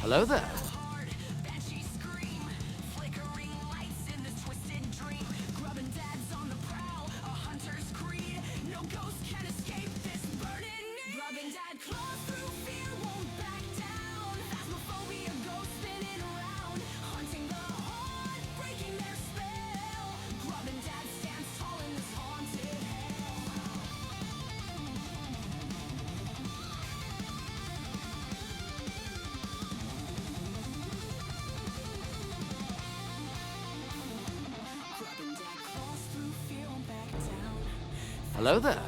Hello there. Hello there.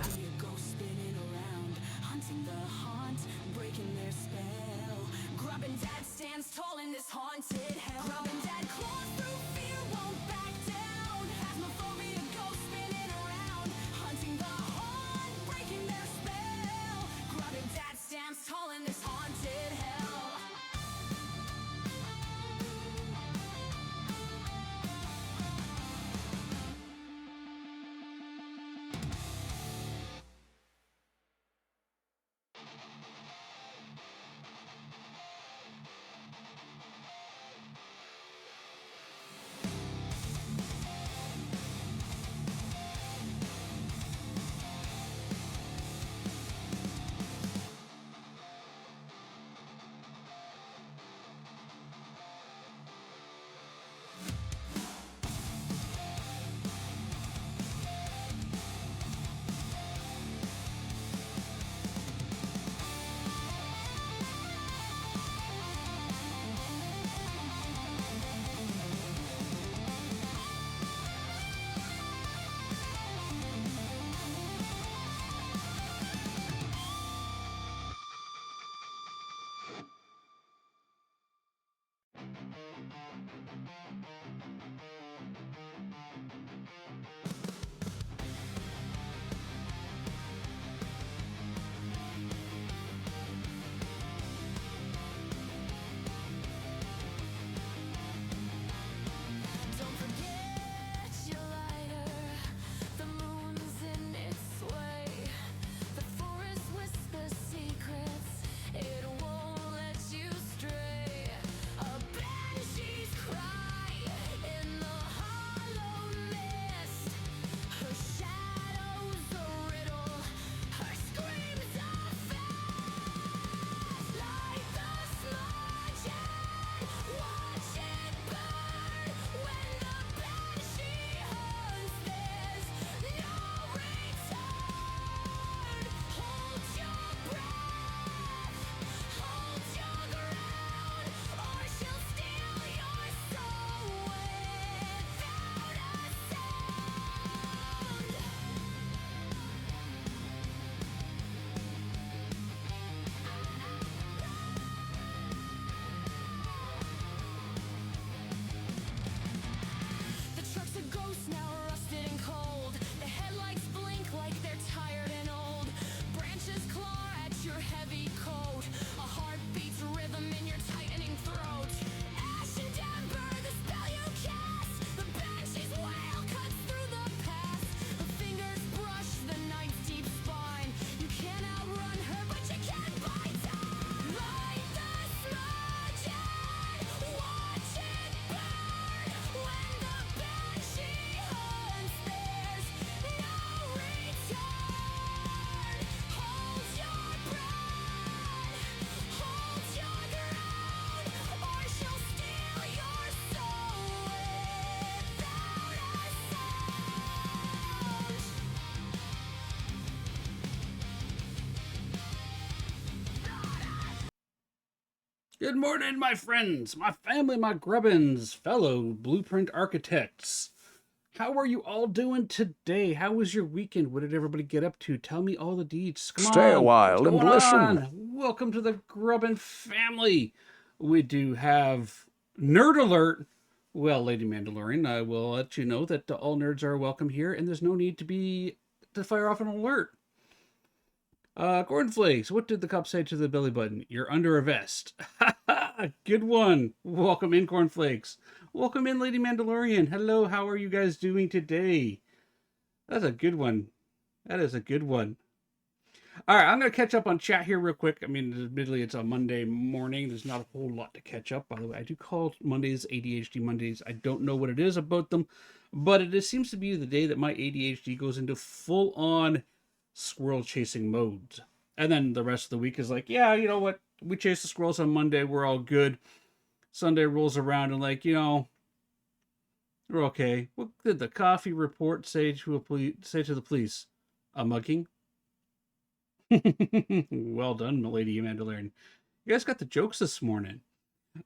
Good morning, my friends, my family, my grubbins, fellow blueprint architects. How are you all doing today? How was your weekend? What did everybody get up to? Tell me all the deets. Come Stay a on. What's while and going listen. on? Welcome to the Grubbin family. We do have Nerd Alert. Well, Lady Mandalorian, I will let you know that all nerds are welcome here, and there's no need to fire off an alert. Cornflakes, what did the cop say to the belly button? You're under a vest. Good one. Welcome in, Cornflakes. Welcome in, Lady Mandalorian. Hello, how are you guys doing today? That's a good one. That is a good one. All right, I'm going to catch up on chat here real quick. I mean, admittedly, it's a Monday morning. There's not a whole lot to catch up. By the way, I do call Mondays ADHD Mondays. I don't know what it is about them, but it just seems to be the day that my ADHD goes into full on squirrel chasing mode. And then the rest of the week is like, yeah, you know what? We chase the squirrels on Monday. We're all good. Sunday rolls around and like, we're okay. What did the coffee report say to the police? A mugging? Well done, Milady Mandalorian. You guys got the jokes this morning.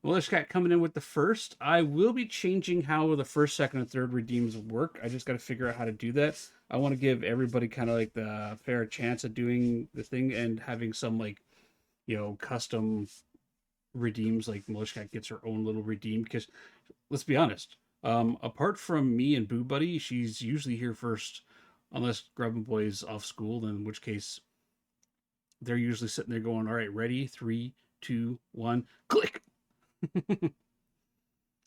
Well, this got coming in with the first. I will be changing how the first, second, and third redeems work. I just got to figure out how to do that. I want to give everybody kind of like the fair chance of doing the thing and having some like, custom redeems. Like Militia Cat gets her own little redeem because let's be honest. Apart from me and Boo Buddy, she's usually here first, unless Grubbin Boy's off school. In which case, they're usually sitting there going, "All right, ready? 3, 2, 1, click."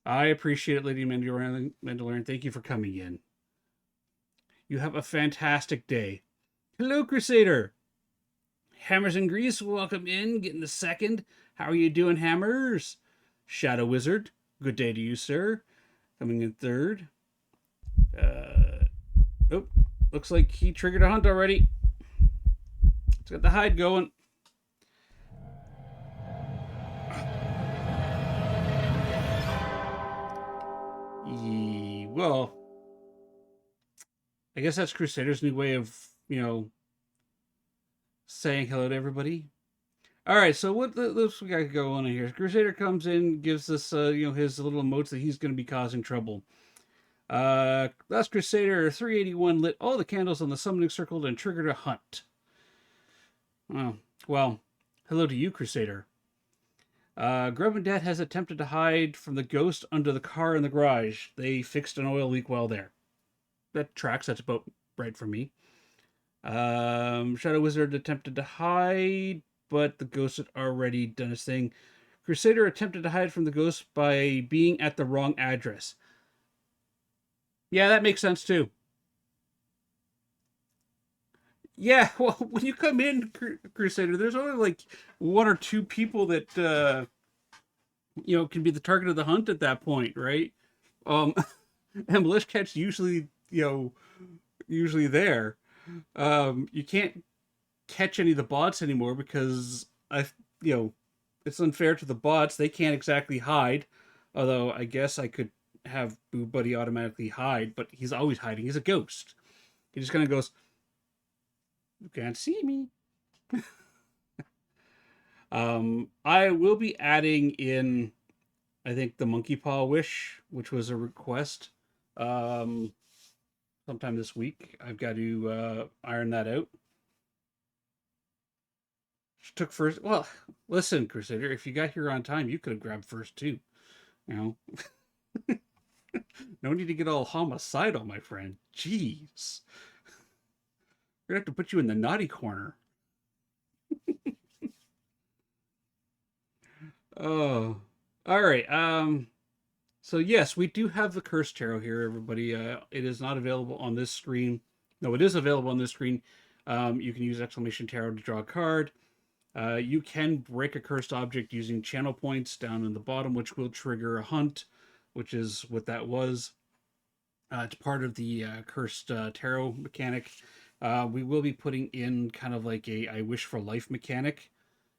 I appreciate it, Lady Mandalorian. Thank you for coming in. You have a fantastic day. Hello, Crusader. Hammers and Grease, welcome in. Getting the second. How are you doing, Hammers? Shadow Wizard, good day to you, sir. Coming in third. Oh, looks like he triggered a hunt already. It's got the hide going. Well, I guess that's Crusader's new way of, saying hello to everybody. All right, so what we got to go on in here? Crusader comes in, gives us, his little emotes that he's going to be causing trouble. Last Crusader 381 lit all the candles on the summoning circle and triggered a hunt. Oh, well, hello to you, Crusader. Grub and Dad has attempted to hide from the ghost under the car in the garage. They fixed an oil leak while there. That tracks. That's about right for me. Shadow Wizard attempted to hide, but the ghost had already done his thing. Crusader attempted to hide from the ghost by being at the wrong address. Yeah, that makes sense too. Yeah, well, when you come in, Crusader, there's only like 1 or 2 people that can be the target of the hunt at that point, right? And Militia Cat's usually there. You can't catch any of the bots anymore because it's unfair to the bots. They can't exactly hide. Although I guess I could have Boo Buddy automatically hide, but he's always hiding. He's a ghost. He just kind of goes, "You can't see me." I will be adding in, I think, the Monkey Paw Wish, which was a request. Sometime this week. I've got to iron that out. She took first. Well, listen, Crusader, if you got here on time, you could have grabbed first too. No need to get all homicidal, my friend. Jeez. We're gonna have to put you in the naughty corner. Oh, all right. So yes, we do have the Curse Tarot here, everybody. It is not available on this screen. No, it is available on this screen. You can use exclamation tarot to draw a card. You can break a cursed object using channel points down in the bottom, which will trigger a hunt, which is what that was. It's part of the cursed tarot mechanic. We will be putting in kind of like a I wish for life mechanic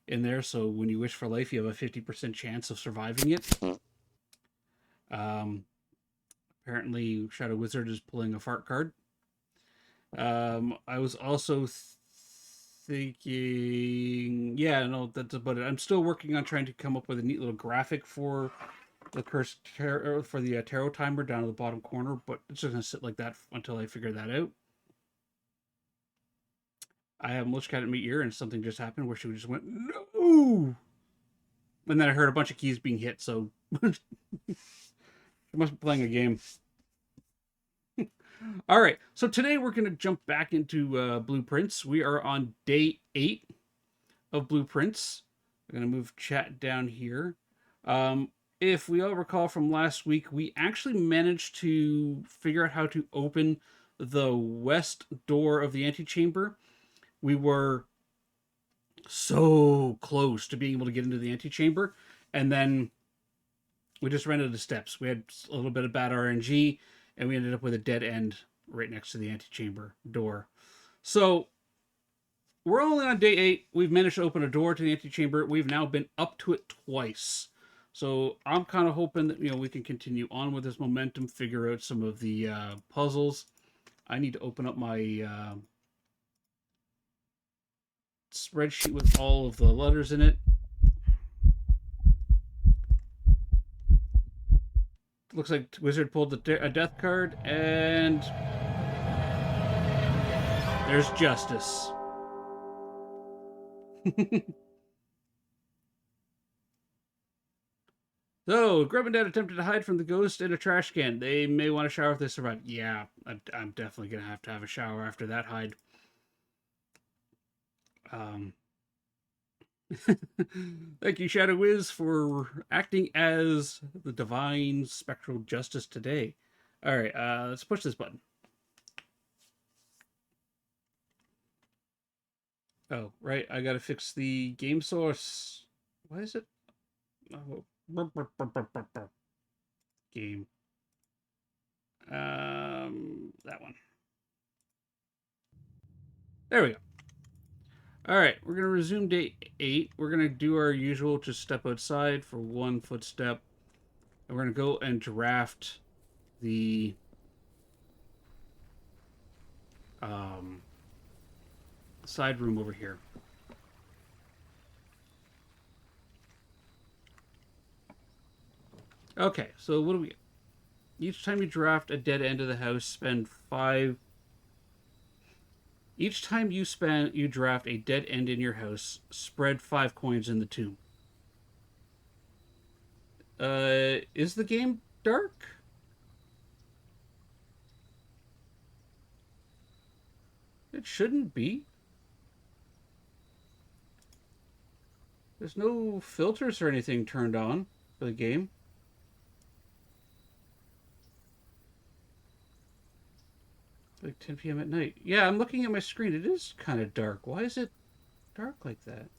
in there. So when you wish for life, you have a 50% chance of surviving it. Apparently, Shadow Wizard is pulling a fart card. I was also thinking, yeah, no, that's about it. I'm still working on trying to come up with a neat little graphic for the cursed tarot, for the tarot timer down at the bottom corner, but it's just gonna sit like that until I figure that out. I have Militia Cat in my ear, and something just happened where she just went no, and then I heard a bunch of keys being hit. So she must be playing a game. All right, so today we're going to jump back into Blueprints. We are on day 8 of Blueprints. I'm going to move chat down here. If we all recall from last week, we actually managed to figure out how to open the west door of the antechamber. We were so close to being able to get into the antechamber, and then we just ran out of steps. We had a little bit of bad RNG, and we ended up with a dead end right next to the antechamber door. So we're only on day 8. We've managed to open a door to the antechamber. We've now been up to it twice. So I'm kind of hoping that we can continue on with this momentum, figure out some of the puzzles. I need to open up my spreadsheet with all of the letters in it. Looks like Wizard pulled a death card, and there's Justice. So, Grub and Dad attempted to hide from the ghost in a trash can. They may want to shower if they survive. Yeah, I'm definitely going to have a shower after that hide. Thank you, Shadow Wiz, for acting as the divine spectral justice today. All right, let's push this button. Oh, right, I gotta fix the game source. Why is it? Oh, game. That one. There we go. All right, we're gonna resume day 8. We're gonna do our usual, just step outside for 1 footstep, and we're gonna go and draft the side room over here. Okay, so what do we? Each time you draft a dead end of the house, spend 5. Each time you draft a dead end in your house, spread 5 coins in the tomb. Is the game dark? It shouldn't be. There's no filters or anything turned on for the game. Like 10 p.m. at night. Yeah, I'm looking at my screen. It is kind of dark. Why is it dark like that?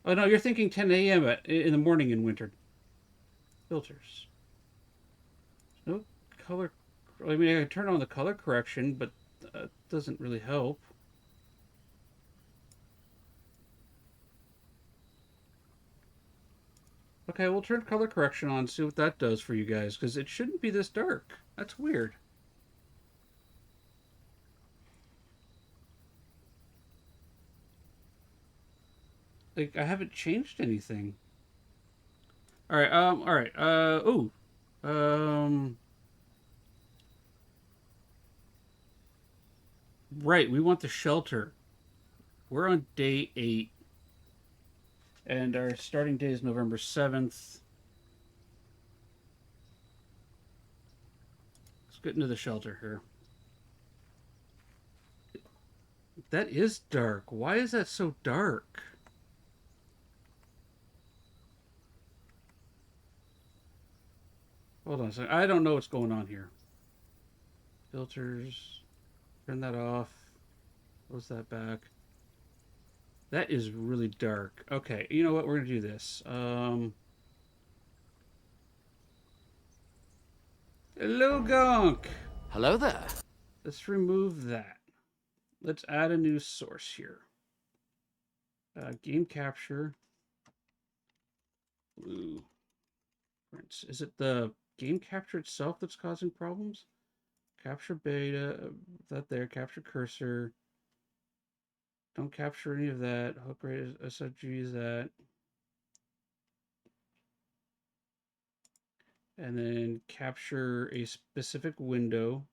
Oh, no, you're thinking 10 a.m. in the morning in winter. Filters. No color. I mean, I can turn on the color correction, but that doesn't really help. Okay, we'll turn color correction on, see what that does for you guys, because it shouldn't be this dark. That's weird. Like, I haven't changed anything. Alright, alright, ooh. Right, we want the shelter. We're on day 8. And our starting day is November 7th. Let's get into the shelter here. That is dark. Why is that so dark? Hold on a second. I don't know what's going on here. Filters. Turn that off. Close that back. That is really dark. Okay, you know what? We're going to do this. Hello, Gonk. Hello there. Let's remove that. Let's add a new source here. Game capture. Blue. Is it the game capture itself that's causing problems? Capture beta. That there. Capture cursor. Don't capture any of that. Hook rate SFG is that. And then capture a specific window.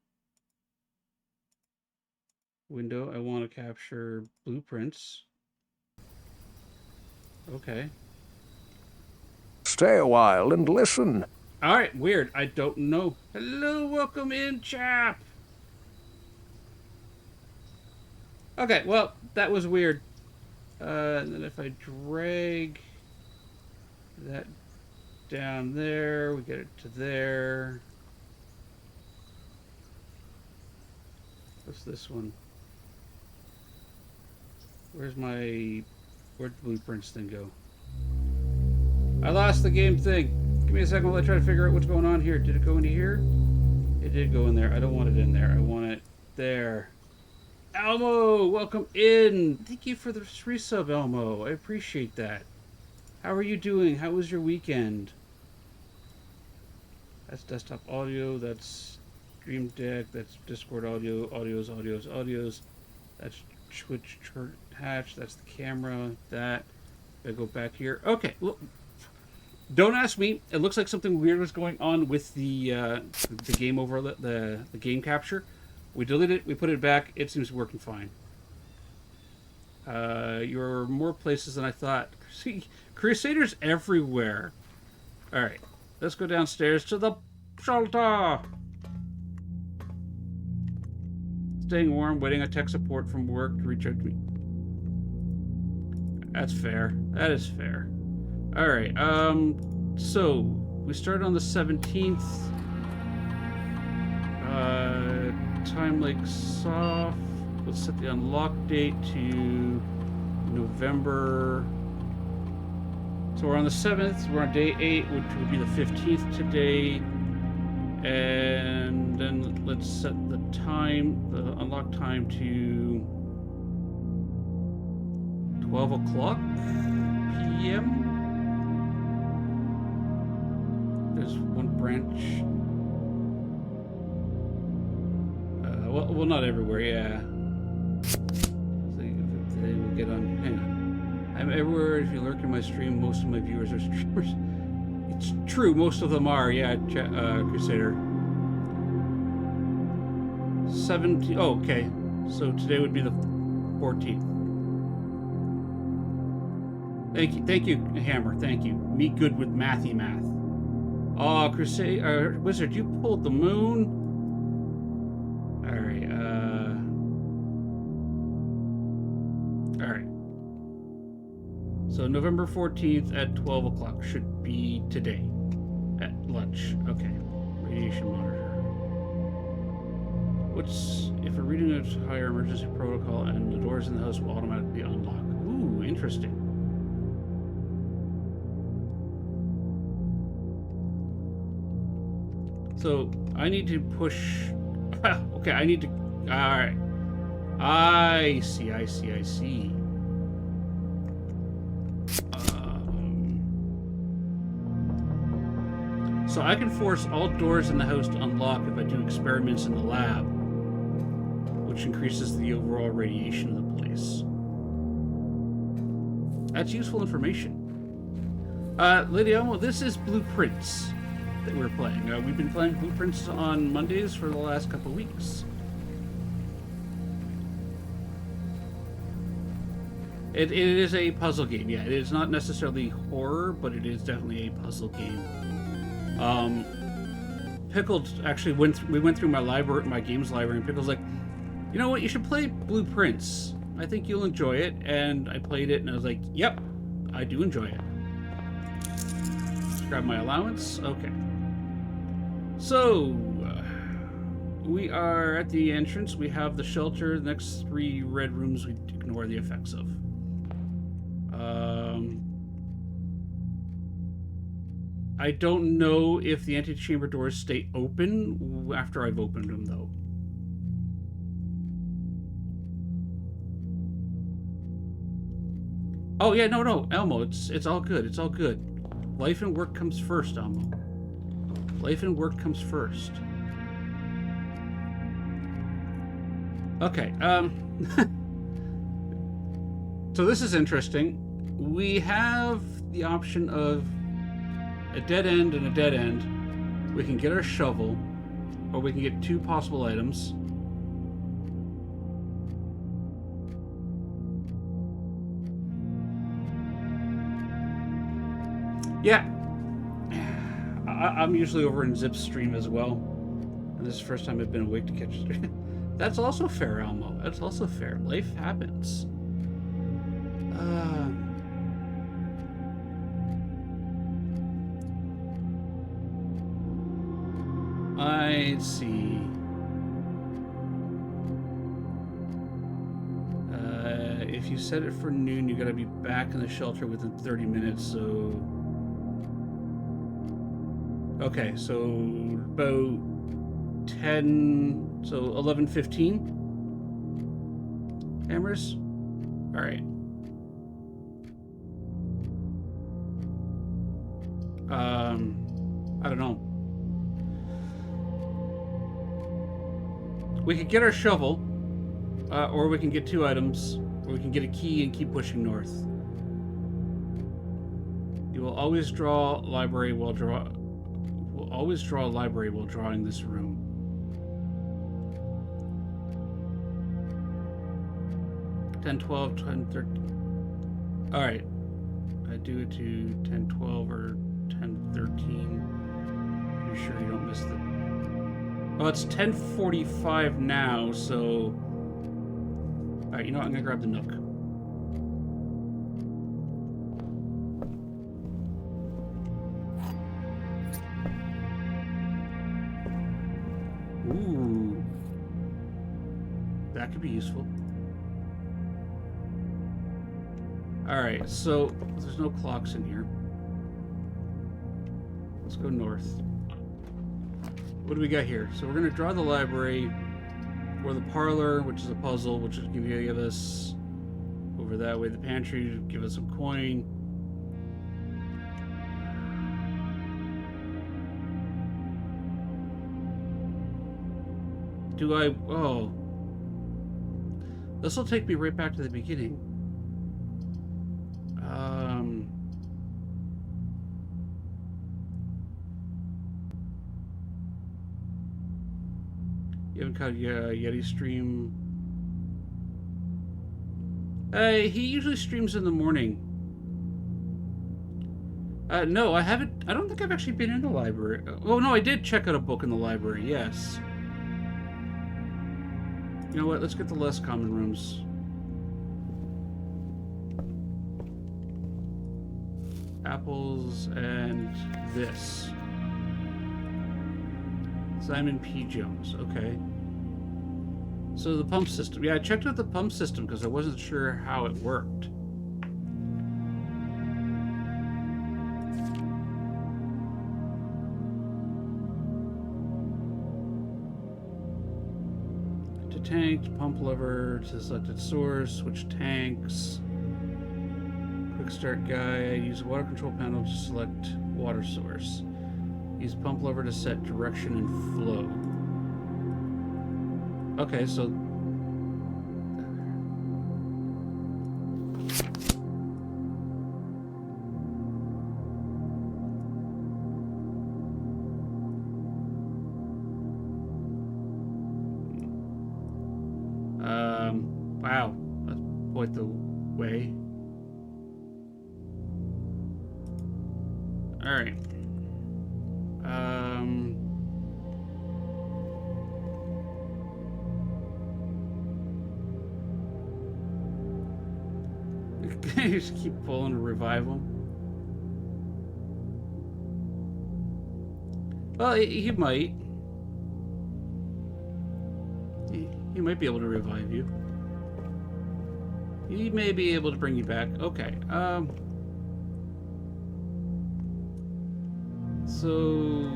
I want to capture blueprints. Okay. Stay a while and listen. All right, weird. I don't know. Hello, welcome in, chap. Okay, well, that was weird. And then if I drag that down there, we get it to there. What's this one? Where'd the blueprints thing go? I lost the game thing. Give me a second while I try to figure out what's going on here. Did it go into here? It did go in there. I don't want it in there. I want it there. Elmo, welcome in. Thank you for the resub, Elmo. I appreciate that. How are you doing? How was your weekend? That's desktop audio. That's Stream Deck. That's Discord audio. Audios. That's Twitch hatch. That's the camera. That. I go back here. Okay. Look. Don't ask me. It looks like something weird was going on with the game over the game capture. We deleted it. We put it back. It seems working fine. You're more places than I thought. See, Crusaders everywhere. All right, let's go downstairs to the shelter. Staying warm, waiting on tech support from work to reach out to me. That's fair. That is fair. All right. So we started on the 17th. Time Lake Soft. Let's set the unlock date to November. So we're on the 7th. We're on day 8, which would be the 15th today. And then let's set the time, the unlock time to 12 o'clock p.m. There's one branch. Well, not everywhere, yeah. So today we'll get on. Hang on. I'm everywhere. If you lurk in my stream, most of my viewers are streamers. It's true, most of them are, yeah, Crusader. 17. Oh, okay. So today would be the 14th. Thank you, Hammer. Thank you. Me good with math. Oh, Wizard, you pulled the moon. All right. All right. So November 14th at 12 o'clock should be today at lunch. Okay. Radiation monitor. What's if a reading of higher emergency protocol and the doors in the house will automatically unlock? Ooh, interesting. So I need to push. Okay, I need to. All right. I see. So I can force all doors in the house to unlock if I do experiments in the lab, which increases the overall radiation of the place. That's useful information. Lady Elmo, this is Blueprints that we're playing. We've been playing Blueprints on Mondays for the last couple of weeks. It is a puzzle game, yeah. It is not necessarily horror, but it is definitely a puzzle game. Pickled actually we went through my games library, and Pickle's like, you know what, you should play Blueprints. I think you'll enjoy it. And I played it, and I was like, yep, I do enjoy it. Let's grab my allowance. Okay. So, we are at the entrance. We have the shelter. The next 3 red rooms we ignore the effects of. I don't know if the antechamber doors stay open after I've opened them, though. Oh, yeah, no, Elmo, it's all good. It's all good. Life and work comes first, Elmo. Life and work comes first. Okay, so this is interesting. We have the option of a dead end and a dead end. We can get our shovel, or we can get 2 possible items. Yeah, I'm usually over in Zip's stream as well, and this is the first time I've been awake to catch a stream. That's also fair, Elmo. That's also fair. Life happens. I see. if you set it for noon, you gotta be back in the shelter within 30 minutes, so... Okay, so about 10... So 11:15? Hammers? Alright. I don't know. We could get our shovel, or we can get 2 items, or we can get a key and keep pushing north. You will always draw library while always draw a library while drawing this room. $10, $12, $10, $13. Alright. I do it to 10, 12 or 10, 13. Pretty sure you don't miss the... Oh, it's 10:45 now, so... Alright, you know what? I'm gonna grab the Nook. Ooh. That could be useful. Alright, so there's no clocks in here. Let's go north. What do we got here? So we're going to draw the library, or the parlor, which is a puzzle, which is going to give us over that way. The pantry, give us some coin. Do I... Oh. This will take me right back to the beginning. You haven't caught Yeti stream? He usually streams in the morning. No, I haven't. I don't think I've actually been in the library. Oh, no, I did check out a book in the library, yes. You know what? Let's get the less common rooms. Apples and this. Simon P. Jones. Okay. So the pump system. Yeah, I checked out the pump system because I wasn't sure how it worked. To tank, pump lever to selected source, switch tanks. Quick start guide. Use water control panel to select water source. Use pump lever to set direction and flow. Okay, so... Wow. Let's point the way. Alright. 'Can you just keep pulling to revive him? Well, he might. He might be able to revive you. He may be able to bring you back. Okay. So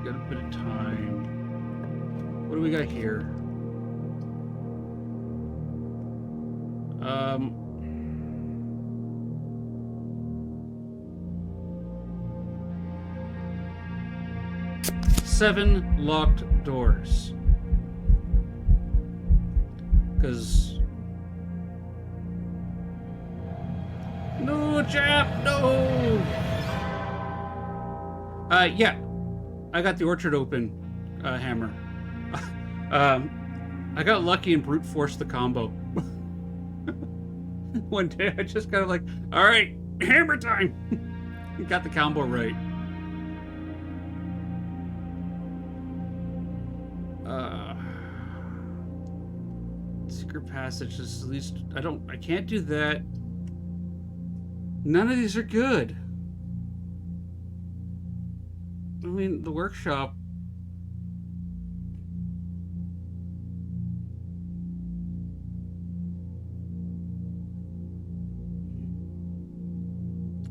got a bit of time. What do we got here? 7 locked doors. Because... No, Jap! No! Yeah. I got the orchard open, hammer. I got lucky and brute forced the combo. One day I just kind of like, alright, hammer time! Got the combo right. Secret passage is at least... I can't do that. None of these are good. I mean, the workshop...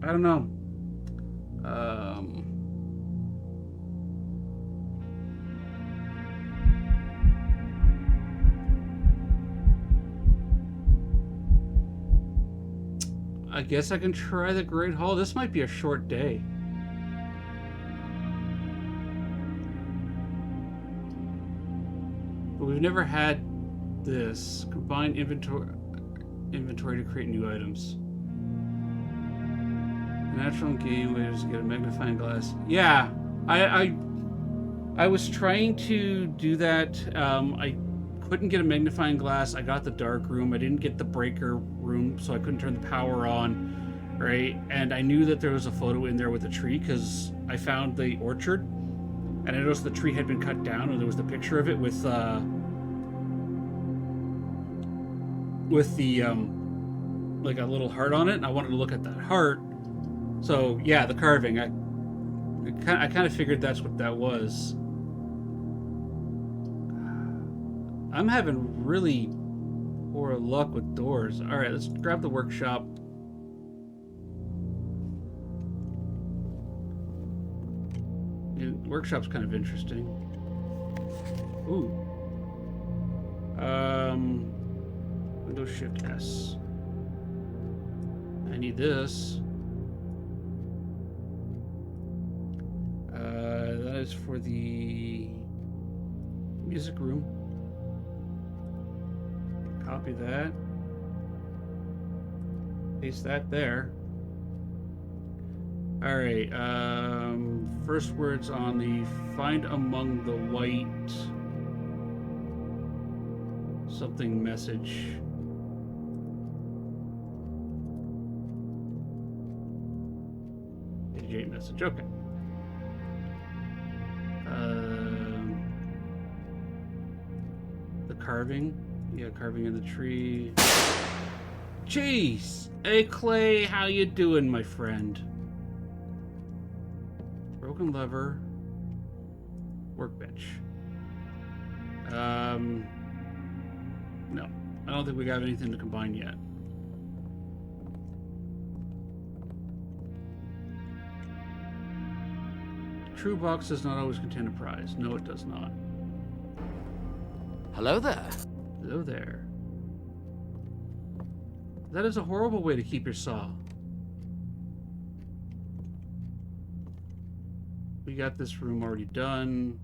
I don't know. I guess I can try the Great Hall. This might be a short day. But we've never had this. Combine inventory to create new items. The natural game ways to get a magnifying glass. Yeah, I was trying to do that. I couldn't get a magnifying glass. I got the dark room. I didn't get the breaker room, so I couldn't turn the power on. Right, and I knew that there was a photo in there with a tree because I found the orchard, and I noticed the tree had been cut down, and there was the picture of it with the like a little heart on it, and I wanted to look at that heart. So yeah, the carving. I kind of figured that's what that was. I'm having really poor luck with doors. All right, let's grab the workshop. Workshop's kind of interesting. Ooh. Windows Shift S. I need this. That is for the music room. Copy that. Paste that there. All right. First words on the find among the white something message. AJ message. Okay. The carving. Yeah, carving in the tree. Jeez. Hey, Clay. How you doing, my friend? Broken lever. Workbench. No. I don't think we got anything to combine yet. True box does not always contain a prize. No, it does not. Hello there. Hello there. That is a horrible way to keep your saw. We got this room already done.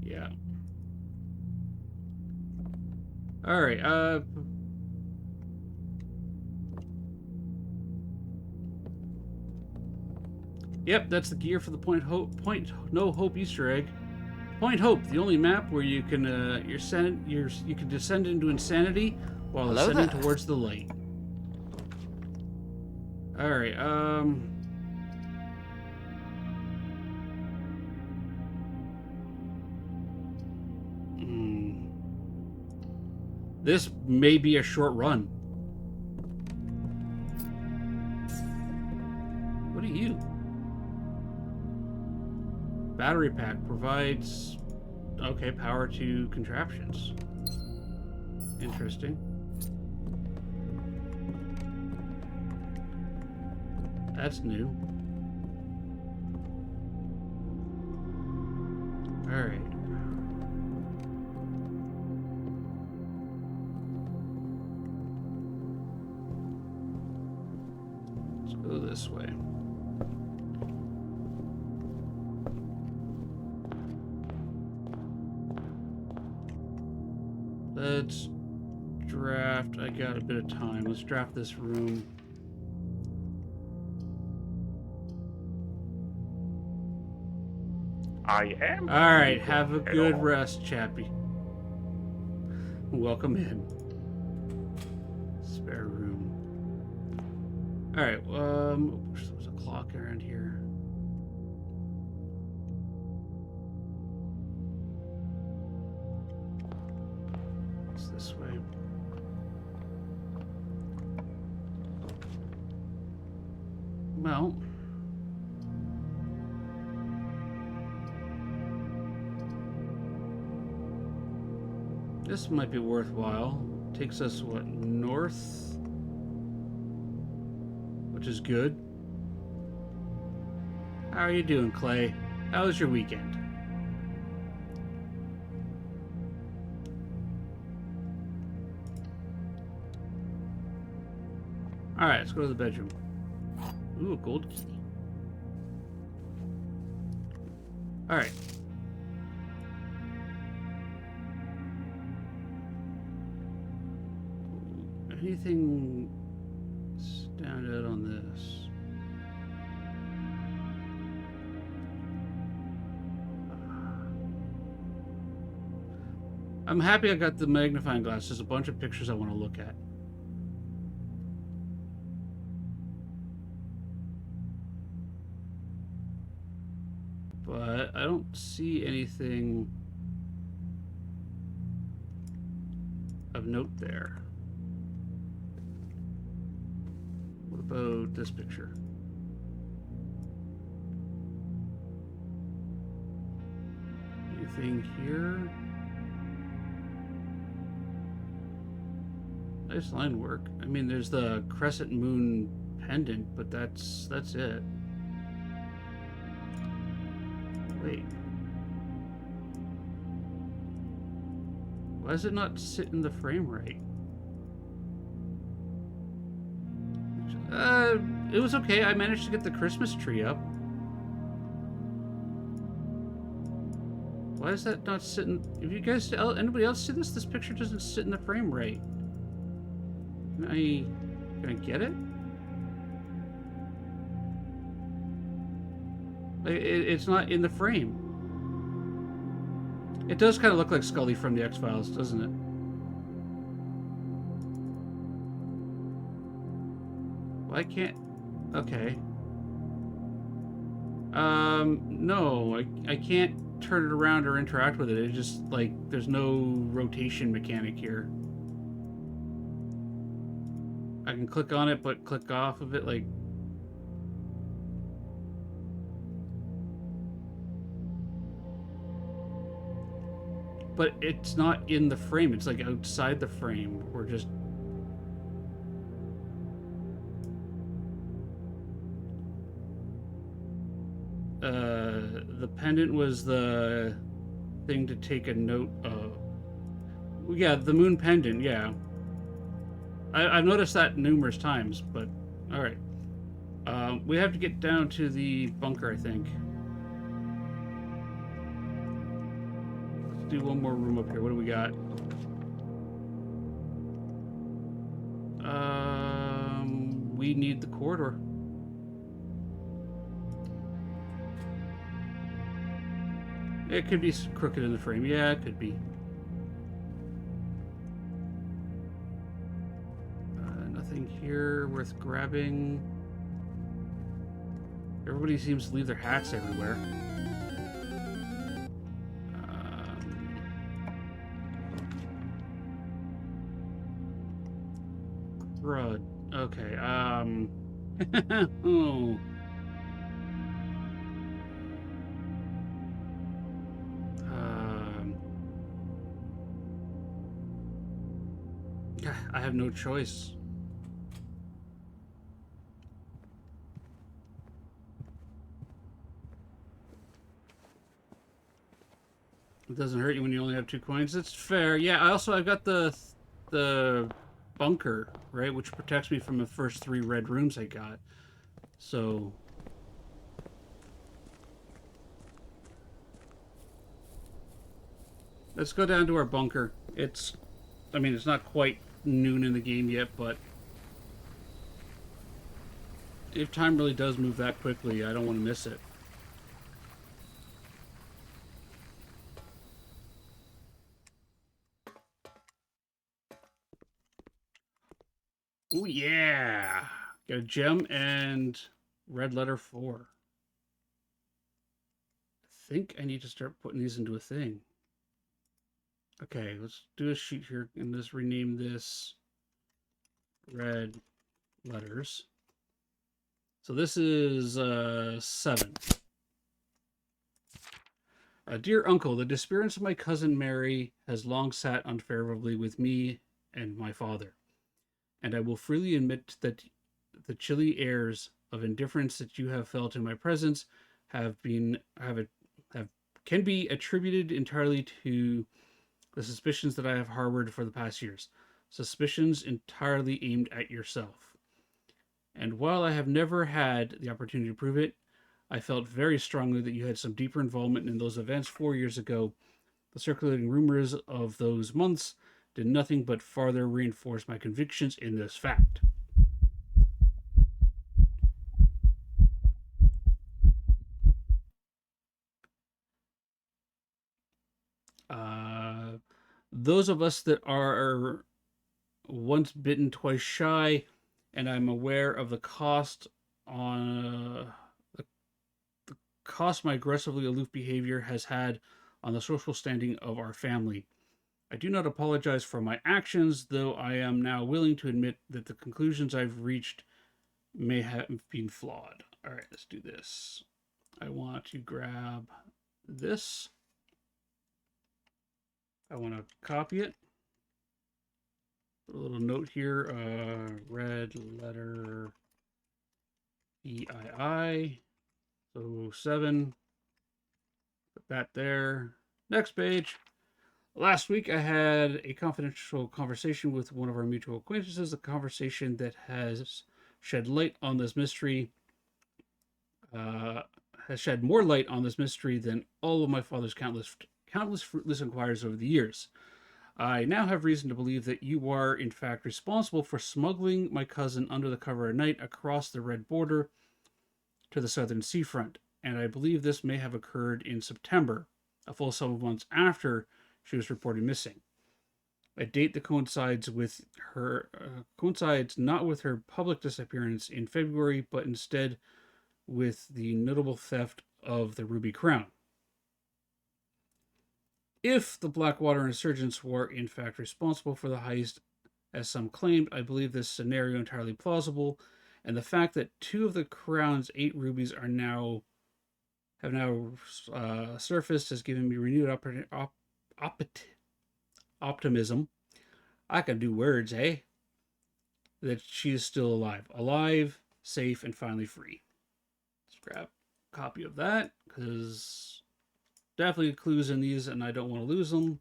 Yeah. All right. Yep, that's the gear for the Point No Hope Easter egg. Point Hope, the only map where you can you can descend into insanity while Hello ascending there. towards the light. All right. This may be a short run. What are you? Battery pack provides, okay, power to contraptions. Interesting. That's new. All right. Let's go this way. Let's draft. I got a bit of time. Let's draft this room. I am. All right, have a good rest, Chappie. Welcome in. Spare room. All right. Wish there was a clock around here. It's this way. Well. This might be worthwhile. Takes us, what, north? which is good. How are you doing, Clay? How was your weekend? Alright, let's go to the bedroom. Ooh, a gold key. Alright. Anything stand out on this? I'm happy I got the magnifying glass. There's a bunch of pictures I want to look at. But I don't see anything of note there. What about this picture? Anything here? Nice line work. I mean, there's the crescent moon pendant, but that's it. Wait. Why does it not sit in the frame right? It was okay. I managed to get the Christmas tree up. Why is that not sitting? If you guys, anybody else see this? This picture doesn't sit in the frame right. Can I get it? It's not in the frame. It does kind of look like Scully from the X-Files, doesn't it? Why can't... Okay. No, I can't turn it around or interact with it. It just, like, there's no rotation mechanic here. I can click on it, but click off of it, like... But it's not in the frame. It's, like, outside the frame. Or just... The pendant was the thing to take a note of. Yeah, the moon pendant, yeah. I've noticed that numerous times, but alright. We have to get down to the bunker, I think. Let's do one more room up here. What do we got? We need the corridor. It could be crooked in the frame. Yeah, it could be. Nothing here worth grabbing. Everybody seems to leave their hats everywhere. Crud. Okay, oh. I have no choice. It doesn't hurt you when you only have 2 coins. It's fair. Yeah, I've got the bunker, right, which protects me from the first 3 red rooms I got. So let's go down to our bunker. I mean, it's not quite noon in the game yet, but if time really does move that quickly, I don't want to miss it. Oh yeah! Got a gem and red letter 4. I think I need to start putting these into a thing. Okay, let's do a sheet here and just rename this red letters. So this is 7. Dear Uncle, the disappearance of my cousin Mary has long sat unfavorably with me and my father, and I will freely admit that the chilly airs of indifference that you have felt in my presence have been have can be attributed entirely to the suspicions that I have harbored for the past years. Suspicions entirely aimed at yourself. And while I have never had the opportunity to prove it, I felt very strongly that you had some deeper involvement in those events 4 years ago. The circulating rumors of those months did nothing but farther reinforce my convictions in this fact. Uh, those of us that are once bitten, twice shy, and I'm aware of the cost on the cost my aggressively aloof behavior has had on the social standing of our family. I do not apologize for my actions, though I am now willing to admit that the conclusions I've reached may have been flawed. All right, let's do this. I want to grab this. I want to copy it. Put a little note here. Red letter EII. So 7. Put that there. Next page. Last week, I had a confidential conversation with one of our mutual acquaintances, a conversation that has shed light on this mystery, has shed more light on this mystery than all of my father's countless fruitless inquiries over the years. I now have reason to believe that you are, in fact, responsible for smuggling my cousin under the cover of night across the red border to the southern seafront, and I believe this may have occurred in September, a full 7 months after she was reported missing. A date that coincides not with her public disappearance in February, but instead with the notable theft of the Ruby Crown. If the Blackwater insurgents were in fact responsible for the heist, as some claimed, I believe this scenario entirely plausible, and the fact that 2 of the Crown's 8 rubies have now surfaced has given me renewed optimism. I can do words, eh? That she is still alive, safe, and finally free. Let's grab a copy of that, because definitely clues in these, and I don't want to lose them.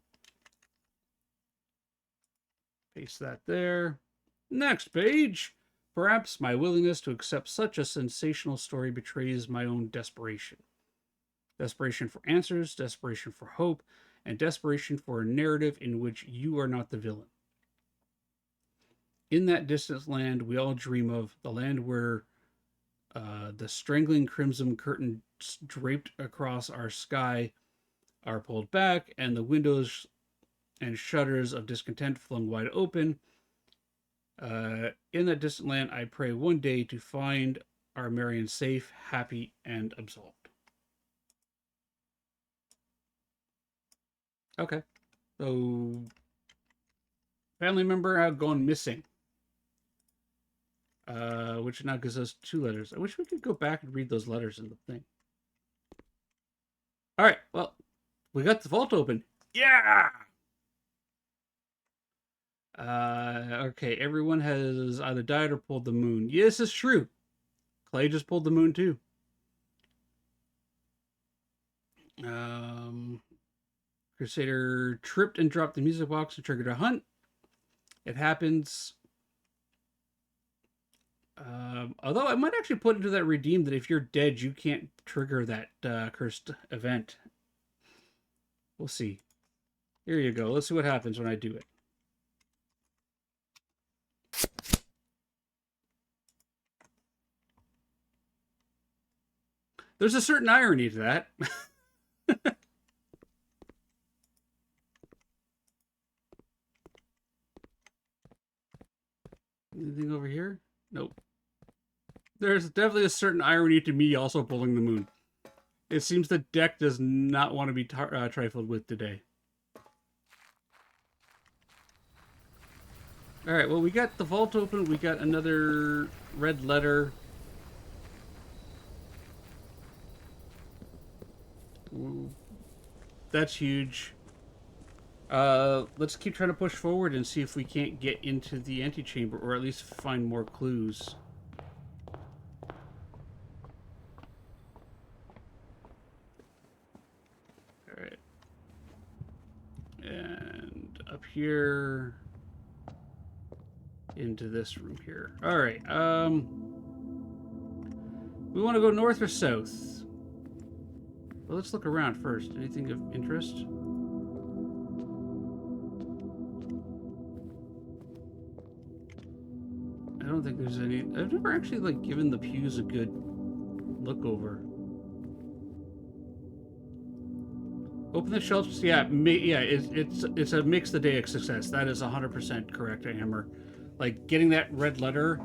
Paste that there. Next page. Perhaps my willingness to accept such a sensational story betrays my own desperation. Desperation for answers, desperation for hope, and desperation for a narrative in which you are not the villain. In that distant land we all dream of, the land where the strangling crimson curtains draped across our sky are pulled back, and the windows and shutters of discontent flung wide open. In that distant land, I pray one day to find our Marion safe, happy, and absolved. Okay. So, family member had gone missing. Which now gives us 2 letters. I wish we could go back and read those letters in the thing. Alright, well, we got the vault open. Yeah! Okay, everyone has either died or pulled the moon. Yes, it's true. Clay just pulled the moon too. Crusader tripped and dropped the music box and triggered a hunt. It happens. Although I might actually put into that redeem that if you're dead, you can't trigger that cursed event. We'll see. Here you go. Let's see what happens when I do it. There's a certain irony to that. Anything over here? Nope. There's definitely a certain irony to me also pulling the moon. It seems the deck does not want to be trifled with today. Alright, well, we got the vault open. We got another red letter. Ooh, that's huge. Let's keep trying to push forward and see if we can't get into the antechamber, or at least find more clues. here into this room here. All right. We want to go north or south? Well, let's look around first. Anything of interest? I don't think there's any. I've never actually like given the pews a good look over. Open the shelters. Yeah, it's a makes the day a success. That is 100% correct, Hammer. Like getting that red letter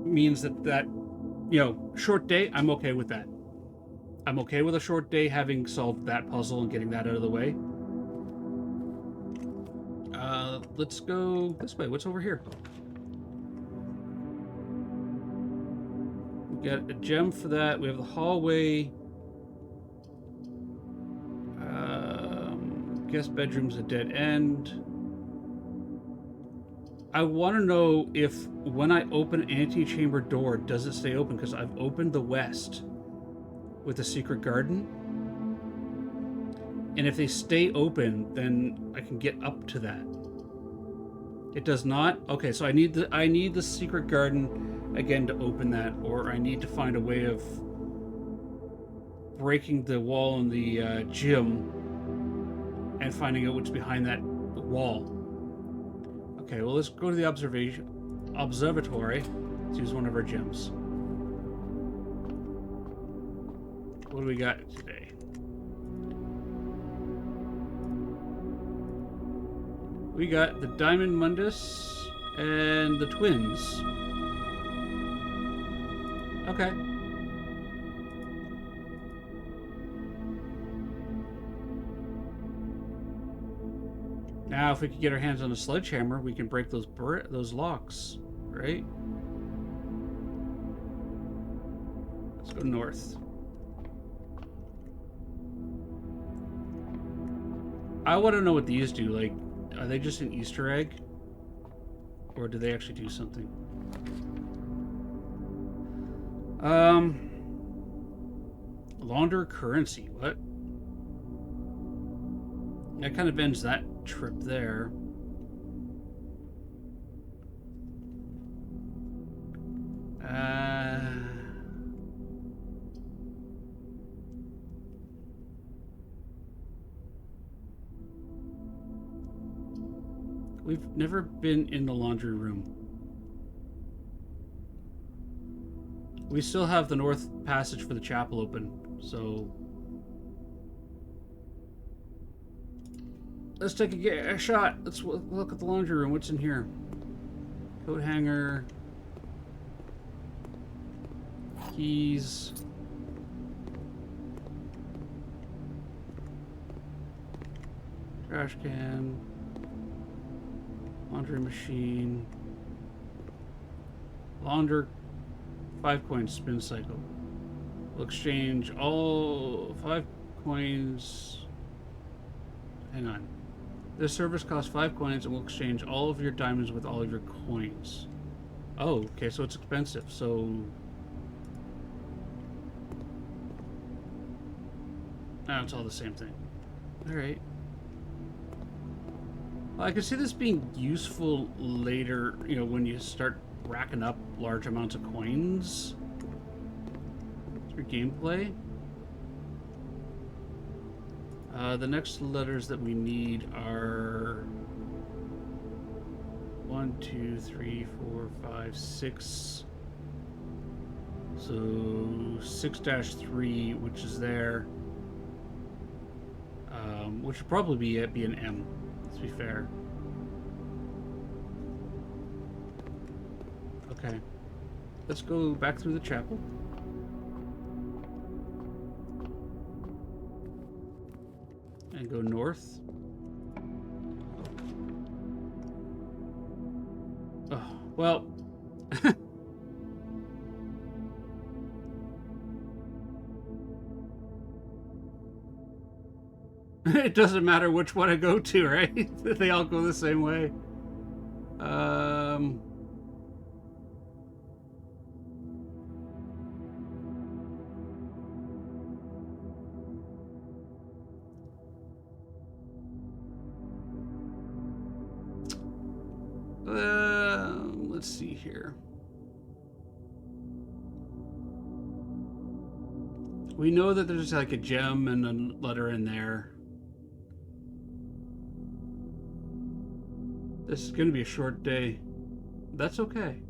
means that short day. I'm okay with that. I'm okay with a short day having solved that puzzle and getting that out of the way. Let's go this way. What's over here? We got a gem for that. We have the hallway. Guest bedroom's a dead end. I want to know if when I open antechamber door, does it stay open? Because I've opened the west with a secret garden. And if they stay open, then I can get up to that. It does not? Okay, so I need the secret garden again to open that, or I need to find a way of breaking the wall in the gym and finding out what's behind that wall. Okay, well, let's go to the observatory. Let's use one of our gems. What do we got today? We got the Diamond Mundus and the Twins. Okay. Now, if we could get our hands on a sledgehammer, we can break those locks, right? Let's go north. I want to know what these do. Like, are they just an Easter egg? Or do they actually do something? Launder currency. What? That kind of ends that trip there. We've never been in the laundry room. We still have the north passage for the chapel open, so let's take a shot. Let's look at the laundry room. What's in here? Coat hanger. Keys. Trash can. Laundry machine. Launder 5 coin spin cycle. We'll exchange all 5 coins. Hang on. This service costs 5 coins and we'll exchange all of your diamonds with all of your coins. Oh, okay, so it's expensive. So it's all the same thing. Alright. Well, I can see this being useful later, when you start racking up large amounts of coins through gameplay. The next letters that we need are 1, 2, 3, 4, 5, 6. So 6-3, which is there. Which would probably be an M, to be fair. Okay. Let's go back through the chapel. And go north. Oh, well. It doesn't matter which one I go to, right? They all go the same way. Let's see here. We know that there's like a gem and a letter in there. This is going to be a short day. That's okay.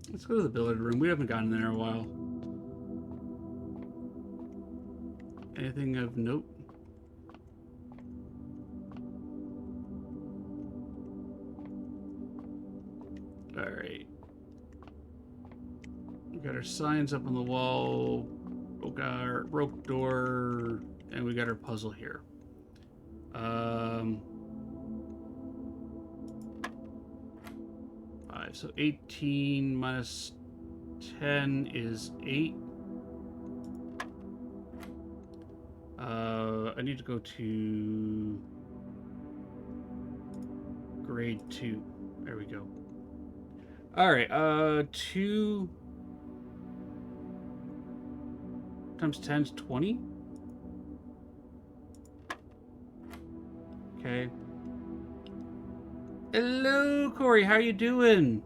Let's go to the billiard room. We haven't gotten there in a while. Anything of note? Alright. We got our signs up on the wall. Broke our broke door. And we got our puzzle here. 5. So 18 minus 10 is 8. I need to go to grade 2. There we go. All right, 2 times 10 is 20. Okay. Hello, Corey. How you doing?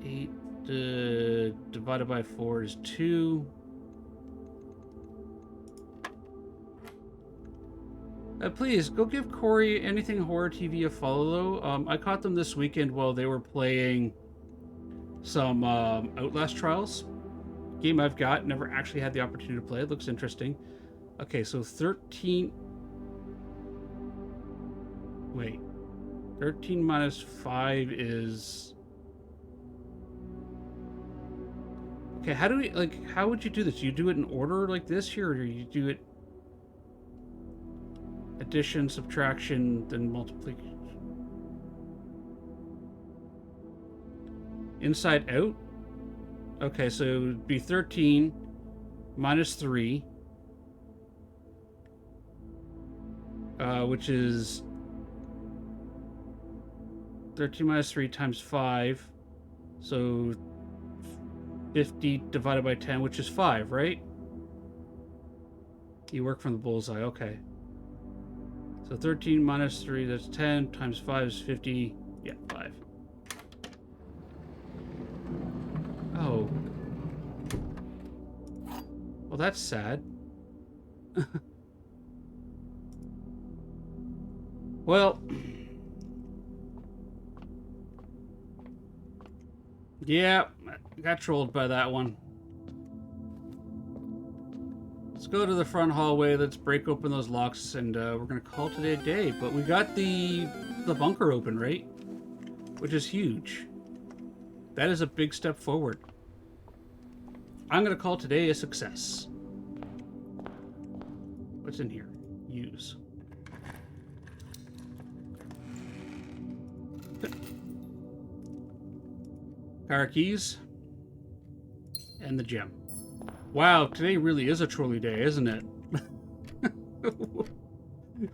8 divided by 4 is 2. Please, go give Corey Anything Horror TV a follow. I caught them this weekend while they were playing some Outlast Trials. Game I've got, never actually had the opportunity to play. It looks interesting. Okay, so 13... Wait. 13 minus 5 is... Okay, how do we, like, how would you do this? You do it in order like this here, or do you do it addition, subtraction, then multiplication? Inside out? Okay, so it would be 13 minus 3, which is 13 minus 3 times 5, so 50 divided by 10, which is 5, right? You work from the bullseye, okay. So 13 minus 3, that's 10, times 5 is 50, yeah, 5. Oh. Well, that's sad. Well... Yeah, got trolled by that one. Let's go to the front hallway, let's break open those locks, and we're gonna call today a day. But we got the bunker open, right? Which is huge. That is a big step forward. I'm gonna call today a success. What's in here? Use. Car keys. And the gem. Wow, today really is a trolley day, isn't it?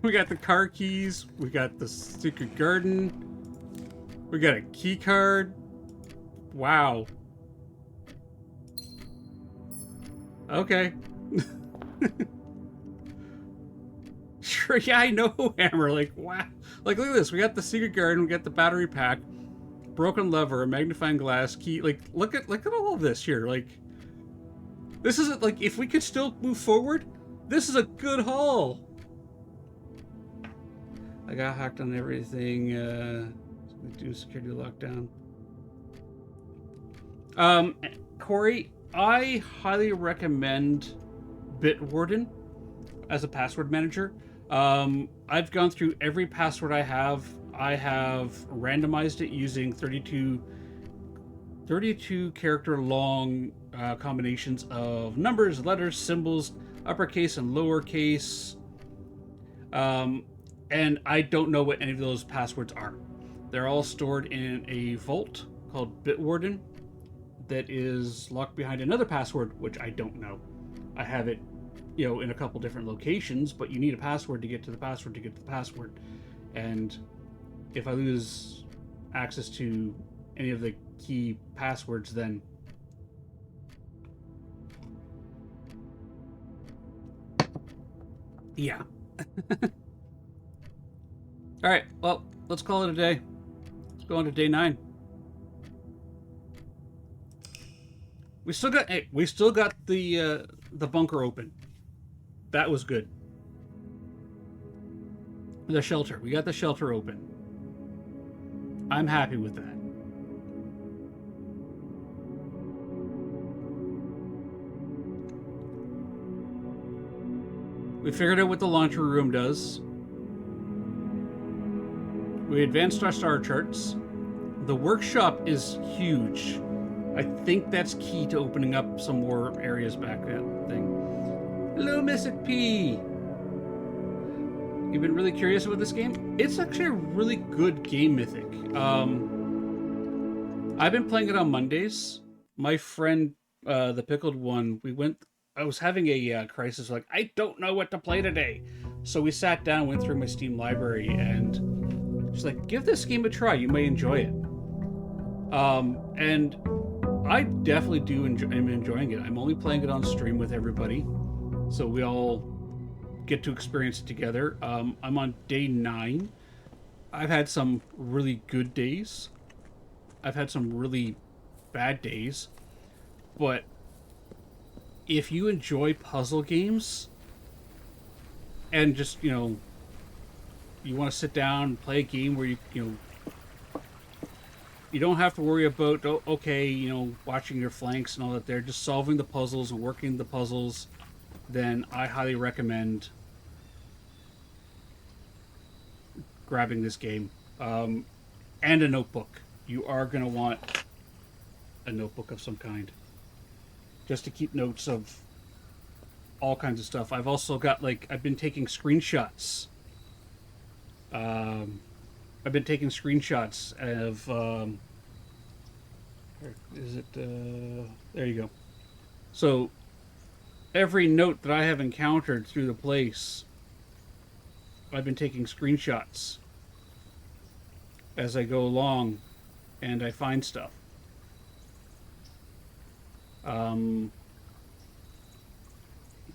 We got the car keys, we got the secret garden, we got a key card. Wow. Okay. Sure, yeah, I know, Hammer. Like, wow. Like, look at this. We got the secret garden, we got the battery pack, broken lever, a magnifying glass, key. Like, look at all of this here. Like, this isn't, like, if we could still move forward, this is a good haul. I got hacked on everything. Do security lockdown. Corey, I highly recommend Bitwarden as a password manager. I've gone through every password I have. I have randomized it using 32 character long combinations of numbers, letters, symbols, uppercase and lowercase. And I don't know what any of those passwords are. They're all stored in a vault called Bitwarden that is locked behind another password, which I don't know. I have it, you know, in a couple different locations, but you need a password to get to the password to get to the password. And if I lose access to any of the key passwords, then Yeah. All right. Well, let's call it a day. Let's go on to day 9. We still got the bunker open. That was good. The shelter. We got the shelter open. I'm happy with that. We figured out what the laundry room does. We advanced our star charts. The workshop is huge. I think that's key to opening up some more areas back that thing. Hello, Mystic P. You've been really curious about this game? It's actually a really good game, Mythic. I've been playing it on Mondays. My friend, the Pickled One, I was having a crisis, like, I don't know what to play today. So we sat down, went through my Steam library, and she's like, give this game a try. You may enjoy it. And I definitely am enjoying it. I'm only playing it on stream with everybody, so we all get to experience it together. I'm on day 9. I've had some really good days. I've had some really bad days. But if you enjoy puzzle games and just, you want to sit down and play a game where you don't have to worry about, watching your flanks and all that. They're just solving the puzzles and working the puzzles. Then I highly recommend grabbing this game. And a notebook. You are going to want a notebook of some kind, just to keep notes of all kinds of stuff. I've also got, I've been taking screenshots. I've been taking screenshots of, there you go. So, every note that I have encountered through the place, I've been taking screenshots as I go along and I find stuff.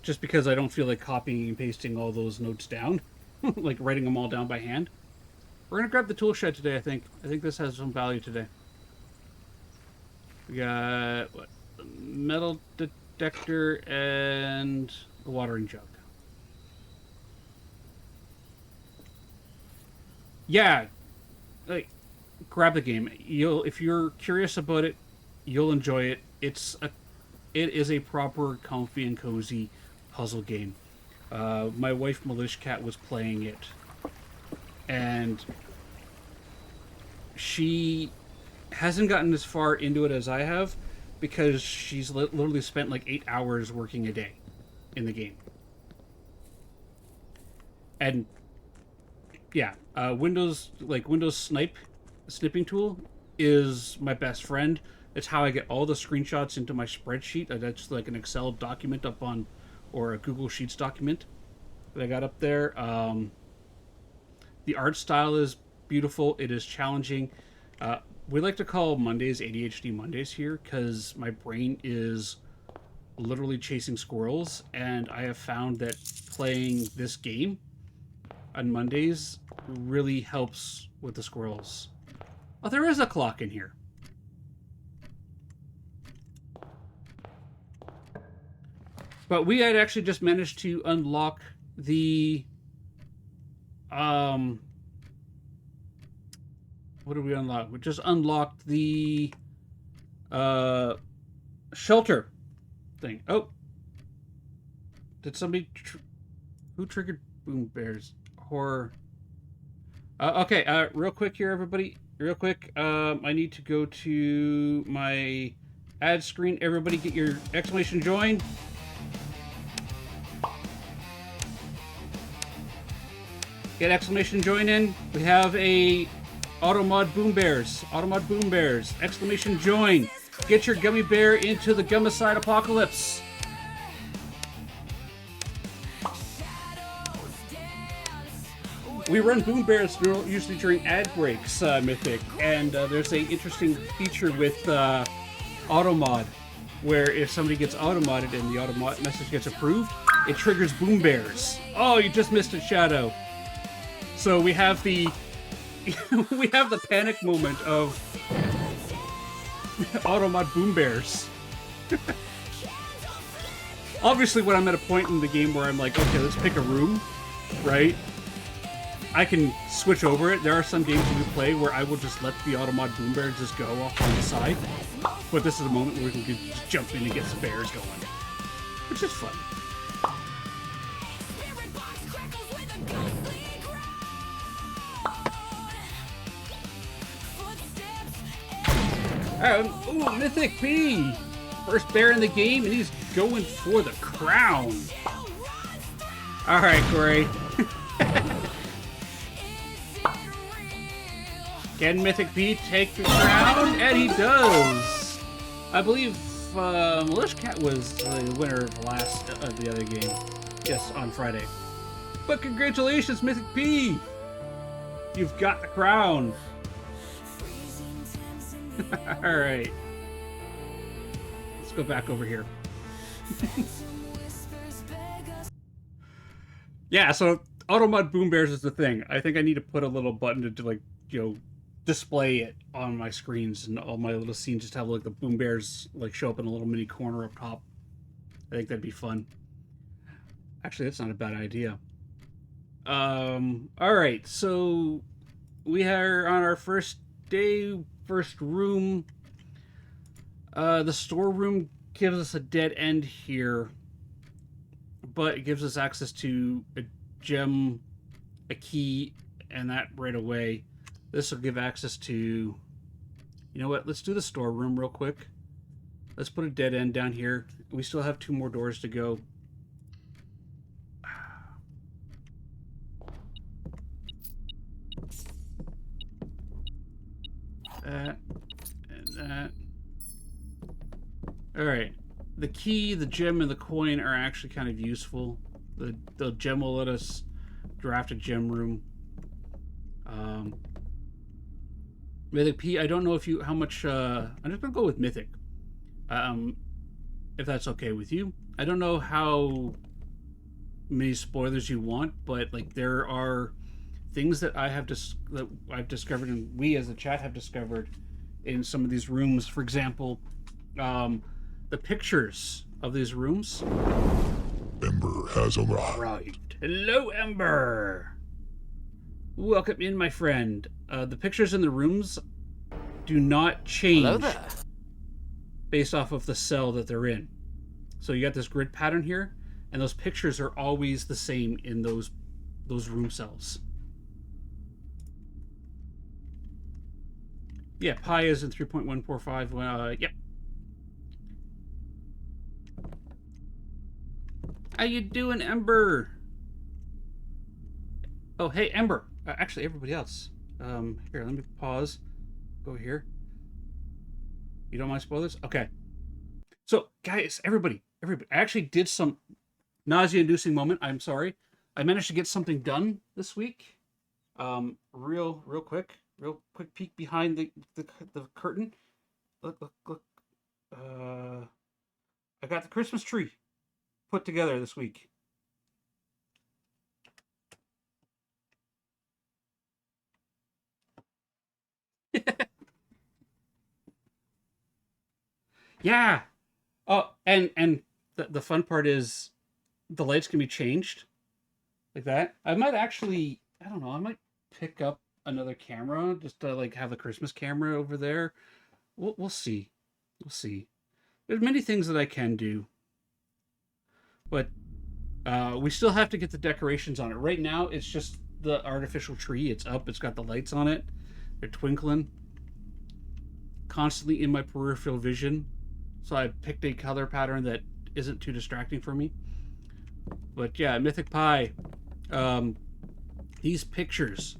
Just because I don't feel like copying and pasting all those notes down, like writing them all down by hand. We're gonna grab the tool shed today, I think. I think this has some value today. We got, a metal detector and a watering jug. Yeah, grab the game. If you're curious about it, you'll enjoy it. It is a proper comfy and cozy puzzle game. My wife Malish Cat was playing it, and she hasn't gotten as far into it as I have, because she's literally spent 8 hours working a day in the game. And yeah, Windows snipping tool is my best friend. It's how I get all the screenshots into my spreadsheet. That's like an Excel document up on, or a Google Sheets document that I got up there. The art style is beautiful. It is challenging. We like to call Mondays ADHD Mondays here, because my brain is literally chasing squirrels, and I have found that playing this game on Mondays really helps with the squirrels. Oh, there is a clock in here. But we had actually just managed to unlock the... what did we unlock? We just unlocked the... shelter thing. Oh! Did somebody... who triggered Boom Bears? Horror... okay, real quick here, everybody. Real quick, I need to go to my ad screen. Everybody get your exclamation join. Get exclamation join in. We have a Automod Boom Bears. Automod Boom Bears. Exclamation join. Get your gummy bear into the Gummicide apocalypse. We run Boom Bears usually during ad breaks, Mythic, and there's a interesting feature with Automod, where if somebody gets automodded and the automod message gets approved, it triggers boom bears. Oh, you just missed it, Shadow. So we have the we have the panic moment of Automod boom bears. Obviously, when I'm at a point in the game where I'm like, okay, let's pick a room, right? I can switch over it. There are some games we play where I will just let the Automod boom bears just go off on the side. But this is a moment where we can just jump in and get some bears going, which is fun. Ooh, Mythic P! First bear in the game, and he's going for the crown. Alright, Corey. Can Mythic P take the crown? And he does! I believe Militia Cat was the winner of the other game. Yes, on Friday. But congratulations, Mythic P! You've got the crown. Alright. Let's go back over here. Yeah, so Automod Boom Bears is the thing. I think I need to put a little button to like, display it on my screens, and all my little scenes just have like the Boom Bears like show up in a little mini corner up top. I think that'd be fun. Actually, that's not a bad idea. Alright, so we are on our first day, first room. The storeroom gives us a dead end here, but it gives us access to a gem, a key, and that right away. This will give access to, you know what, let's do the storeroom real quick. Let's put a dead end down here. We still have 2 more doors to go. That and that. Alright. The key, the gem, and the coin are actually kind of useful. The gem will let us draft a gem room. Mythic P, I don't know if how much, I'm just gonna go with Mythic. If that's okay with you. I don't know how many spoilers you want, but like there are things that that I've discovered, and we as a chat have discovered in some of these rooms. For example, the pictures of these rooms. Ember has arrived. Hello, Ember. Welcome in, my friend. The pictures in the rooms do not change based off of the cell that they're in. So you got this grid pattern here, and those pictures are always the same in those room cells. Yeah, pi is in 3.145. Yep. How you doing, Ember? Oh, hey, Ember. Actually, everybody else. Here, let me pause. Go here. You don't mind spoilers? Okay. So, guys, everybody. I actually did some nausea-inducing moment. I'm sorry. I managed to get something done this week. Real quick peek behind the curtain. Look. I got the Christmas tree put together this week. Yeah. Oh, and the fun part is the lights can be changed like that. I might actually, I don't know, I might pick up another camera just to like have a Christmas camera over there. We'll see. We'll see. There's many things that I can do, but we still have to get the decorations on it. Right now, it's just the artificial tree. It's up. It's got the lights on it. They're twinkling constantly in my peripheral vision. So I picked a color pattern that isn't too distracting for me. But yeah, Mythic Pie. These pictures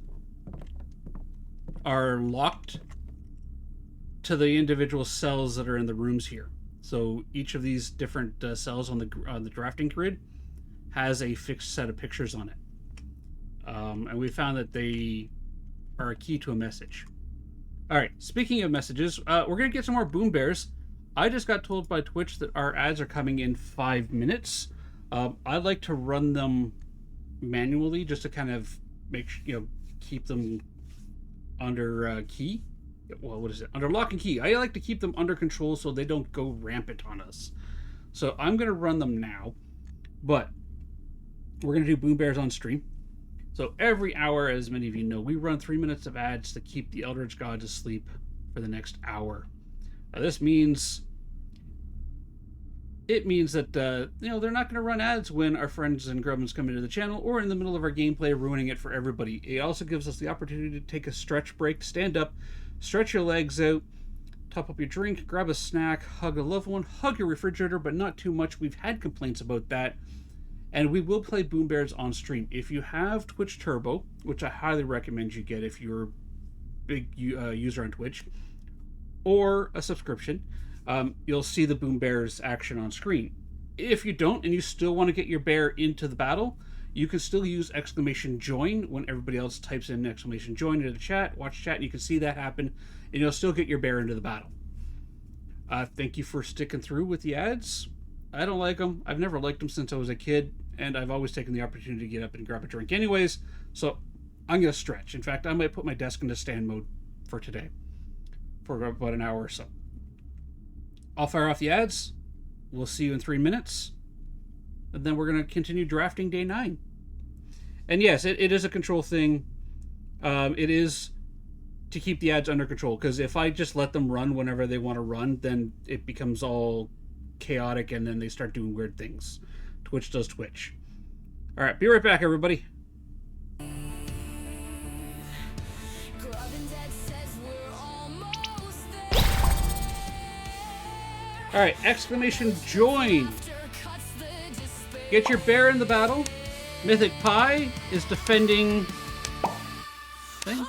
are locked to the individual cells that are in the rooms here. So each of these different cells on the drafting grid has a fixed set of pictures on it. And we found that they are a key to a message. All right, speaking of messages, we're going to get some more Boom Bears. I just got told by Twitch that our ads are coming in 5 minutes. I like to run them manually just to kind of keep them under key. Well, what is it? Under lock and key. I like to keep them under control so they don't go rampant on us. So I'm going to run them now, but we're going to do Boom Bears on stream. So every hour, as many of you know, we run 3 minutes of ads to keep the Eldritch Gods asleep for the next hour. This means that they're not going to run ads when our friends and grubbins come into the channel or in the middle of our gameplay, ruining it for everybody. It also gives us the opportunity to take a stretch break, stand up, stretch your legs out, top up your drink, grab a snack, hug a loved one, hug your refrigerator, but not too much. We've had complaints about that. And we will play Boom Bears on stream. If you have Twitch Turbo, which I highly recommend you get if you're a big user on Twitch, or a subscription, you'll see the Boom Bears action on screen. If you don't, and you still want to get your bear into the battle, you can still use !join when everybody else types in !join into the chat, watch chat, and you can see that happen, and you'll still get your bear into the battle. Thank you for sticking through with the ads. I don't like them. I've never liked them since I was a kid, and I've always taken the opportunity to get up and grab a drink anyways, so I'm going to stretch. In fact, I might put my desk into stand mode for today, for about an hour or so. I'll fire off the ads. We'll see you in 3 minutes, and then we're going to continue drafting day 9. And yes, it is a control thing. It is to keep the ads under control, because if I just let them run whenever they want to run, then it becomes all chaotic, and then they start doing weird things. Twitch does Twitch. All right, be right back, everybody. All right, !join. Get your bear in the battle. Mythic Pie is defending. Thing?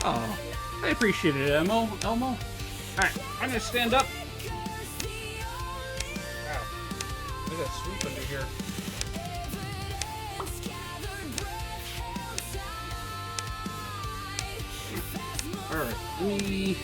Oh, I appreciate it, Elmo. All right, I'm gonna stand up. Wow, I got swoop under here. All right, let me.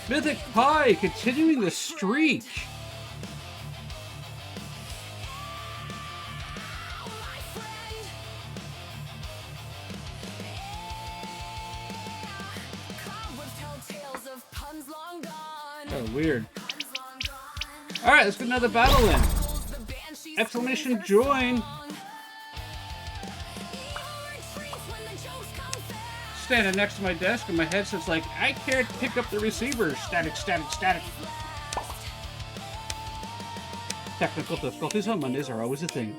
Mythic Pie continuing the streak. Oh, weird. Alright, let's get another battle in. !join. Standing next to my desk and my headset's like, I can't pick up the receiver. Static, static, static. Technical difficulties on Mondays are always a thing.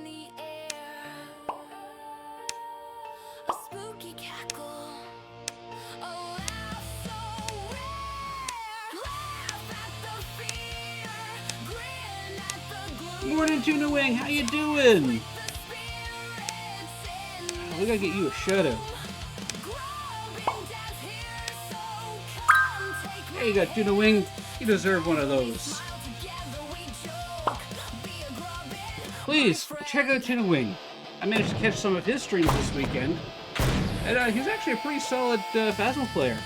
Morning, Tuna Wing. How you doing? We gotta get you a shout out. Hey, you got Tuna Wing. You deserve one of those. Please, check out Tuna Wing. I managed to catch some of his streams this weekend. And he's actually a pretty solid Phasmo player.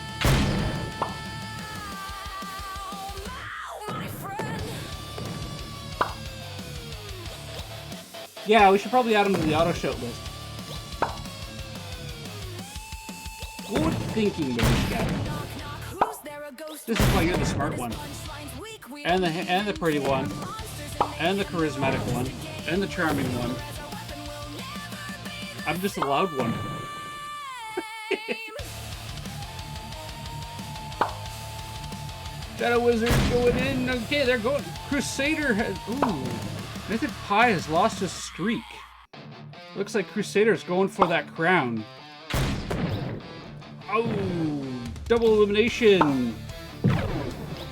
Yeah, we should probably add him to the auto shout list. Good thinking, baby cat. This is why you're the smart one. And the pretty one. And the charismatic one. And the charming one. I'm just the loud one. Shadow Wizard going in. Okay, they're going. Crusader has. Ooh. Mythic Pie has lost his streak. Looks like Crusader's going for that crown. Oh, double elimination.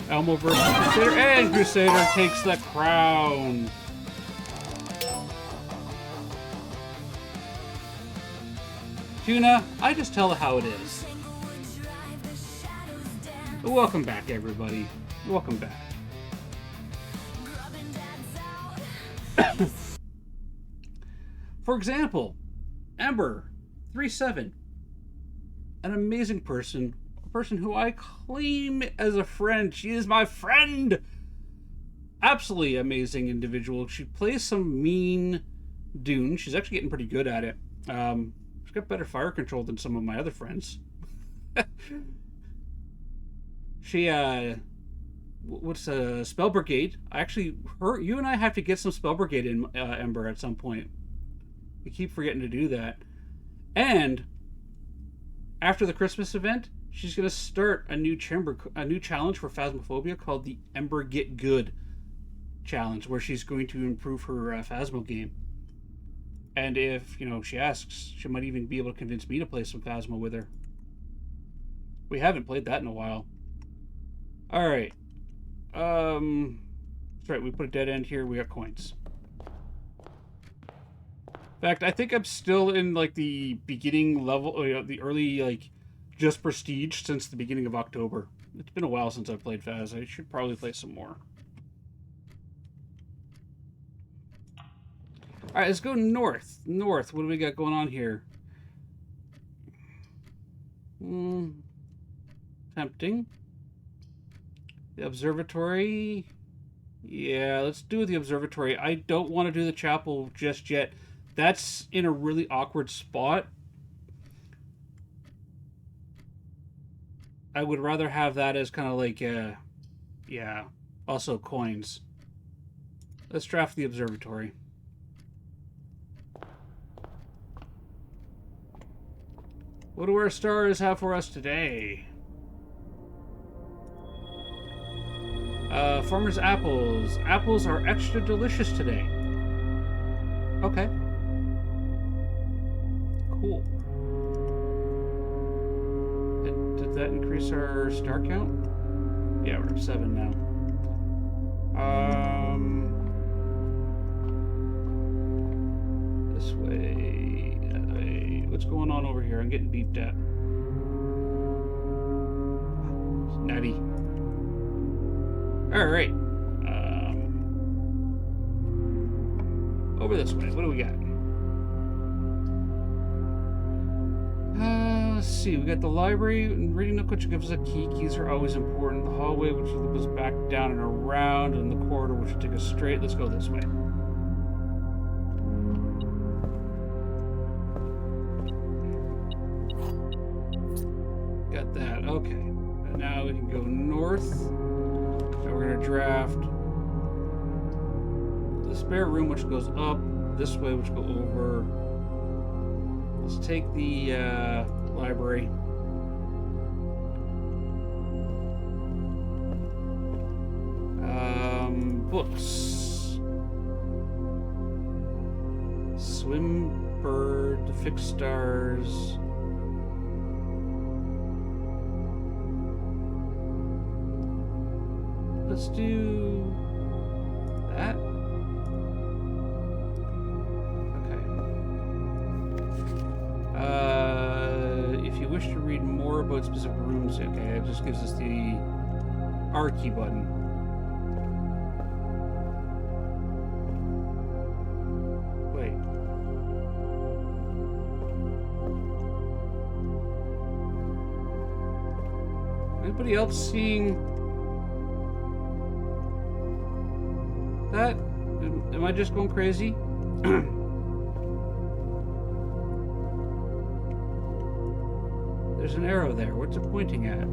Elmo versus Crusader, and Crusader takes the crown. Tuna, I just tell it how it is. Welcome back, everybody. Welcome back. For example, Ember37, an amazing person, a person who I claim as a friend. She is my friend. Absolutely amazing individual. She plays some mean Dune. She's actually getting pretty good at it. She's got better fire control than some of my other friends. She what's Spell Brigade? You and I have to get some Spell Brigade in Ember at some point. We keep forgetting to do that. And after the Christmas event, she's going to start a new challenge for Phasmophobia called the Ember Get Good challenge, where she's going to improve her Phasmo game. And if, she asks, she might even be able to convince me to play some Phasmo with her. We haven't played that in a while. Alright. That's right, we put a dead end here, we got coins. In fact, I think I'm still in, the beginning level, the early, just prestige since the beginning of October. It's been a while since I've played Phas. I should probably play some more. Alright, let's go north. North, what do we got going on here? Tempting. The observatory. Yeah, let's do the observatory. I don't want to do the chapel just yet. That's in a really awkward spot. I would rather have that as kind of yeah, also coins. Let's draft the observatory. What do our stars have for us today? Farmer's apples. Apples are extra delicious today. Okay. Cool. Did that increase our star count? Yeah, we're at 7 now. This way, that way. What's going on over here? I'm getting beeped at. Natty. Alright. Over this way. What do we got? Let's see. We got the library and reading nook, which gives us a key. Keys are always important. The hallway, which goes back down and around, and the corridor, which will take us straight. Let's go this way. Got that. Okay. And now we can go north. So we're gonna draft the spare room, which goes up this way, which go over. Let's take the library. Books. Swim bird, fixed stars. Let's do that. Okay. If you wish to read more about specific rooms, okay, it just gives us the R key button. Wait. Anybody else seeing that? Am I just going crazy? There's an arrow there. What's it pointing at?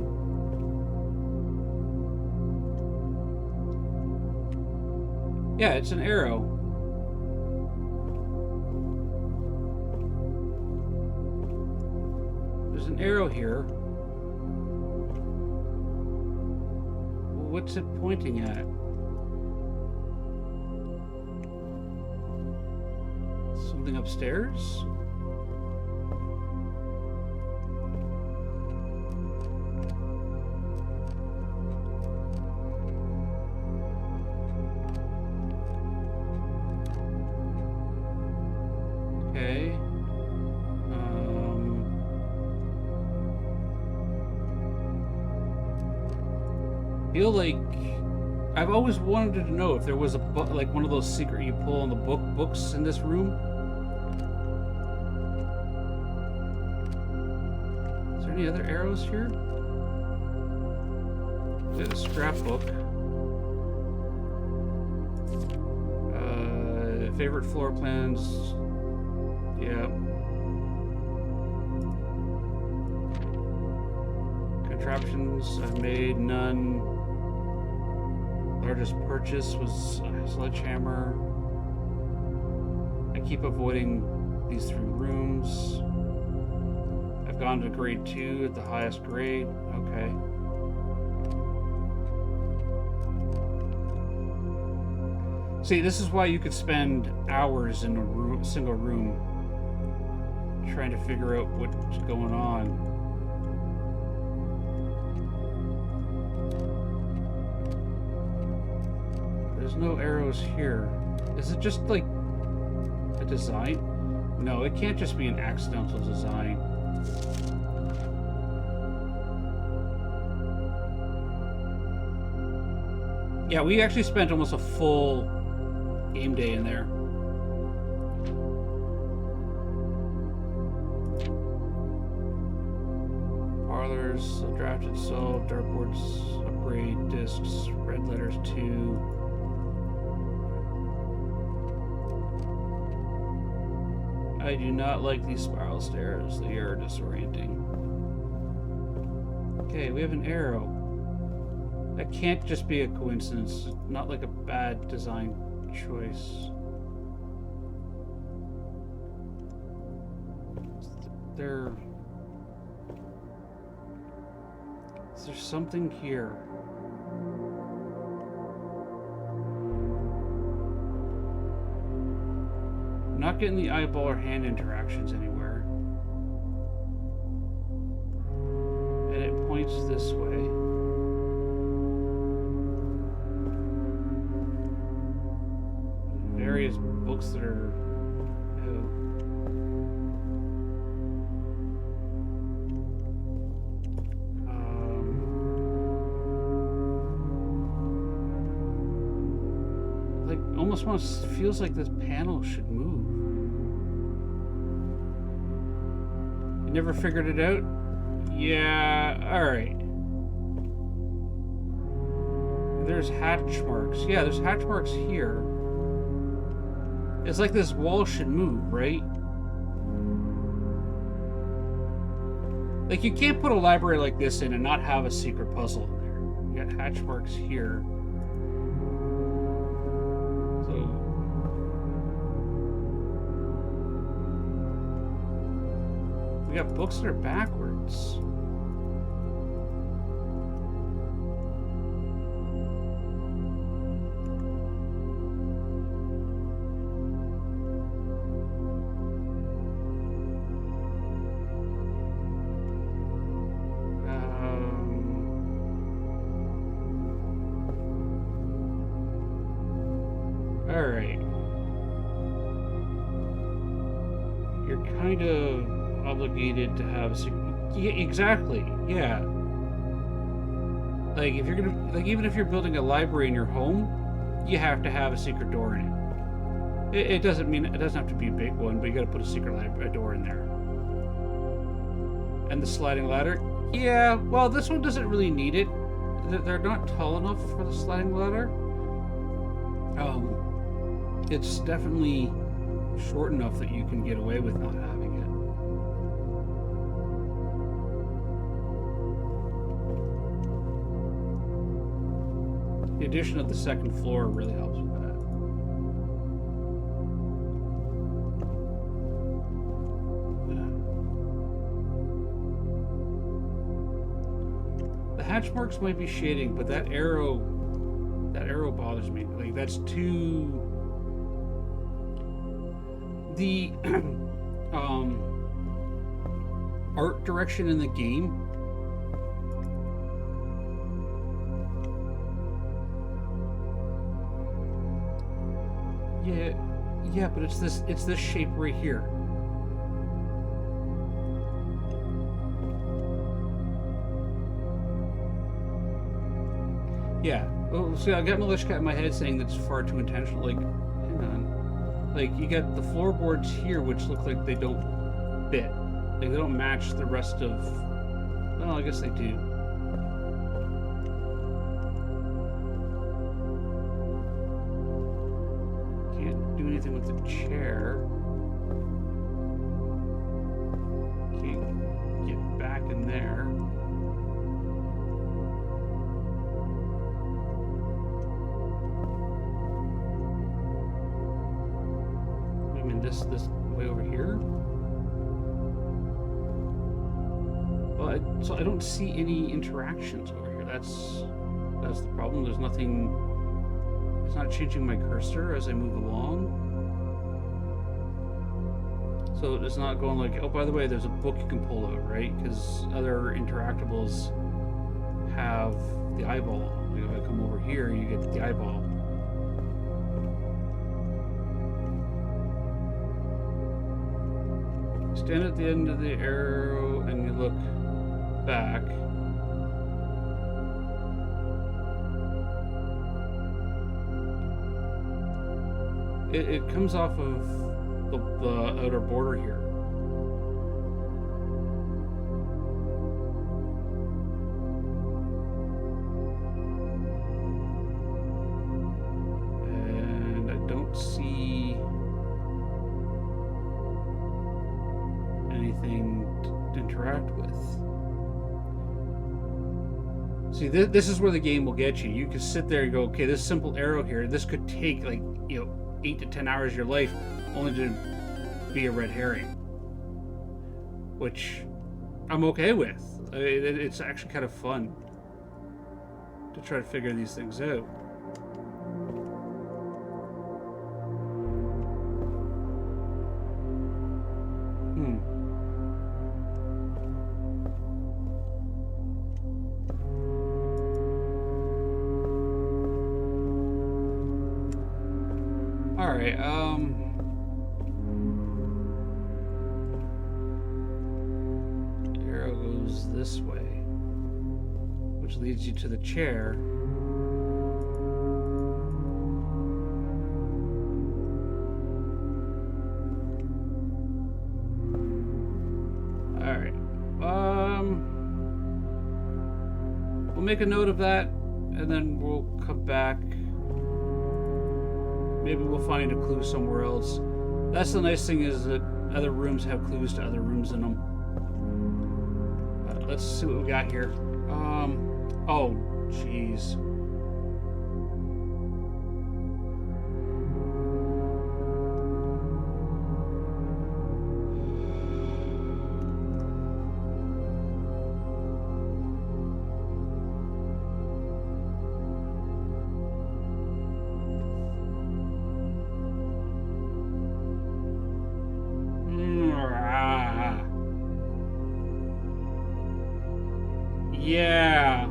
Yeah, it's an arrow. There's an arrow here. What's it pointing at? Something upstairs? Okay. Feel like I've always wanted to know if there was a book, like one of those secret you pull on the books in this room. Is there any other arrows here? There's a scrapbook. Favorite floor plans. Yeah. Contraptions I've made, none. Largest purchase was a sledgehammer. I keep avoiding these 3 rooms. I've gone to grade 2 at the highest grade. Okay. See, this is why you could spend hours in a single room trying to figure out what's going on. There's no arrows here. Is it just like a design? No, it can't just be an accidental design. Yeah, we actually spent almost a full game day in there. Parlors, drafted, solved, dartboards, upgrade, discs, red letters 2. I do not like these spiral stairs. They are disorienting. Okay, we have an arrow. That can't just be a coincidence. Not like a bad design choice. Is there something here? I'm not getting the eyeball or hand interactions anywhere. And it points this way. Various books that are... almost feels like this panel should move. You never figured it out? Yeah, alright. There's hatch marks. Yeah, there's hatch marks here. It's like this wall should move, right? Like, you can't put a library like this in and not have a secret puzzle in there. You got hatch marks here. We got books that are backwards. All right. You're kind of obligated to have yeah, exactly. Yeah. Like if you're gonna even if you're building a library in your home, you have to have a secret door in it. It doesn't mean it doesn't have to be a big one, but you got to put a secret door in there. And the sliding ladder, yeah. Well, this one doesn't really need it. They're not tall enough for the sliding ladder. It's definitely short enough that you can get away with not having it. The addition of the second floor really helps with that. The hatch marks might be shading, but that arrow bothers me. Like that's too. The art direction in the game yeah, but it's this shape right here. Yeah. Oh, see, I got Milishka in my head saying that's far too intentional. Like, hang on. Like, you got the floorboards here, which look like they don't fit. Like, they don't match the rest of... Well, I guess they do. Can't do anything with the chair. Can't get back in there. This way over here. Well, so I don't see any interactions over here. That's the problem. There's nothing. It's not changing my cursor as I move along. So it's not going like, oh, by the way, there's a book you can pull out, right? Because other interactables have the eyeball. Like if I come over here, you get the eyeball. Stand at the end of the arrow and you look back. It comes off of the outer border here. And I don't see anything to interact with. See, this is where the game will get you. You can sit there and go, okay, this simple arrow here, this could take like, 8 to 10 hours of your life only to be a red herring. Which I'm okay with. It's actually kind of fun to try to figure these things out. Alright, arrow goes this way, which leads you to the chair. Alright, we'll make a note of that, and then we'll come back. Maybe we'll find a clue somewhere else. That's the nice thing, is that other rooms have clues to other rooms in them. Let's see what we got here. Oh, jeez. Yeah.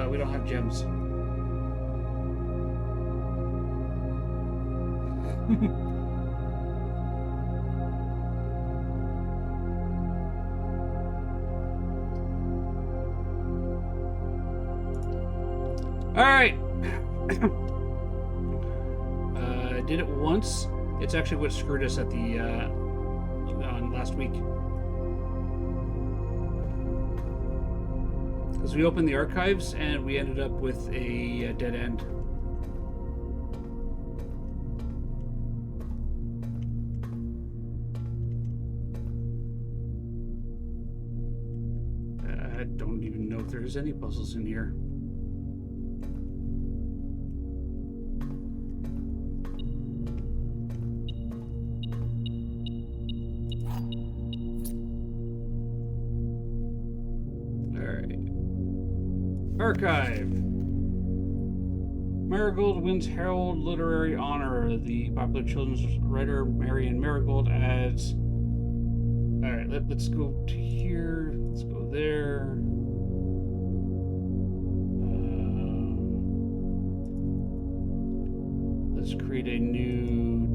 We don't have gems. All right. I did it once. It's actually what screwed us at the on last week. Because we opened the archives and we ended up with a dead end. I don't even know if there's any puzzles in here. Archive. Marigold wins Herald Literary Honor. The popular children's writer Marion Marigold adds. Alright, let's go to here. Let's go there. Let's create a new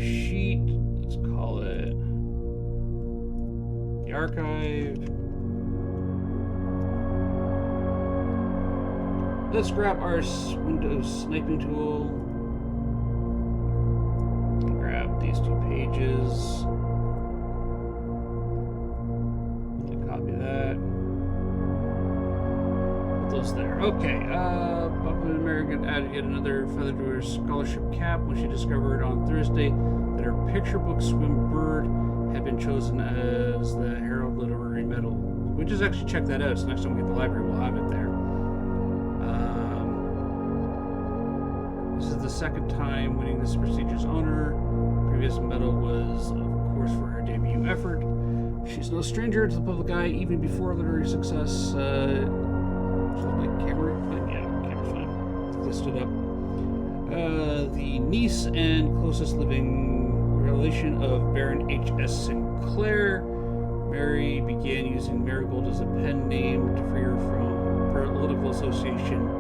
sheet. Let's call it the archive. Let's grab our Windows sniping tool. Grab these 2 pages. Copy that. Put those there. Okay. Popular American added yet another feather to her scholarship cap when she discovered on Thursday that her picture book Swim Bird had been chosen as the Herald Literary Medal. We just actually check that out. So next time we get to the library, we'll have it there. This is the second time winning this prestigious honor. Previous medal was, of course, for her debut effort. She's no stranger to the public eye, even before literary success. My camera? Yeah, camera's fine. This stood up. The niece and closest living relation of Baron H.S. Sinclair, Mary began using Marigold as a pen name to free her from political association.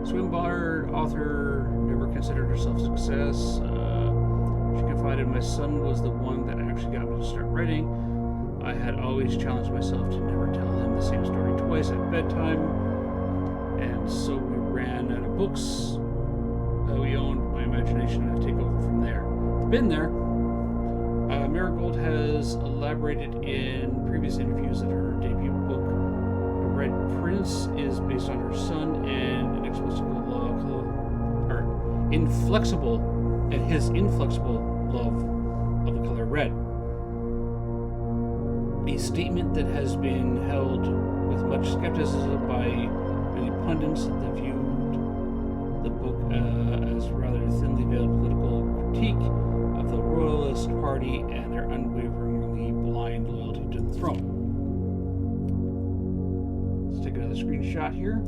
Swinburne, author, never considered herself a success. She confided, my son was the one that actually got me to start writing. I had always challenged myself to never tell him the same story twice at bedtime. And so we ran out of books we owned. My imagination had to take over from there. Been there. Marigold has elaborated in previous interviews that her debut book, Red Prince, is based on her son and his inflexible love of the color red. A statement that has been held with much skepticism by many pundits that viewed the book as rather thinly veiled political critique of the Royalist Party and their unwaveringly blind loyalty to the throne. Let's take another screenshot here.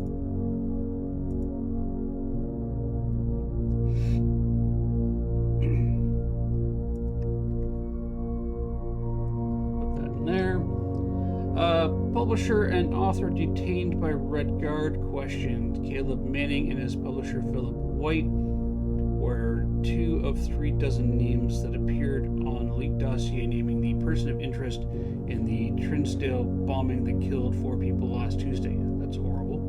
Publisher and author detained by Red Guard questioned. Caleb Manning and his publisher Philip White were 2 of 3 dozen names that appeared on a leaked dossier naming the person of interest in the Trinsdale bombing that killed 4 people last Tuesday. That's horrible.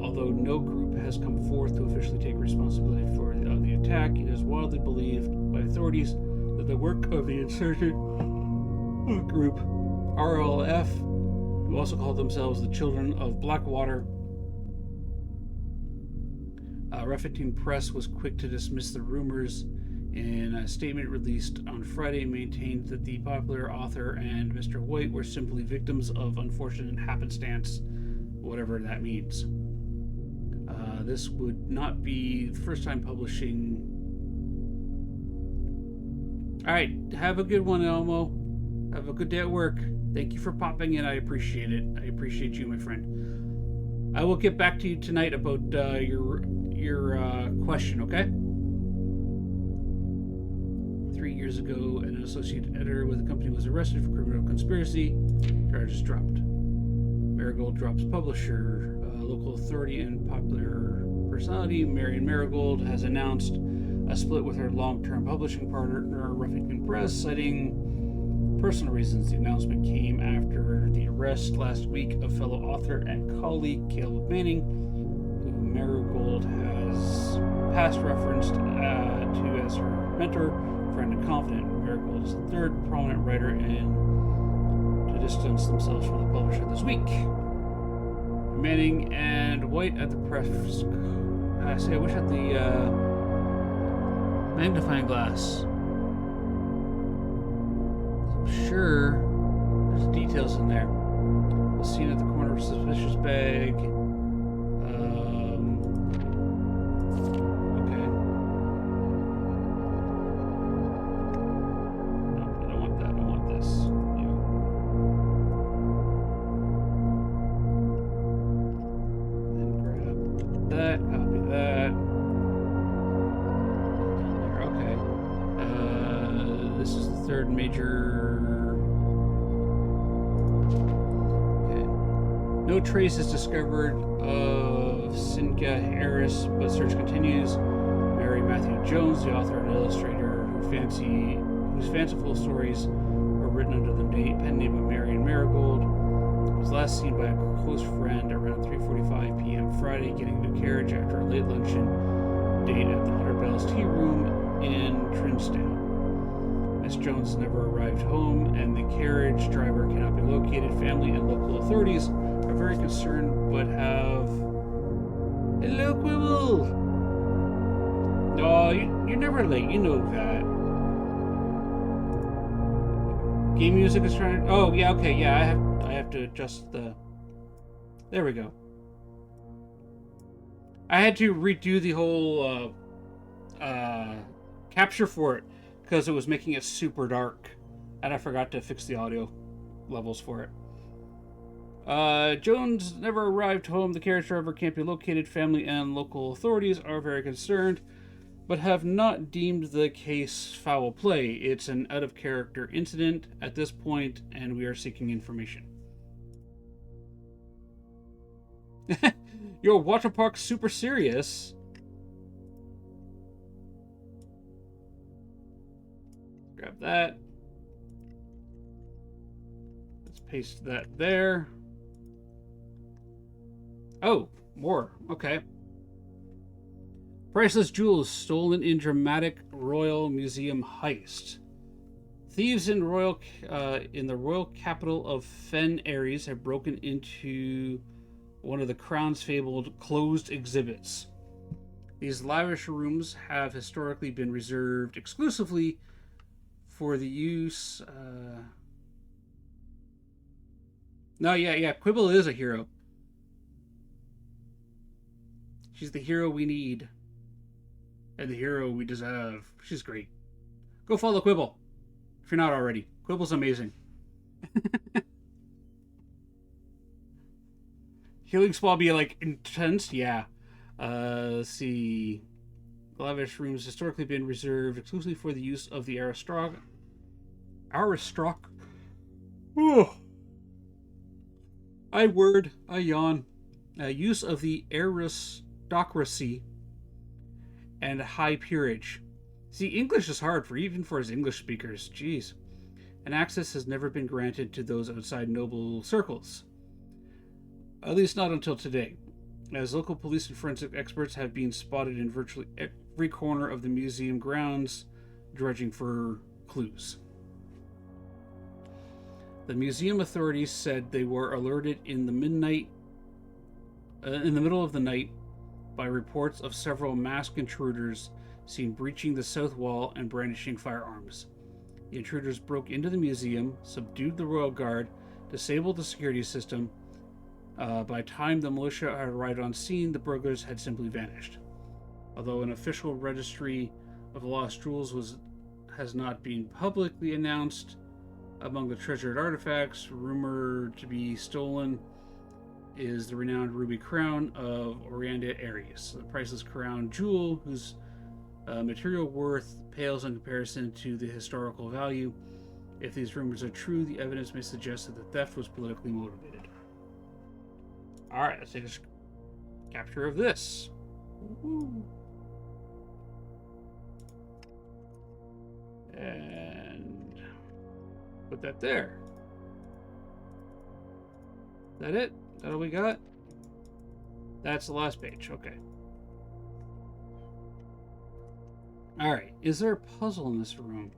Although no group has come forth to officially take responsibility for the attack, it is widely believed by authorities that the work of the insurgent group RLF, who also call themselves the Children of Blackwater. Rafferty Press was quick to dismiss the rumors. In a statement released on Friday, maintained that the popular author and Mr. White were simply victims of unfortunate happenstance, whatever that means. This would not be the first time publishing. All right, have a good one, Elmo. Have a good day at work. Thank you for popping in. I appreciate it. I appreciate you, my friend. I will get back to you tonight about your question, okay? 3 years ago, an associate editor with the company was arrested for criminal conspiracy. Charges dropped. Marigold drops publisher. Local authority and popular personality Marion Marigold has announced a split with her long-term publishing partner, Ruffington Press, citing personal reasons. The announcement came after the arrest last week of fellow author and colleague Caleb Manning, who Marigold has past referenced to as her mentor, friend, and confidant. Marigold is the third prominent writer to distance themselves from the publisher this week. Manning and White at the press. I wish I had the magnifying glass. I'm sure there's details in there. Was seen at the corner of a suspicious bag. Okay. No, I don't want that. I want this. Then grab that. Copy that. Okay. This is the third major. Okay. No trace is discovered of Cynthia Harris, but search continues. Mary Matthew Jones, the author and illustrator whose fanciful stories were written under the pen name of Marion Marigold, was last seen by a close friend around 3:45 p.m. Friday, getting into a carriage after a late luncheon date at the 100 Bells Tea Room in Trinsdale. Miss Jones never arrived home, and the carriage driver cannot be located. Family and local authorities are very concerned, but have... Hello, Quibble! Oh, you're never late, you know that. Game music is trying to... Oh, yeah, okay, yeah, I have to adjust the... There we go. I had to redo the whole capture for it because it was making it super dark, and I forgot to fix the audio levels for it. Jones never arrived home. The carriage driver can't be located. Family and local authorities are very concerned, but have not deemed the case foul play. It's an out-of-character incident at this point, and we are seeking information. Your water park's super serious. Grab that. Let's paste that there. Oh, more. Okay. Priceless jewels stolen in dramatic Royal Museum heist. Thieves in the royal capital of Fen Ares have broken into one of the Crown's fabled closed exhibits. These lavish rooms have historically been reserved exclusively for the use... No, yeah, Quibble is a hero. She's the hero we need. And the hero we deserve. She's great. Go follow Quibble, if you're not already. Quibble's amazing. Healing spell be like intense? Yeah. Let's see. Lavish rooms historically been reserved exclusively for the use of the Aristok. Oh. I yawn. Use of the aristocracy and high peerage. See, English is hard even for us English speakers. Jeez. And access has never been granted to those outside noble circles. At least not until today, as local police and forensic experts have been spotted in virtually every corner of the museum grounds, dredging for clues. The museum authorities said they were alerted in the middle of the night by reports of several masked intruders seen breaching the south wall and brandishing firearms. The intruders broke into the museum, subdued the royal guard, disabled the security system. By the time the militia had arrived on scene, the burglars had simply vanished. Although an official registry of lost jewels has not been publicly announced, among the treasured artifacts rumored to be stolen is the renowned ruby crown of Oranda Ares, the priceless crown jewel whose material worth pales in comparison to the historical value. If these rumors are true, the evidence may suggest that the theft was politically motivated. Alright, let's take a capture of this. Woo. And put that there. Is that it? Is that all we got? That's the last page. Okay. Alright, is there a puzzle in this room?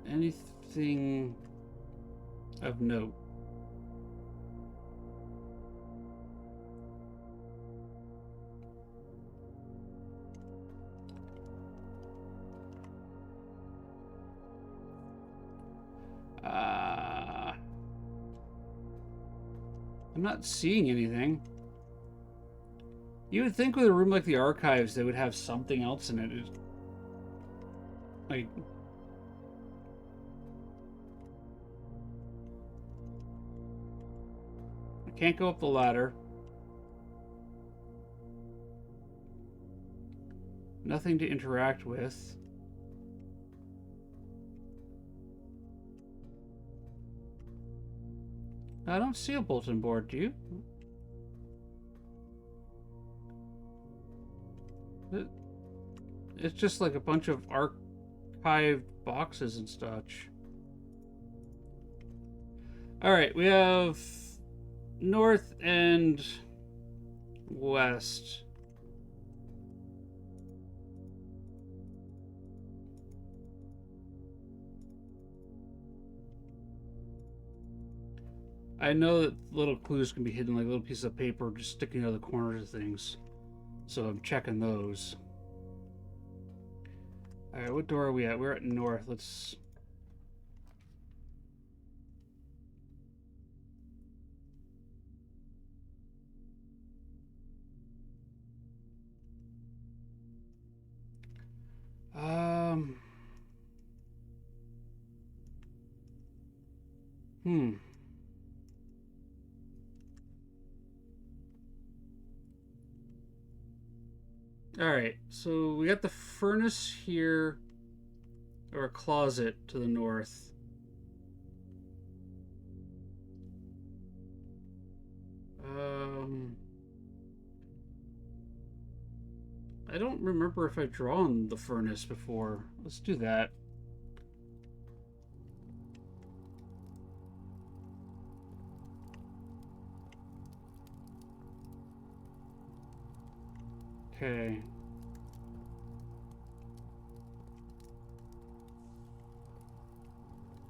Anything of note? I'm not seeing anything. You would think with a room like the archives, they would have something else in it. Like, I can't go up the ladder. Nothing to interact with. I don't see a bulletin board, do you? It's just like a bunch of archived boxes and such. Alright, we have north and west. I know that little clues can be hidden like little pieces of paper just sticking out of the corners of things. So I'm checking those. Alright, what door are we at? We're at north. Let's... Hmm. Alright, so we got the furnace here, or a closet to the north. I don't remember if I've drawn the furnace before. Let's do that. Okay.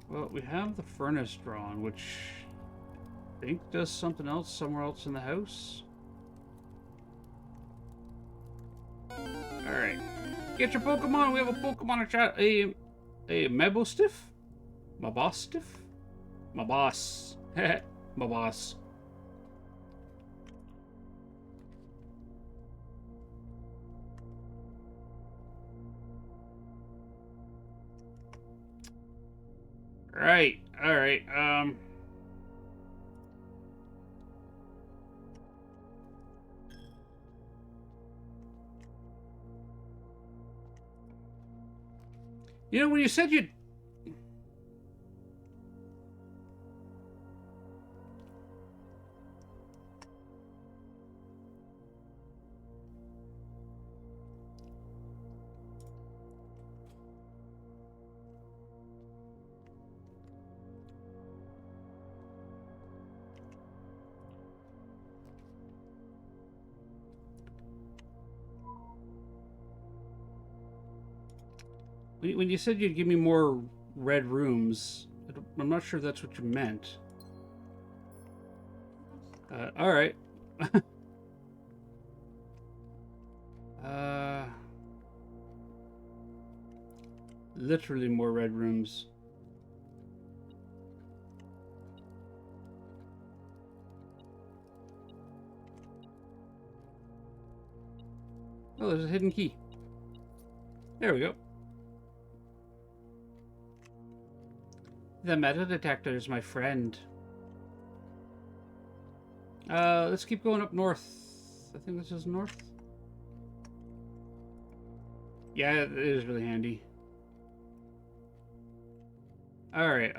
Well, we have the furnace drawn, which I think does something else somewhere else in the house. Alright. Get your Pokemon! We have a Pokemon chat. A Mabostiff? Mabostiff? My boss. My boss. Right. Alright. You know, when you said you'd... When you said you'd give me more red rooms, I'm not sure if that's what you meant. Alright. Literally more red rooms. Oh, there's a hidden key. There we go. The metal detector is my friend. Let's keep going up north. I think this is north. Yeah, it is really handy. All right.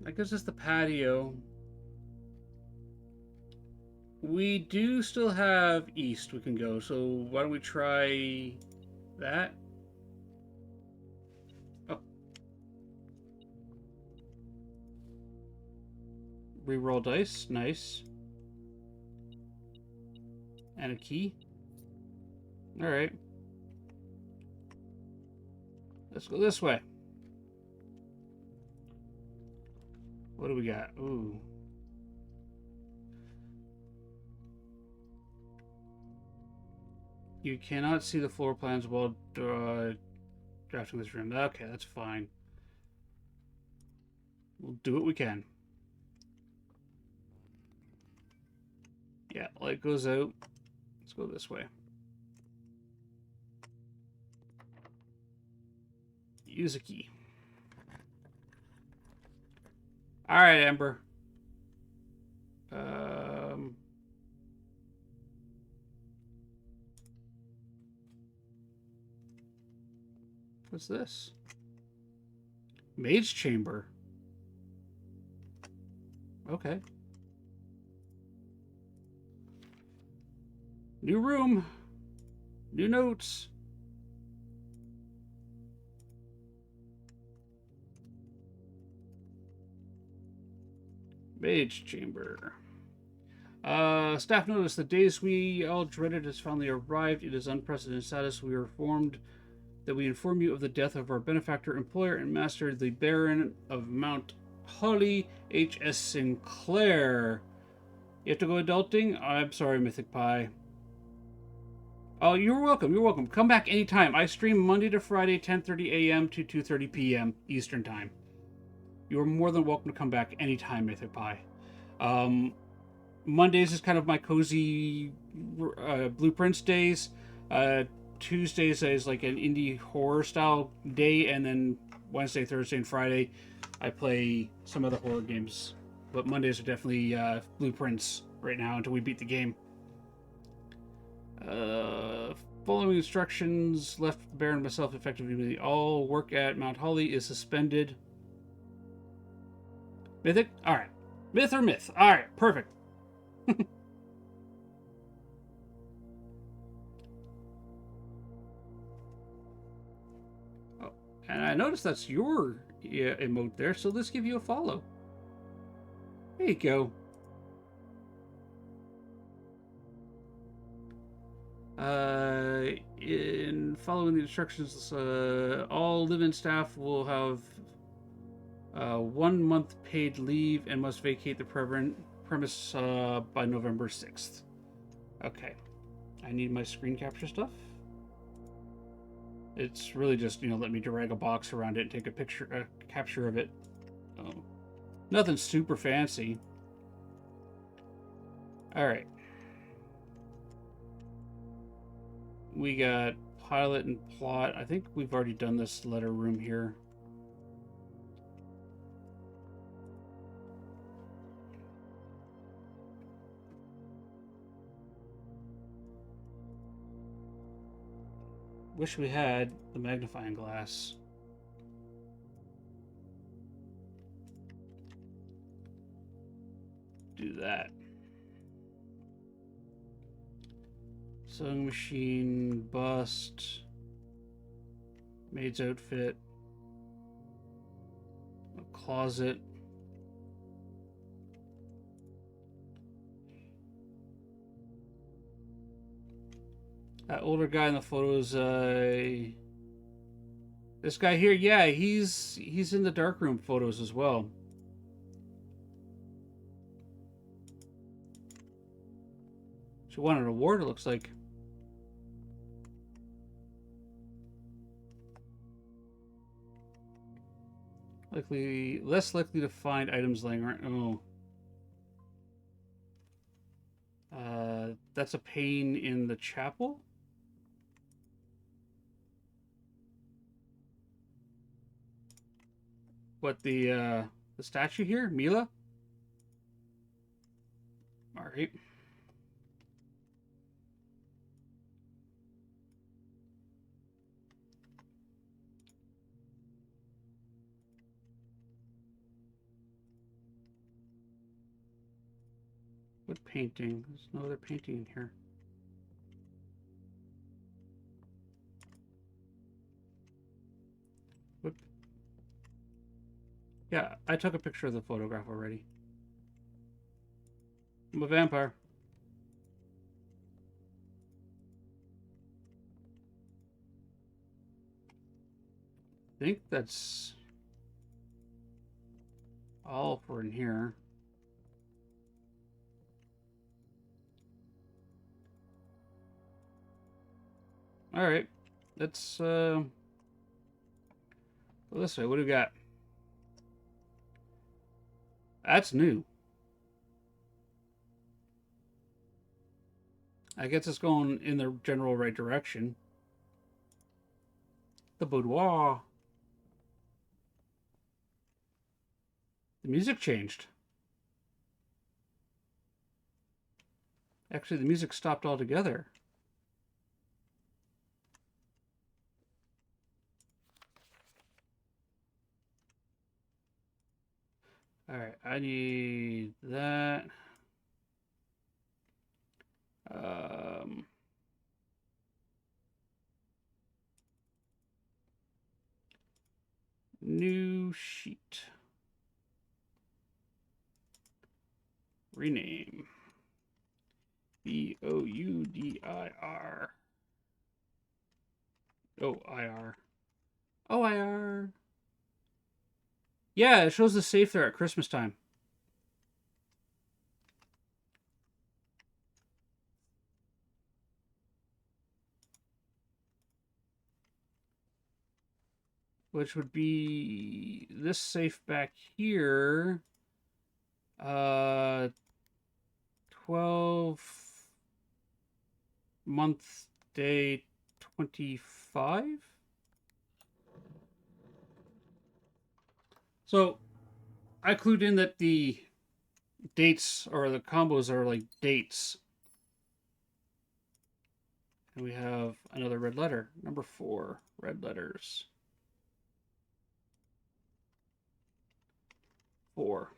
That gives us the patio. We do still have east we can go, so why don't we try that? Oh, reroll dice, nice. And a key. All right. Let's go this way. What do we got? Ooh. You cannot see the floor plans while drafting this room. Okay, that's fine. We'll do what we can. Yeah, light goes out. Let's go this way. Use a key. All right, Amber. What's this? Maid's chamber. Okay. New room. New notes. Mage chamber. Staff notice the days we all dreaded has finally arrived. It is unprecedented status. We are informed that we inform you of the death of our benefactor, employer, and master, the Baron of Mount Holly, H.S. Sinclair. You have to go adulting? I'm sorry, Mythic Pie. Oh, you're welcome. You're welcome. Come back anytime. I stream Monday to Friday, 10:30 a.m. to 2:30 p.m. Eastern Time. You are more than welcome to come back anytime, Mythic Pie. Mondays is kind of my cozy blueprints days. Tuesdays is like an indie horror style day, and then Wednesday, Thursday, and Friday I play some other horror games. But Mondays are definitely blueprints right now until we beat the game. Following instructions left Baron and myself effectively. All work at Mount Holly is suspended. Mythic? Alright. Myth or myth? Alright, perfect. Oh, and I noticed that's your emote there, so let's give you a follow. There you go. In following the instructions, all live-in staff will have 1 month paid leave and must vacate the premise by November 6th. Okay. I need my screen capture stuff. It's really just, let me drag a box around it and take a capture of it. Nothing super fancy. Alright. We got pilot and plot. I think we've already done this letter room here. Wish we had the magnifying glass. Do that. Sewing machine, bust, maid's outfit, a closet. That older guy in the photos, this guy here, yeah, he's in the darkroom photos as well. She won an award, it looks like. Less likely to find items laying around. Oh. That's a pane in the chapel? What, the statue here? Mila? Alright. What painting? There's no other painting in here. What? Yeah, I took a picture of the photograph already. I'm a vampire. I think that's all for in here. All right, let's go this way. What do we got? That's new. I guess it's going in the general right direction. The boudoir. The music changed. Actually, the music stopped altogether. All right, I need that. Um, New sheet. Rename. Boudir. OIR. OIR. Yeah, it shows the safe there at Christmas time. Which would be this safe back here. 12 month day 25. So I clued in that the dates or the combos are like dates. And we have another red letter. Number 4, red letters. 4.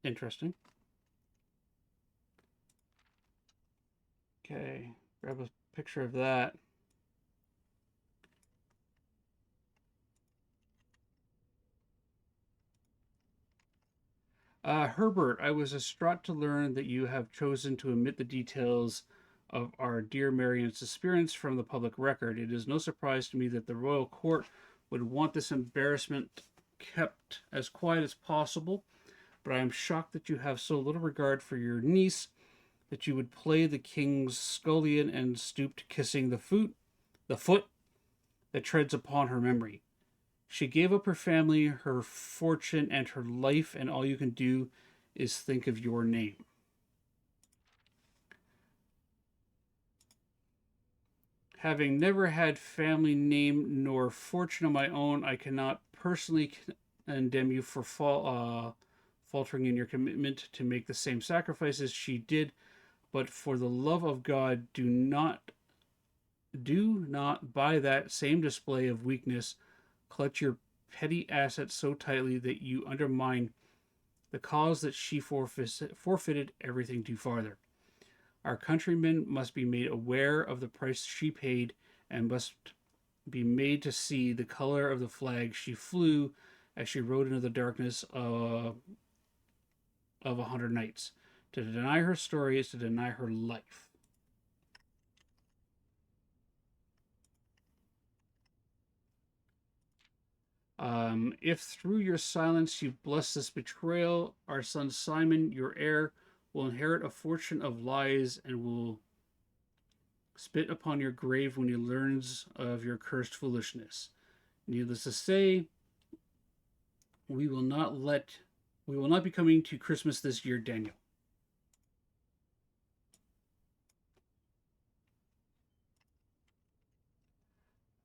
Interesting. Okay, grab a picture of that. Herbert, I was distraught to learn that you have chosen to omit the details of our dear Marian's disappearance from the public record. It is no surprise to me that the royal court would want this embarrassment kept as quiet as possible, but I am shocked that you have so little regard for your niece that you would play the king's scullion and stoop to kissing the foot that treads upon her memory. She gave up her family, her fortune, and her life, and all you can do is think of your name. Having never had family name nor fortune of my own, I cannot personally condemn you for faltering in your commitment to make the same sacrifices she did. But for the love of God, do not by that same display of weakness clutch your petty assets so tightly that you undermine the cause that she forfeited everything too farther. Our countrymen must be made aware of the price she paid and must be made to see the color of the flag she flew as she rode into the darkness of 100 nights. To deny her story is to deny her life. If through your silence you bless this betrayal, our son Simon, your heir, will inherit a fortune of lies and will spit upon your grave when he learns of your cursed foolishness. Needless to say, we will not be coming to Christmas this year, Daniel.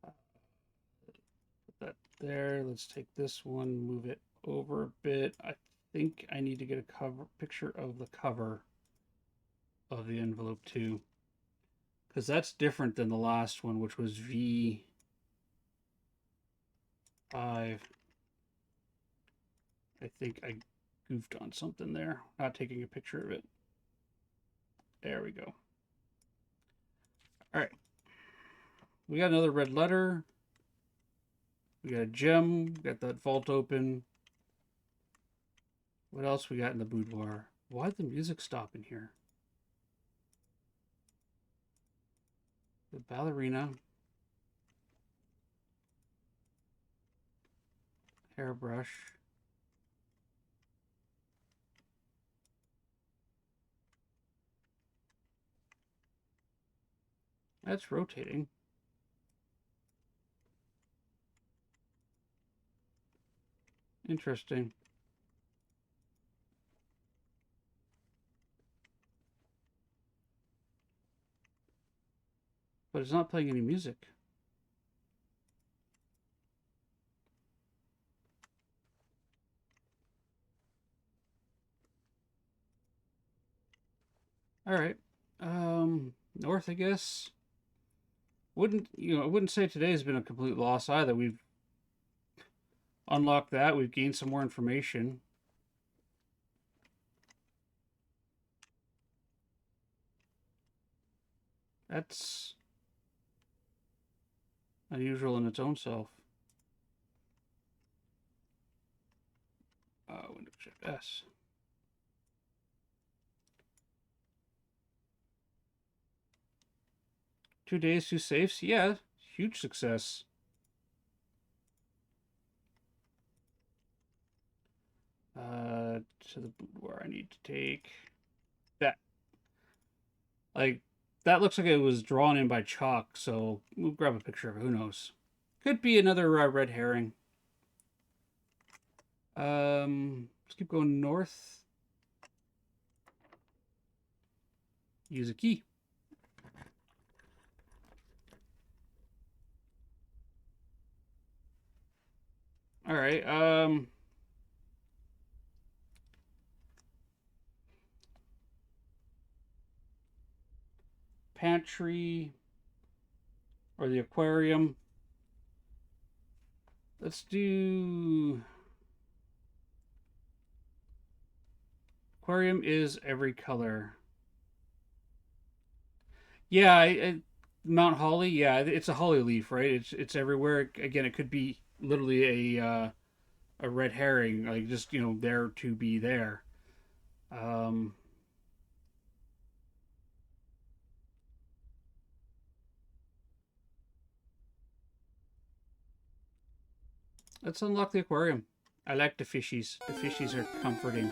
Put that there. Let's take this one, move it over a bit. I think I need to get a picture of the cover of the envelope too, because that's different than the last one, which was V5. I think I goofed on something there. Not taking a picture of it. There we go. All right. We got another red letter. We got a gem. We got that vault open. What else we got in the boudoir? Why'd the music stop in here? The ballerina. Hairbrush. That's rotating. Interesting. But it's not playing any music. All right. North, I guess. I wouldn't say today's been a complete loss either. We've unlocked that. We've gained some more information. That's unusual in its own self. Window shift S. Two days, two safes. Yeah, huge success. To the boudoir, I need to take that. Like, that looks like it was drawn in by chalk, so we'll grab a picture of it. Who knows? Could be another red herring. Let's keep going north. Use a key. All right. Pantry or the aquarium. Let's do aquarium is every color. Yeah, Mount Holly. Yeah, it's a holly leaf, right? It's everywhere. Again, it could be literally a red herring, like just there to be there. Um, let's unlock the aquarium. I like the fishies. The fishies are comforting.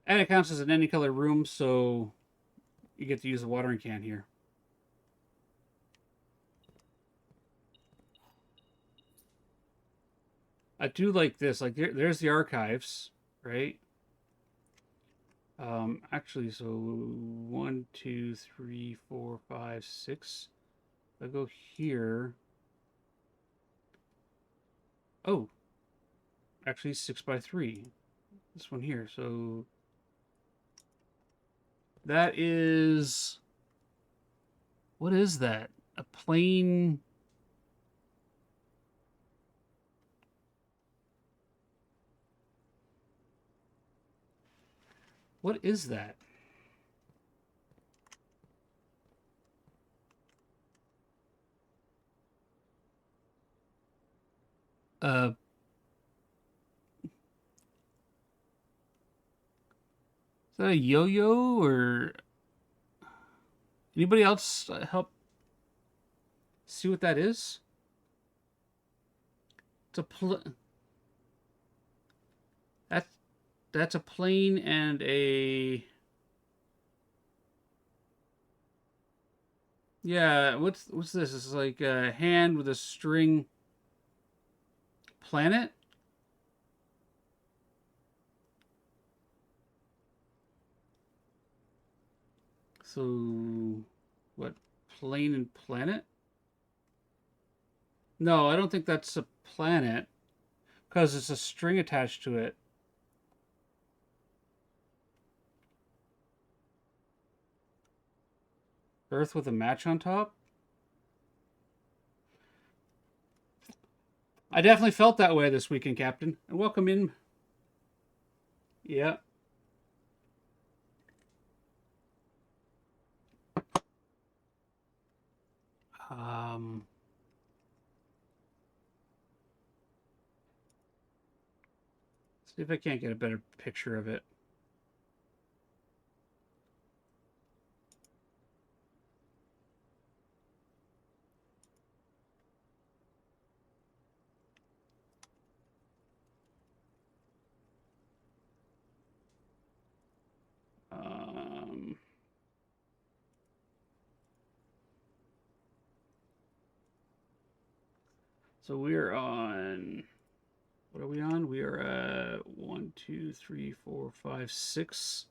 And it counts as an any color room, so you get to use the watering can here. I do like this. Like there's the archives, right? Actually, so 1, 2, 3, 4, 5, 6. I go here. Oh, actually 6x3. This one here. So that is, what is that? A plain. What is that? Uh, is that a yo-yo or anybody else help see what that is? It's a that's that's a plane and a yeah. What's this? It's like a hand with a string planet. So what? Plane and planet? No, I don't think that's a planet because it's a string attached to it. Earth with a match on top? I definitely felt that way this weekend, Captain. And welcome in. Yeah. Um, see if I can't get a better picture of it. Um, so we're on. What are we on? We are at 1, 2, 3, 4, 5, 6.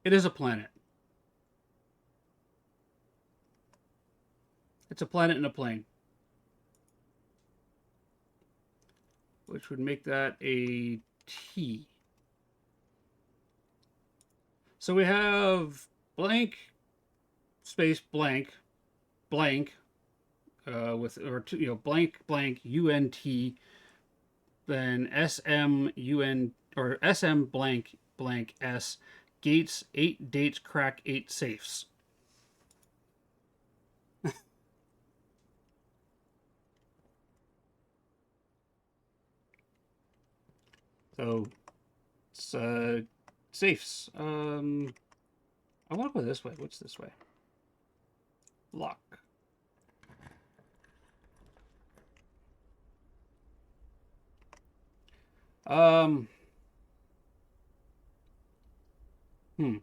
It is a planet. It's a planet in a plane, which would make that a T. So we have blank space blank blank with or blank blank UNT, then SMUN or SM blank blank S gates 8 dates crack 8 safes. So it's safes. I want to go this way. What's this way? Lock. Um. Hmm.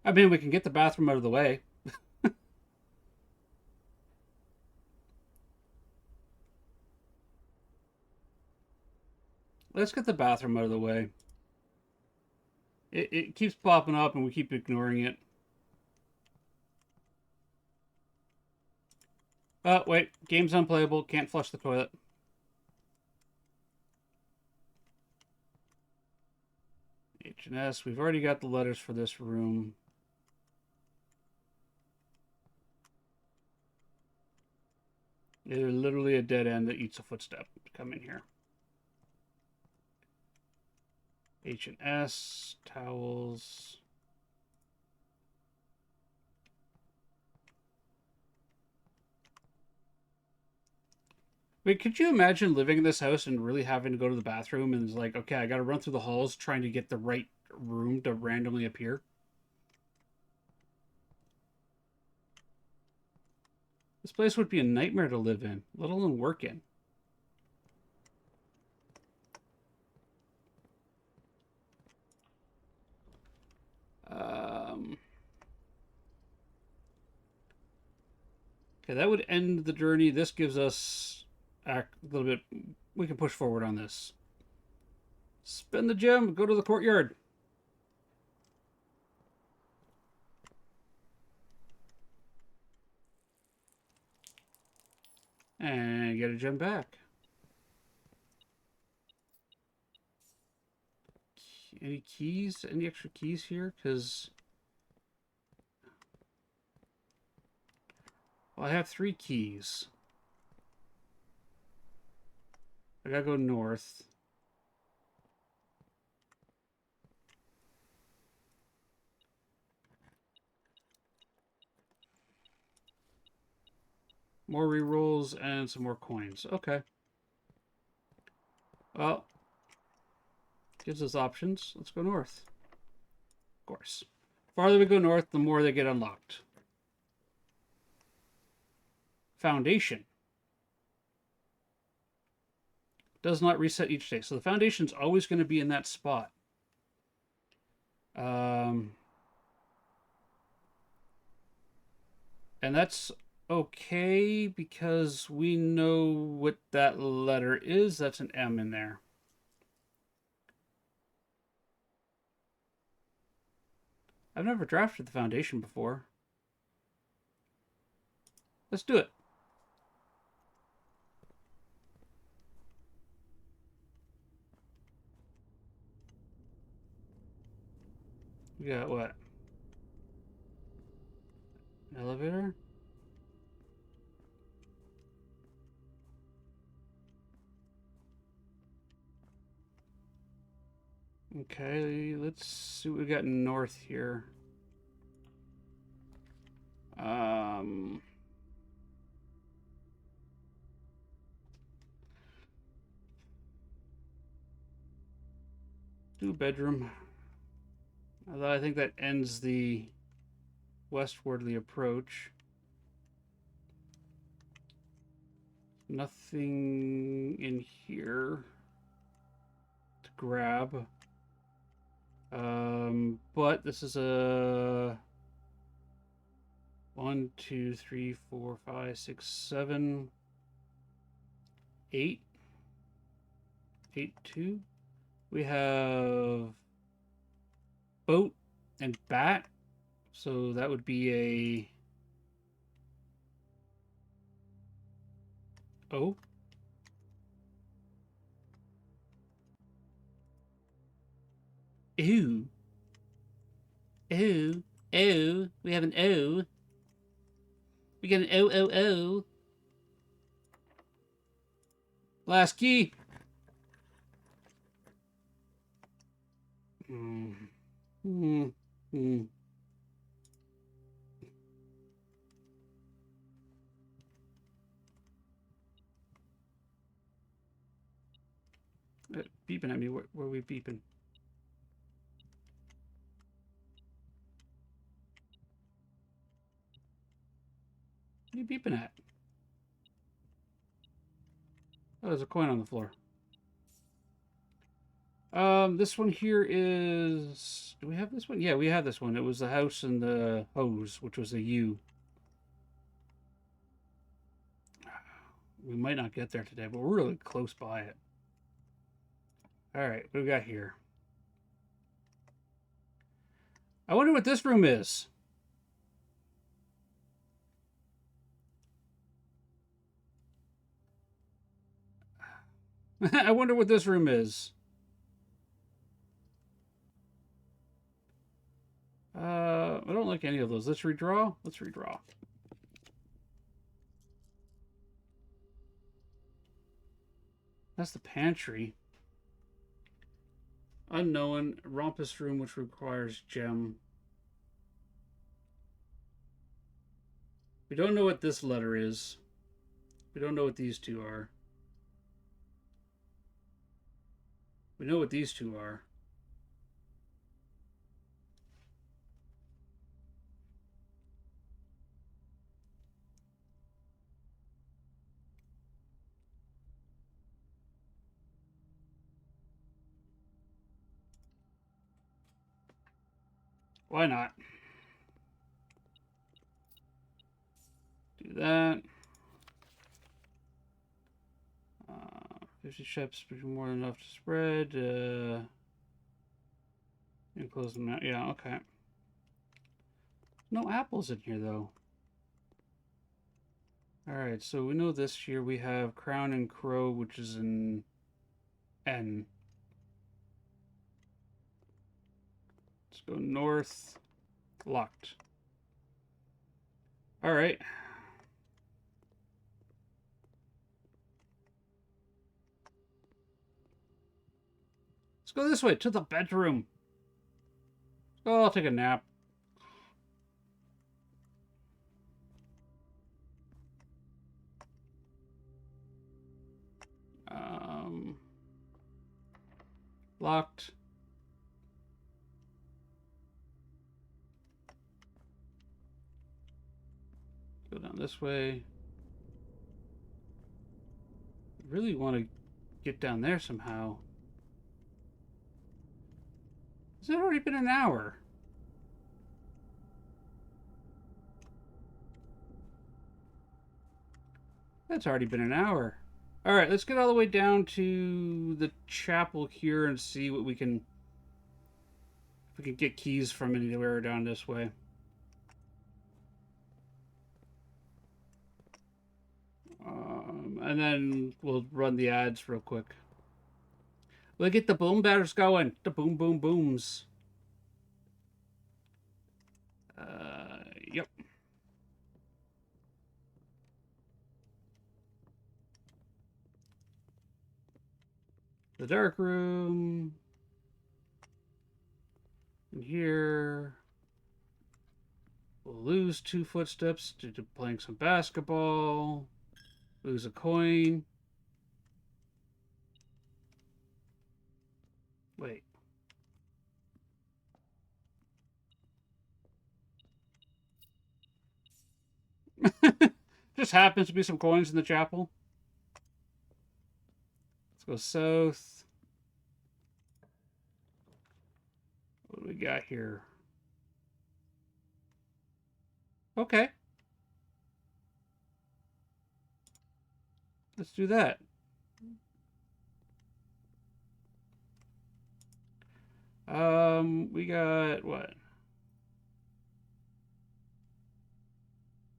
I mean, we can get the bathroom out of the way. Let's get the bathroom out of the way. It keeps popping up and we keep ignoring it. Oh, wait. Game's unplayable. Can't flush the toilet. H and S. We've already got the letters for this room. There's literally a dead end that eats a footstep. Come in here. H and S. Towels. Wait, could you imagine living in this house and really having to go to the bathroom and it's like, okay, I got to run through the halls trying to get the right room to randomly appear? This place would be a nightmare to live in, let alone work in. Um, okay, that would end the journey. This gives us a little bit. We can push forward on this. Spin the gem, go to the courtyard. And get a gem back. Any keys? Any extra keys here? Because well, I have 3 keys. I gotta go north. More rerolls and some more coins. Okay. Well, gives us options. Let's go north. Of course. The farther we go north, the more they get unlocked. Foundation. Does not reset each day. So the foundation's always going to be in that spot. And that's okay because we know what that letter is. That's an M in there. I've never drafted the foundation before. Let's do it. We got what? Elevator? Okay, let's see what we got north here. Um, 2 bedroom. Although I think that ends the westwardly approach. Nothing in here to grab. But this is a 1, 2, 3, 4, 5, 6, 7, 8. 8, 2. We have boat and bat. So that would be a O. Ooh. Ooh. O. We have an O. We got an O, O, O. Last key. Hmm. Hmm. Hmm. Beeping at me. Where are we beeping? What are you beeping at? Oh, there's a coin on the floor. This one here is. Do we have this one? Yeah, we have this one. It was the house and the hose, which was a U. We might not get there today, but we're really close by it. All right, what do we got here? I wonder what this room is. I wonder what this room is. I don't like any of those. Let's redraw. Let's redraw. That's the pantry. Unknown. Rompus room, which requires gem. We don't know what this letter is. We don't know what these two are. We know what these two are. Why not? Do that. 50 ships, more than enough to spread. And close them out. Yeah, okay. No apples in here, though. Alright, so we know this here we have Crown and Crow, which is an N. Let's go north. Locked. Alright. Let's go this way, to the bedroom. Oh, I'll take a nap. Locked. Go down this way. Really want to get down there somehow. Has it already been an hour? That's already been an hour. All right, let's get all the way down to the chapel here and see what we can. If we can get keys from anywhere down this way. And then we'll run the ads real quick. We'll get the boom batters going. The boom, boom, booms. Yep. The dark room. And here. We'll lose 2 footsteps due to playing some basketball. Lose a coin. Wait. Just happens to be some coins in the chapel. Let's go south. What do we got here? Okay. Let's do that. We got what?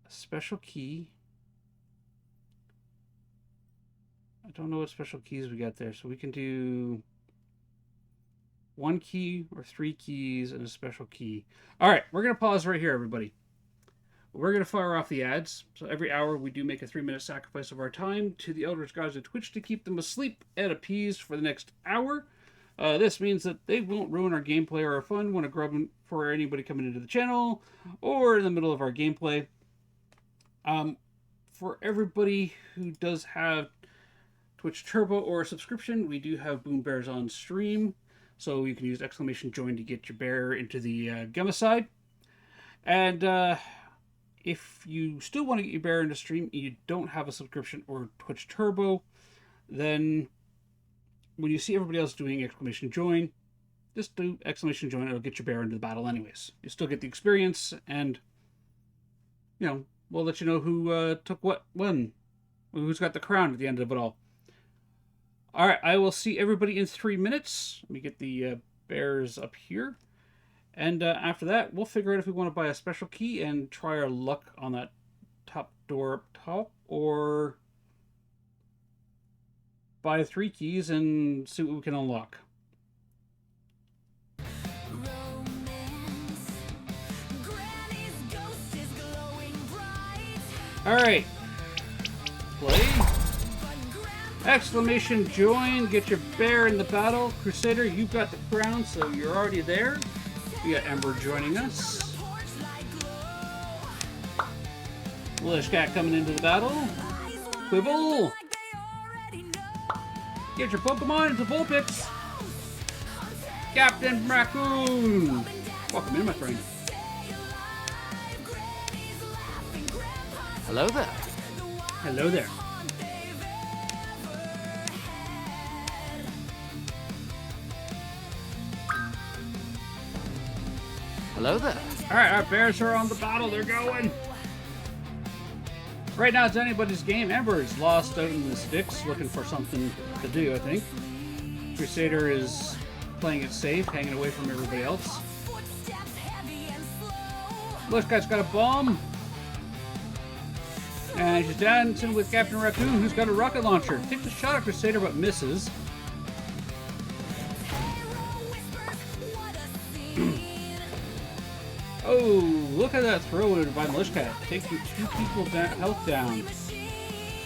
A special key. I don't know what special keys we got there, so we can do 1 key or 3 keys and a special key. All right, we're gonna pause right here, everybody. We're gonna fire off the ads. So every hour we do make a 3-minute sacrifice of our time to the Eldritch Gods of Twitch to keep them asleep and appeased for the next hour. This means that they won't ruin our gameplay or our fun when a grub for anybody coming into the channel or in the middle of our gameplay. For everybody who does have Twitch Turbo or a subscription, we do have Boom Bears on stream, so you can use !join to get your bear into the Gamma side. And if you still want to get your bear into stream and you don't have a subscription or Twitch Turbo, then when you see everybody else doing !join, just do !join. It'll get your bear into the battle anyways. You still get the experience, and you know, we'll let you know who took what when, who's got the crown at the end of it all. All right, I will see everybody in 3 minutes. Let me get the bears up here. And after that, we'll figure out if we want to buy a special key and try our luck on that top door up top, or buy 3 keys and see what we can unlock. All right, play. !join, get your bear in the battle. Crusader, you've got the crown, so you're already there. We got Ember joining us. Lish Cat coming into the battle. Quibble! Get your Pokemon into Vulpix! Captain Raccoon! Welcome in, my friend. Hello there. Hello there. Hello there. Alright, our bears are on the battle. They're going. Right now, it's anybody's game. Ember is lost out in the sticks looking for something to do, I think. Crusader is playing it safe, hanging away from everybody else. This guy's got a bomb. And she's dancing with Captain Raccoon, who's got a rocket launcher. Takes a shot at Crusader, but misses. Oh, look at that throw by Lish Cat. Taking 2 people health down.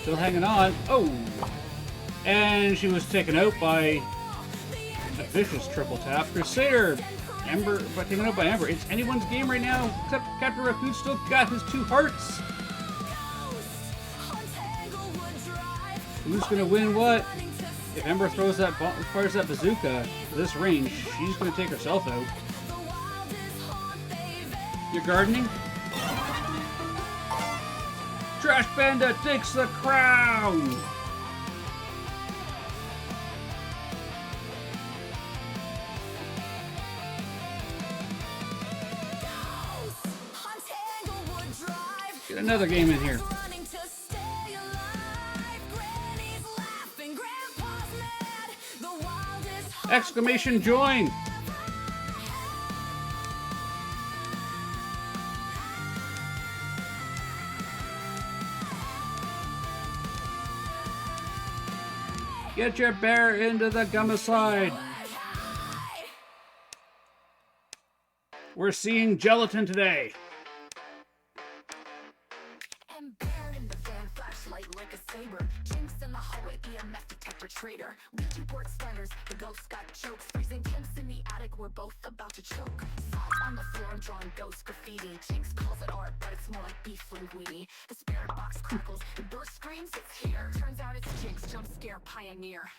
Still hanging on. Oh! And she was taken out by a vicious triple tap. Crusader! Ember, but taken out by Ember. It's anyone's game right now, except Captain Raccoon still got his 2 hearts. Who's gonna win what? If Ember throws that fires that bazooka to this range, she's gonna take herself out. You're gardening? Trash Panda takes the crown! Get another game in here. !join! Get your bear into the Gamma side. We're seeing gelatin today. And bear in the van, flashlight like a saber. Jinx in the hallway, EMF detector traitor. Ouija board sliders, the ghost got chokes. Freezing temps in the attic, we're both about to choke. Salt on the floor, drawing ghost graffiti. Jinx calls it art, but it's more like beef linguine. The spirit box crackles, the burst screams, it's here. Turns out it's Jinx, jump scare pioneer.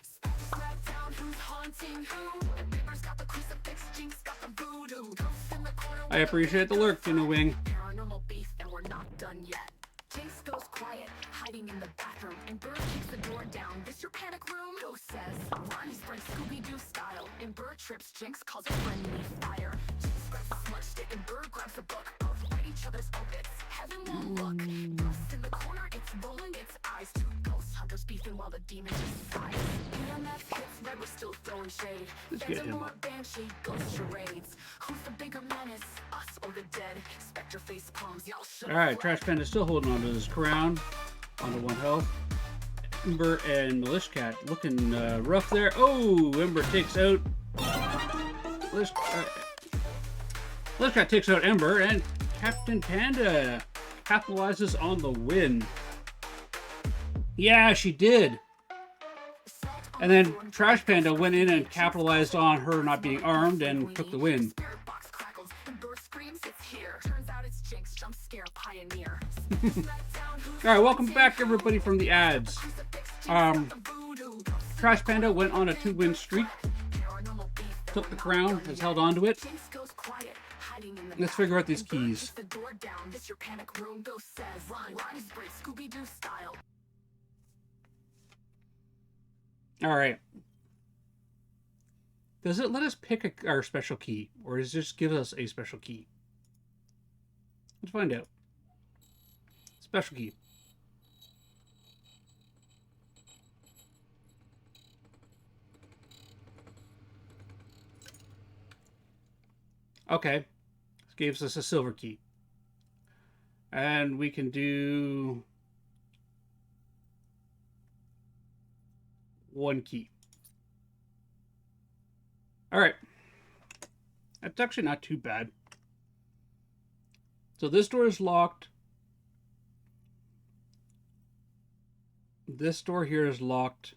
Smackdown, who's haunting who? And Paper's got the crucifix, Jinx got the voodoo. Ghost in the corner. I appreciate the lurk, Tuna Wing. Paranormal beef, and we're not done yet. Jinx goes quiet, hiding in the bathroom, and Bird kicks the door down. This your panic room? Ghost says, run, sprint Scooby-Doo style. And Bird trips, Jinx calls it friendly fire. Jinx grabs a smudge stick, and Bird grabs a book. Both write each other's obits. Heaven won't look. Ghost in the corner, it's rolling its eyes. Two ghost hunters beefing while the demon just sighs. EMF hits red, we're still throwing shade. Let's get him Phantom or up. Banshee, ghost charades. Who's the bigger menace, us or the dead? Spectre face palms, y'all should. Alright, Trash Panda still holding on to his crown. On to 1 health. Ember and Militia Cat looking rough there. Oh, Ember takes out Militia Cat takes out Ember, and Captain Panda capitalizes on the win. Yeah, she did. And then Trash Panda went in and capitalized on her not being armed and took the win. Spirit box crackles and Bird screams, it's here. Turns out it's Jinx, jump scare pioneer. Alright, welcome back everybody from the ads. Trash Panda went on a 2-win streak. Took the crown, has held on to it. Let's figure out these keys. The door down, this your panic room. Ghost says, run, sprint Scooby-Doo style. Alright. Does it let us pick our special key? Or does it just give us a special key? Let's find out. Special key. Okay. This gives us a silver key. And we can do 1 key. Alright. That's actually not too bad. So this door is locked. This door here is locked.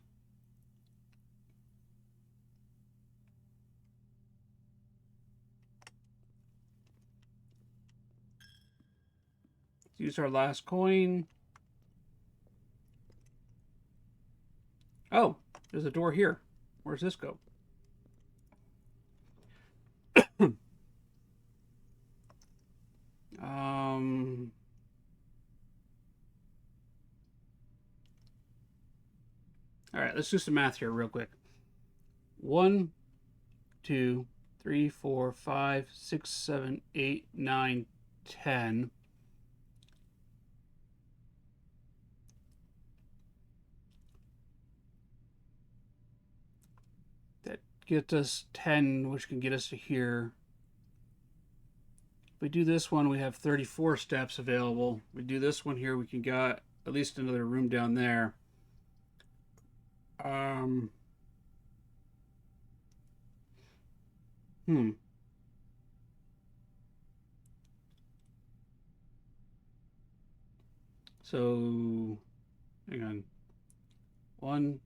Let's use our last coin. Oh, there's a door here. Where's this go? All right, let's do some math here real quick. 1, 2, 3, 4, 5, 6, 7, 8, 9, 10. That gets us 10, which can get us to here. If we do this one, we have 34 steps available. If we do this one here, we can get at least another room down there. So, hang on. 1,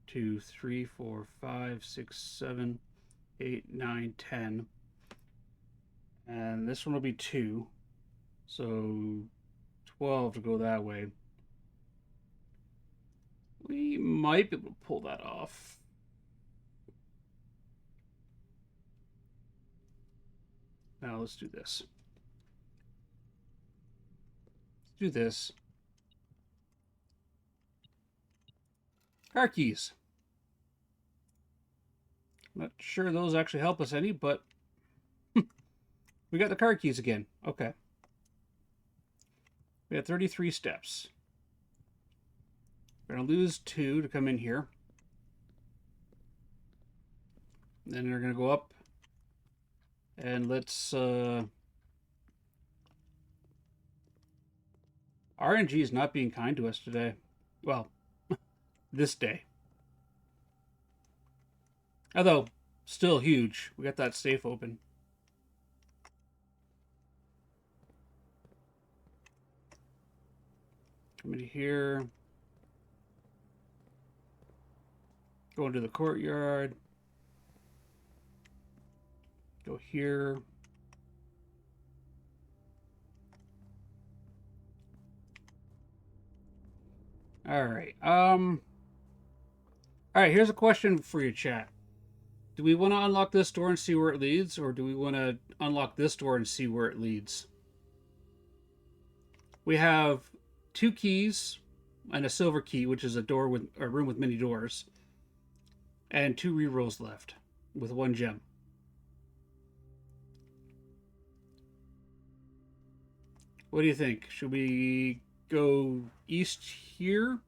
2, 3, 4, 5, 6, 7, 8, 9, 10. And this one will be 2. So 12 to go that way. We might be able to pull that off. Now let's do this. Let's do this. Car keys. Not sure those actually help us any, but we got the car keys again. Okay. We have 33 steps. We're going to lose 2 to come in here. Then we're going to go up. And let's... RNG is not being kind to us today. Well, this day. Although, still huge. We got that safe open. Come in here. Go into the courtyard. Go here. All right. All right. Here's a question for you, chat. Do we want to unlock this door and see where it leads, or do we want to unlock this door and see where it leads? We have 2 keys and a silver key, which is a door with a room with many doors, and 2 rerolls left with 1 gem. What do you think? Should we go east here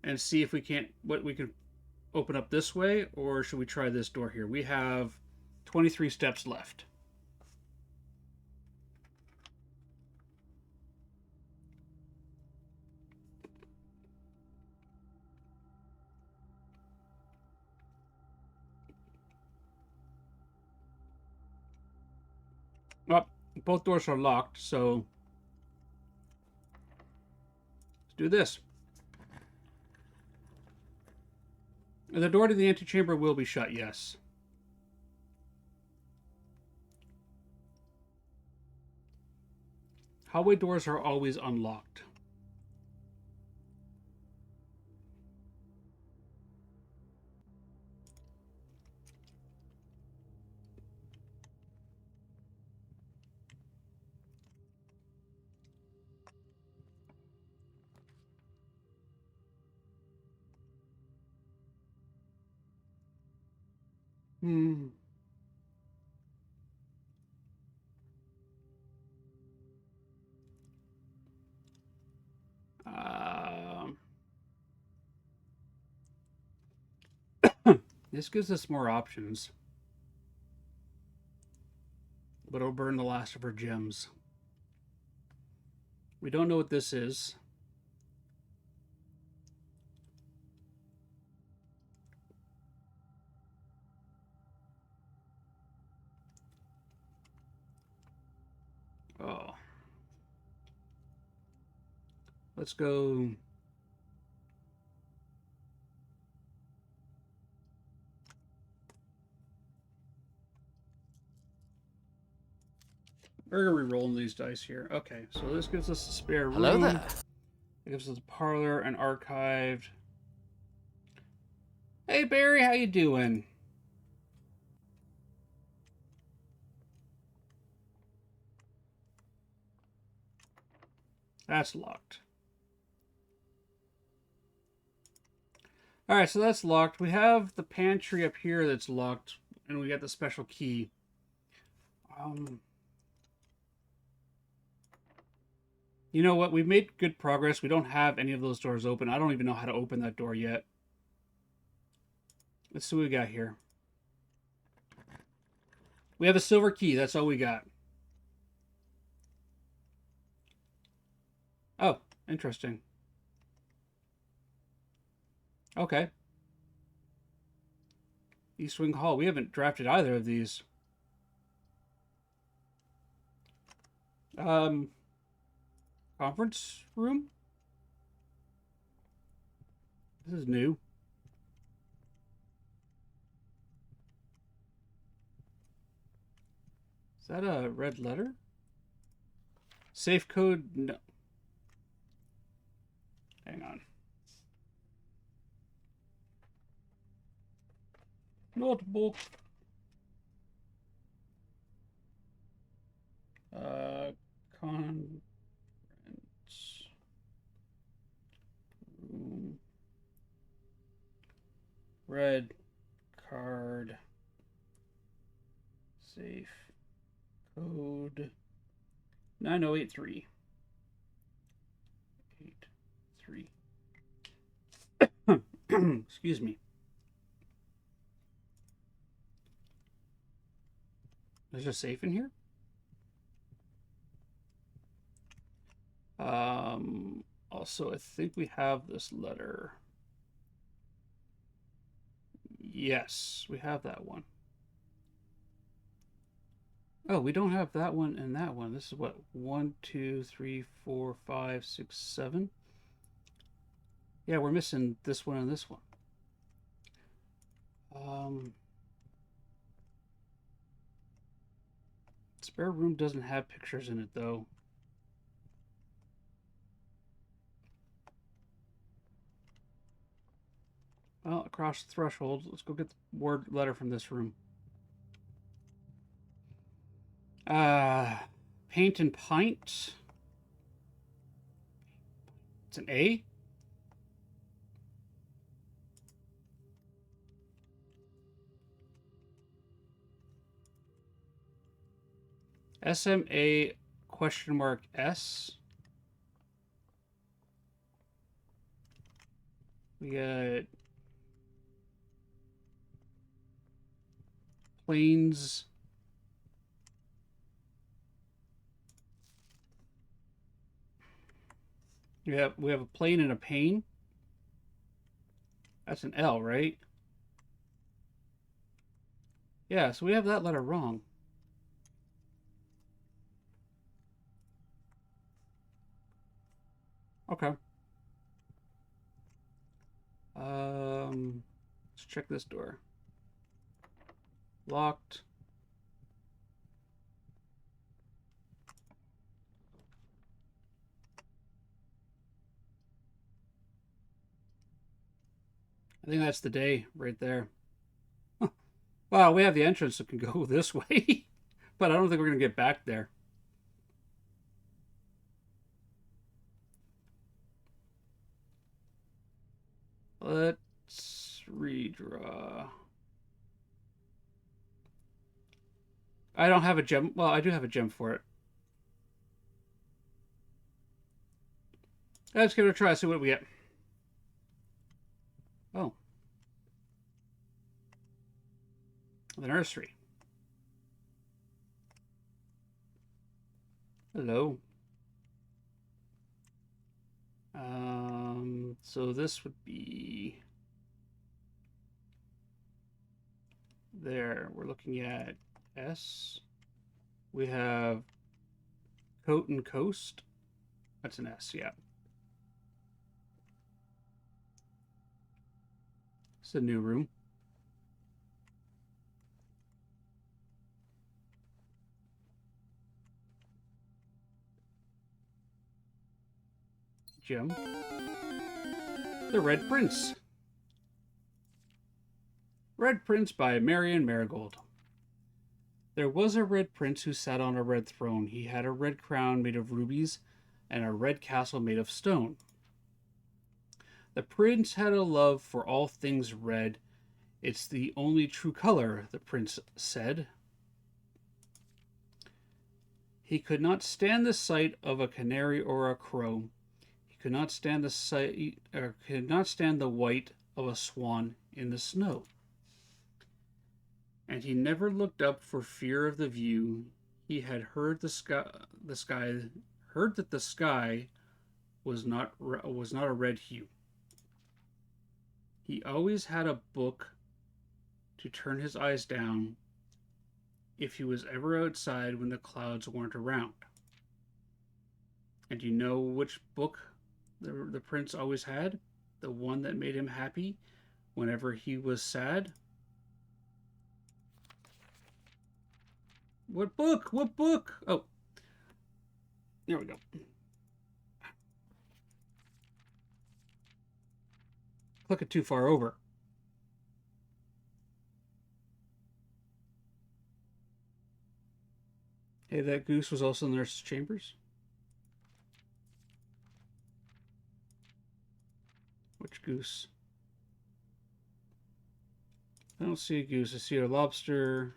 and see if we can't what we can open up this way, or should we try this door here? We have 23 steps left. Well, both doors are locked, so let's do this. The door to the antechamber will be shut, yes. Hallway doors are always unlocked. Hmm. This gives us more options, but it'll burn the last of her gems. We don't know what this is. Oh. Let's go. We're gonna re-rolling these dice here. Okay, so this gives us a spare room. Hello there. It gives us a parlor and archived. Hey Barry, how you doing? That's locked. All right, so that's locked. We have the pantry up here that's locked, and we got the special key. You know what? We've made good progress. We don't have any of those doors open. I don't even know how to open that door yet. Let's see what we got here. We have a silver key. That's all we got. Oh, interesting. Okay. East Wing Hall. We haven't drafted either of these. Conference room? This is new. Is that a red letter? Safe code? No. Hang on. Notebook. Conference room. Red card. Safe code 9083. 83. Excuse me. There's a safe in here? Also, I think we have this letter. Yes, we have that one. Oh, we don't have that one and that one. This is what? 1, 2, 3, 4, 5, 6, 7. Yeah, we're missing this one and this one. Spare room doesn't have pictures in it, though. Well, across the threshold. Let's go get the word letter from this room. Uh, paint and pint. It's an A. SMA question mark S. We got planes. We have a plane and a pane. That's an L, right? Yeah, so we have that letter wrong. Okay. Let's check this door. Locked. I think that's the day right there. Wow, we have the entrance that can go this way, but I don't think we're going to get back there. Let's redraw. I don't have a gem. Well, I do have a gem for it. Let's give it a try, see what we get. Oh. The nursery. Hello. So this would be there. We're looking at S. We have coat and coast. That's an S, yeah. It's a new room. Gem. The Red Prince. Red Prince by Marion Marigold. There was a red prince who sat on a red throne. He had a red crown made of rubies and a red castle made of stone. The prince had a love for all things red. It's the only true color, the prince said. He could not stand the sight of a canary or a crow. He could not stand the sight, or could not stand the white of a swan in the snow. And he never looked up for fear of the view. He had heard heard that the sky was not a red hue. He always had a book to turn his eyes down if he was ever outside when the clouds weren't around. And you know which book the prince always had? The one that made him happy whenever he was sad? What book? What book? Oh, there we go. Click it too far over. Hey, that goose was also in the nurse's chambers. Which goose? I don't see a goose. I see a lobster.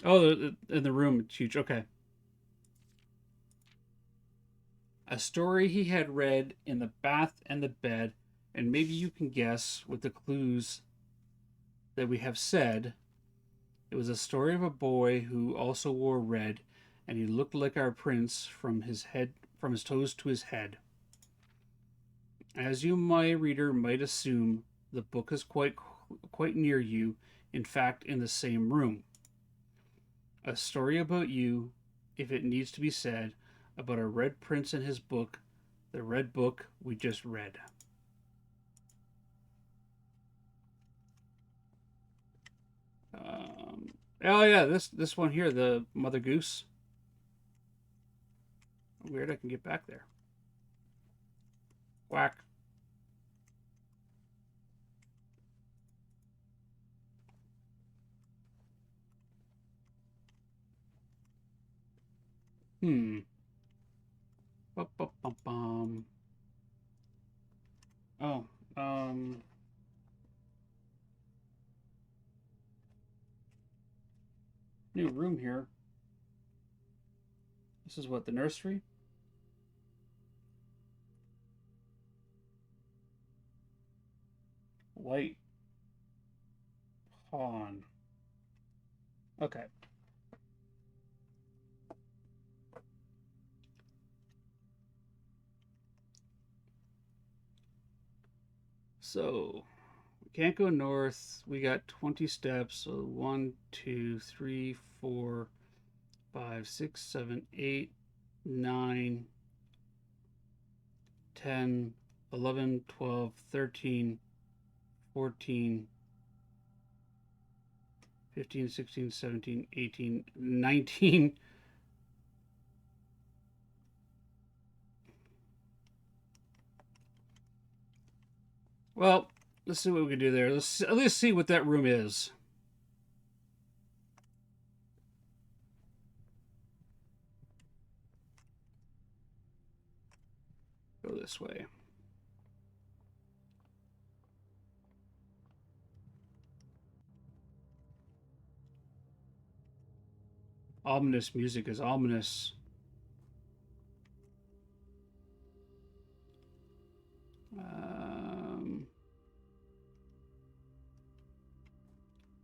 Oh, in the room. It's huge. Okay. A story he had read in the bath and the bed, and maybe you can guess with the clues that we have said. It was a story of a boy who also wore red, and he looked like our prince from his toes to his head. As you, my reader, might assume, the book is quite near you, in fact, in the same room. A story about you, if it needs to be said, about a red prince and his book, the red book we just read. Oh yeah, this one here, the Mother Goose. Weird, I can get back there. Whack. Hmm. Bum. Oh, um, new room here. This is what, the nursery? White pawn. Okay. So, we can't go north. We got 20 steps. So 1, 2, 3, 4, 5, 6, 7, 8, 9, 10, 11, 12, 13, 14, 15, 16, 17, 18, 19. Well, let's see what we can do there. Let's at least see what that room is. Go this way. Ominous music is ominous.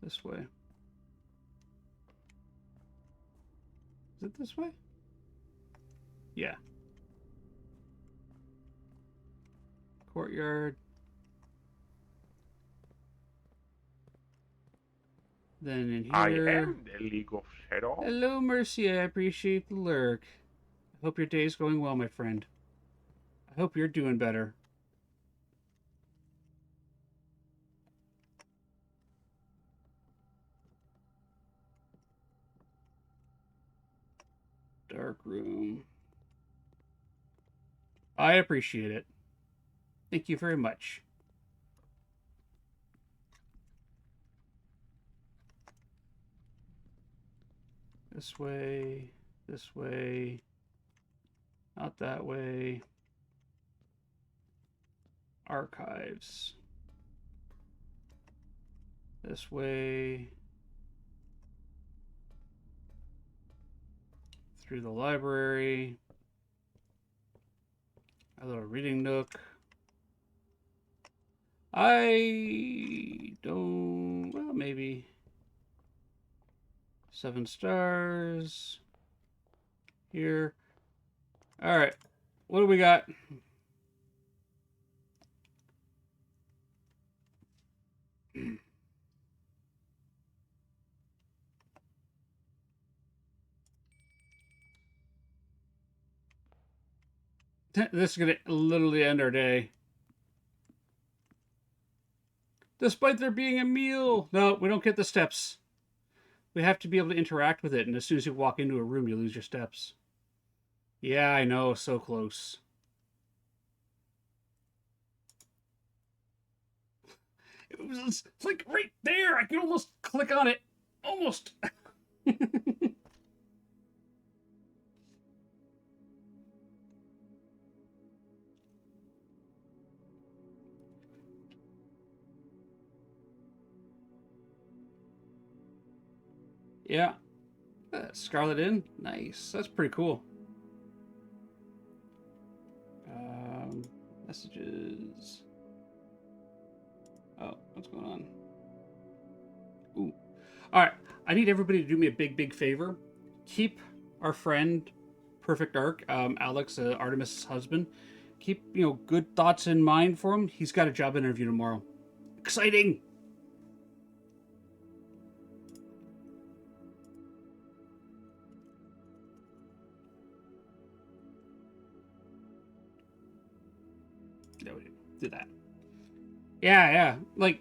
This way. Is it this way? Yeah. Courtyard. Then in I here. am the League of Shadow. Hello, Mercy. I appreciate the lurk. I hope your day's going well, my friend. I hope you're doing better. Dark room. I appreciate it. Thank you very much. This way. This way. Not that way. Archives. This way. Through the library. A little reading nook. I don't... Well, maybe... 7 stars. Here. Alright. What do we got? This is going to literally end our day. Despite there being a meal. No, we don't get the steps. We have to be able to interact with it, and as soon as you walk into a room, you lose your steps. Yeah, I know. So close. It's like right there. I can almost click on it. Almost. Yeah. Scarlet Inn. Nice. That's pretty cool. Messages. Oh, what's going on? Ooh. All right. I need everybody to do me a big favor. Keep our friend, Perfect Arc, Alex, Artemis' husband. Keep, good thoughts in mind for him. He's got a job interview tomorrow. Exciting! do that. Yeah, yeah. Like,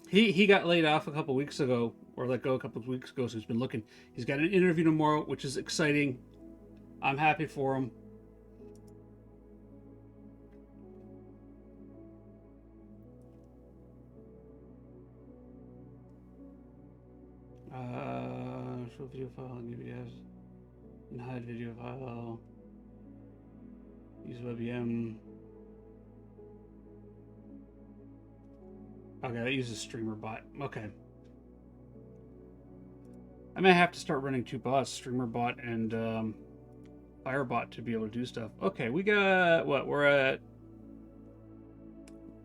he got laid off a couple weeks ago, or let go a couple of weeks ago, so he's been looking. He's got an interview tomorrow, which is exciting. I'm happy for him. Show video file and UBS. And hide video file. Use WebM. Okay, that uses streamer bot. Okay. I may have to start running two bots, streamer bot and Firebot, to be able to do stuff. Okay, we got what? We're at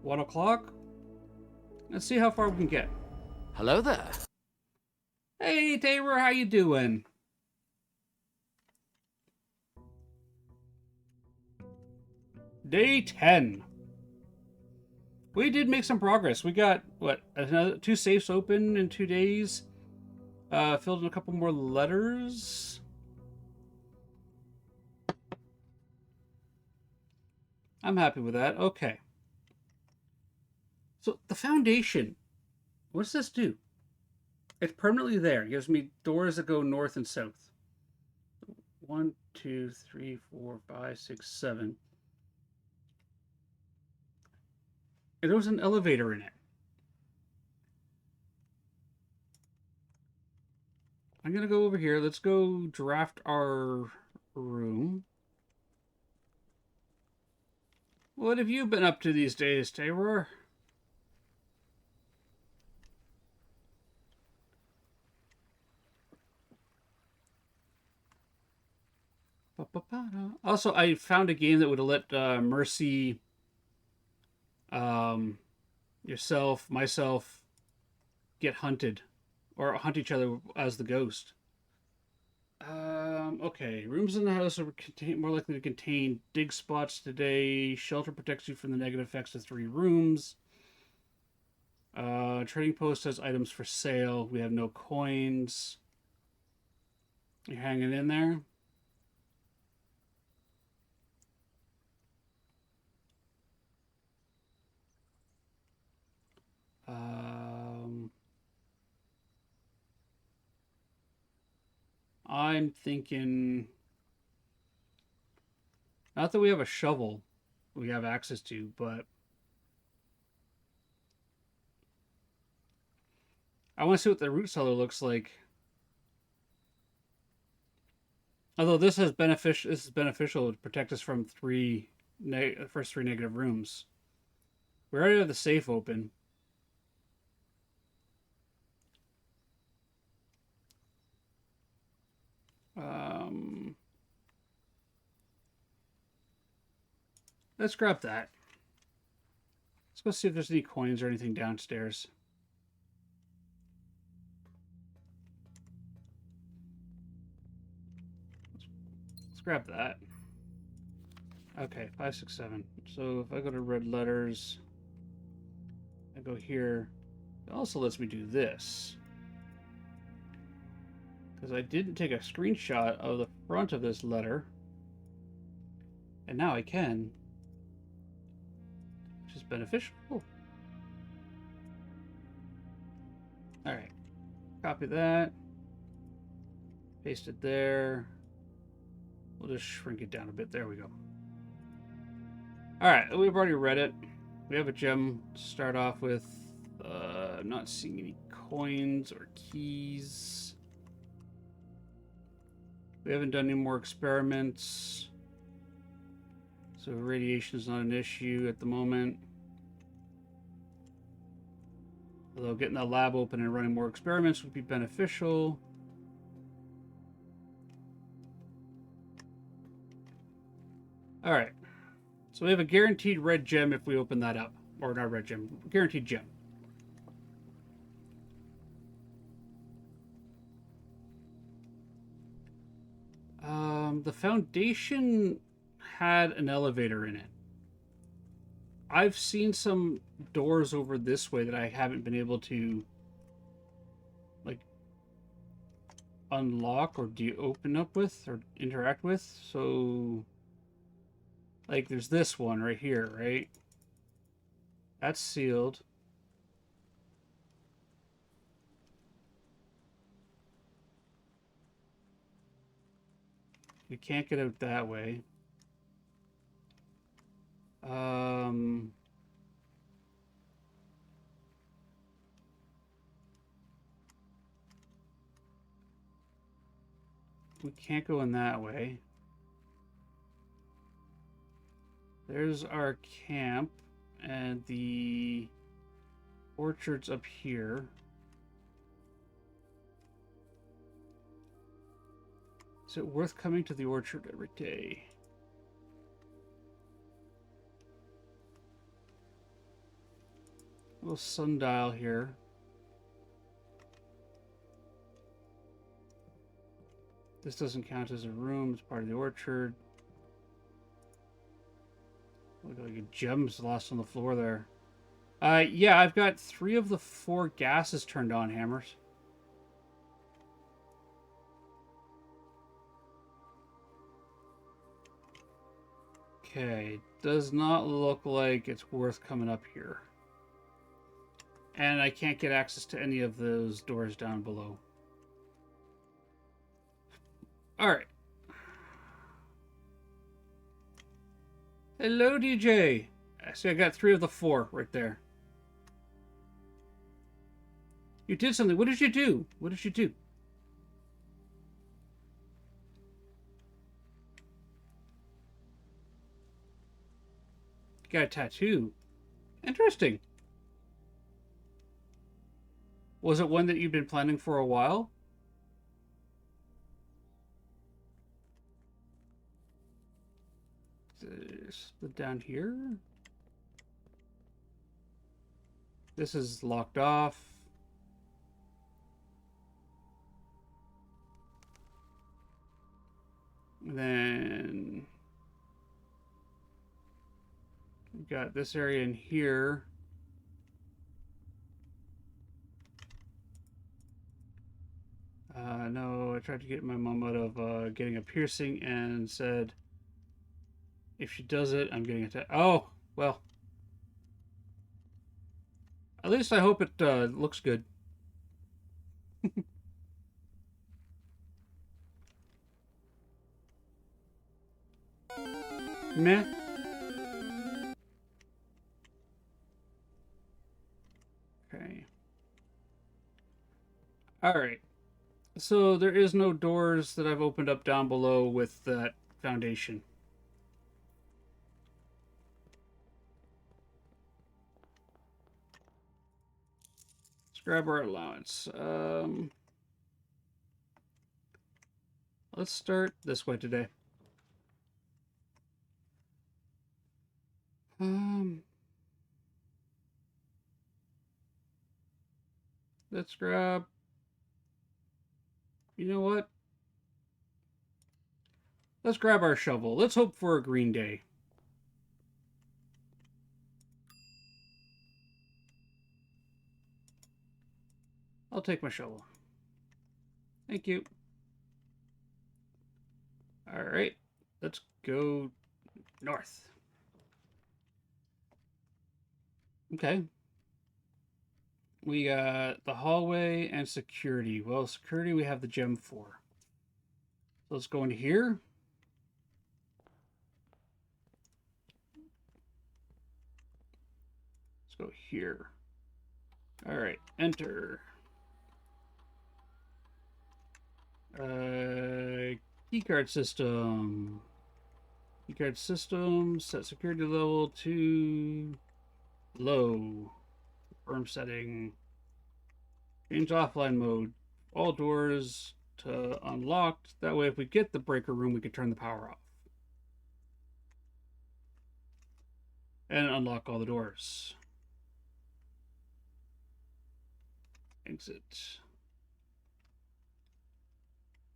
1 o'clock. Let's see how far we can get. Hello there. Hey, Tabor, how you doing? Day 10. We did make some progress. We got, what, another 2 safes open in 2 days. Filled in a couple more letters. I'm happy with that. Okay. So, the foundation. What does this do? It's permanently there. It gives me doors that go north and south. 1, 2, 3, 4, 5, 6, 7. And there was an elevator in it. I'm going to go over here. Let's go draft our room. What have you been up to these days, Taylor? Also, I found a game that would have let Mercy, yourself, myself, get hunted. Or hunt each other as the ghost. Okay. Rooms in the house are more likely to contain dig spots today. Shelter protects you from the negative effects of 3 rooms. Trading post has items for sale. We have no coins. You're hanging in there? I'm thinking, not that we have a shovel we have access to, but I want to see what the root cellar looks like. Although this is beneficial to protect us from the first 3 negative rooms. We already have the safe open. Let's grab that. Let's go see if there's any coins or anything downstairs. Let's grab that. Okay, 5, 6, 7. So if I go to red letters, I go here. It also lets me do this. Because I didn't take a screenshot of the front of this letter. And now I can. Which is beneficial. Alright. Copy that. Paste it there. We'll just shrink it down a bit. There we go. Alright, we've already read it. We have a gem to start off with. I'm not seeing any coins or keys. We haven't done any more experiments. So radiation is not an issue at the moment. Although getting that lab open and running more experiments would be beneficial. Alright. So we have a guaranteed red gem if we open that up. Or not red gem, guaranteed gem. The foundation had an elevator in it. I've seen some doors over this way that I haven't been able to, like, unlock or open up with or interact with. So, like, there's this one right here, right? That's sealed. We can't get out that way. We can't go in that way. There's our camp, and the orchard's up here. Is it worth coming to the orchard every day? A little sundial here. This doesn't count as a room, it's part of the orchard. Look like gems lost on the floor there. Yeah, I've got 3 of the 4 gases turned on, Hammers. Okay, does not look like it's worth coming up here. And I can't get access to any of those doors down below. Alright. Hello, DJ. See, I got 3 of the 4 right there. You did something. What did you do? What did you do? You got a tattoo. Interesting. Was it one that you've been planning for a while? There's the down here. This is locked off. And then we got this area in here. No, I tried to get my mom out of getting a piercing and said, if she does it, I'm getting a oh, well. At least I hope it looks good. Meh. Okay. Alright. So there is no doors that I've opened up down below with that foundation. Let's grab our allowance. Let's start this way today. Let's grab... You know what? Let's grab our shovel. Let's hope for a green day. I'll take my shovel. Thank you. Alright. Let's go north. Okay. We got the hallway and security. Well, security we have the gem for. So let's go into here. Let's go here. All right, enter. Keycard system. Keycard system. Set security level to low. Confirm setting. Change offline mode. All doors to unlocked. That way, if we get the breaker room, we can turn the power off. And unlock all the doors. Exit.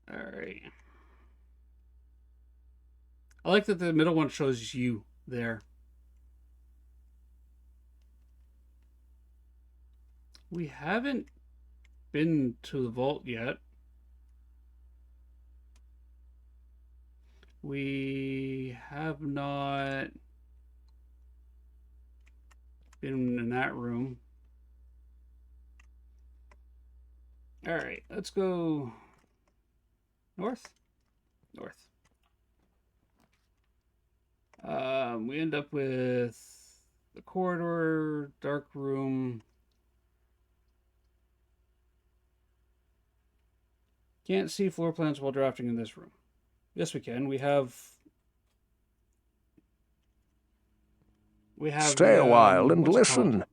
Alright. I like that the middle one shows you there. We haven't been to the vault yet. We have not Been in that room. All right, let's go north. North. We end up with the corridor, dark room. Can't see floor plans while drafting in this room. Yes, we can. We have. Stay a while and what's it called? listen.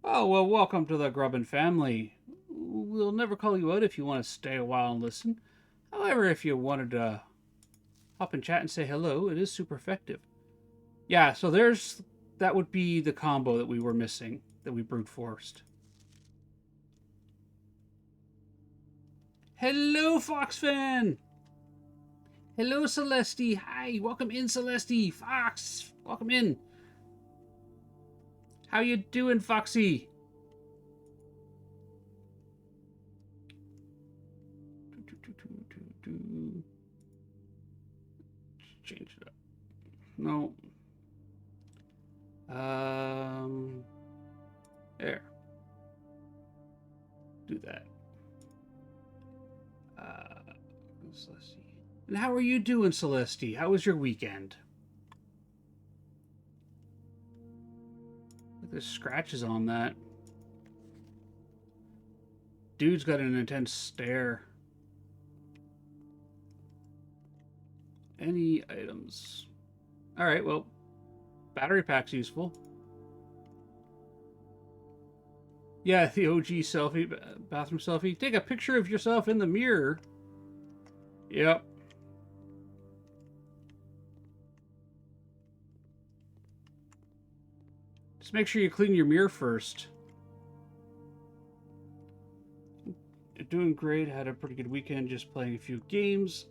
Oh, well, welcome to the Grubbin family. We'll never call you out if you want to stay a while and listen. However, if you wanted to hop in chat and say hello, it is super effective. Yeah, so that would be the combo that we were missing, that we brute forced. Hello, Fox fan! Hello, Celeste. Hi, welcome in, Celeste. Fox, welcome in. How you doing, Foxy? Change it up. No. There. Do that. Celeste. And how are you doing, Celeste? How was your weekend? Look, there's scratches on that. Dude's got an intense stare. Any items? Alright, well, battery pack's useful. Yeah, the OG selfie, bathroom selfie. Take a picture of yourself in the mirror. Yep. Just make sure you clean your mirror first. Doing great. Had a pretty good weekend just playing a few games.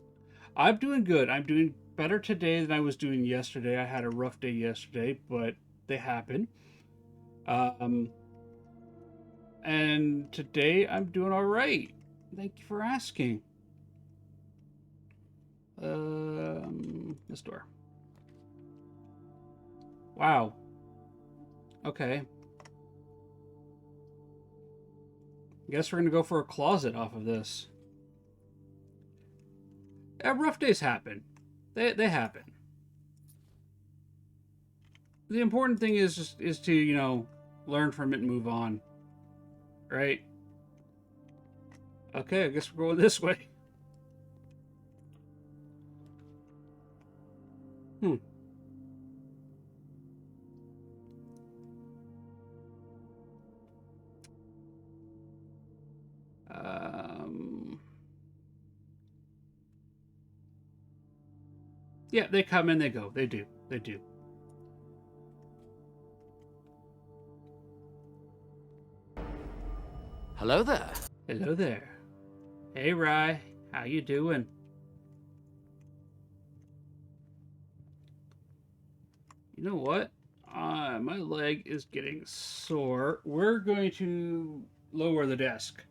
I'm doing good. I'm doing better today than I was doing yesterday. I had a rough day yesterday, but they happen. And today I'm doing all right. Thank you for asking. This door. Wow. Okay. Guess we're gonna go for a closet off of this. Yeah, rough days happen. They happen. The important thing is to, you know, learn from it and move on. Right? Okay, I guess we're going this way. Hmm. Yeah, they come and they go. They do. They do. Hello there. Hello there. Hey, Rye. How you doing? You know what? My leg is getting sore. We're going to lower the desk.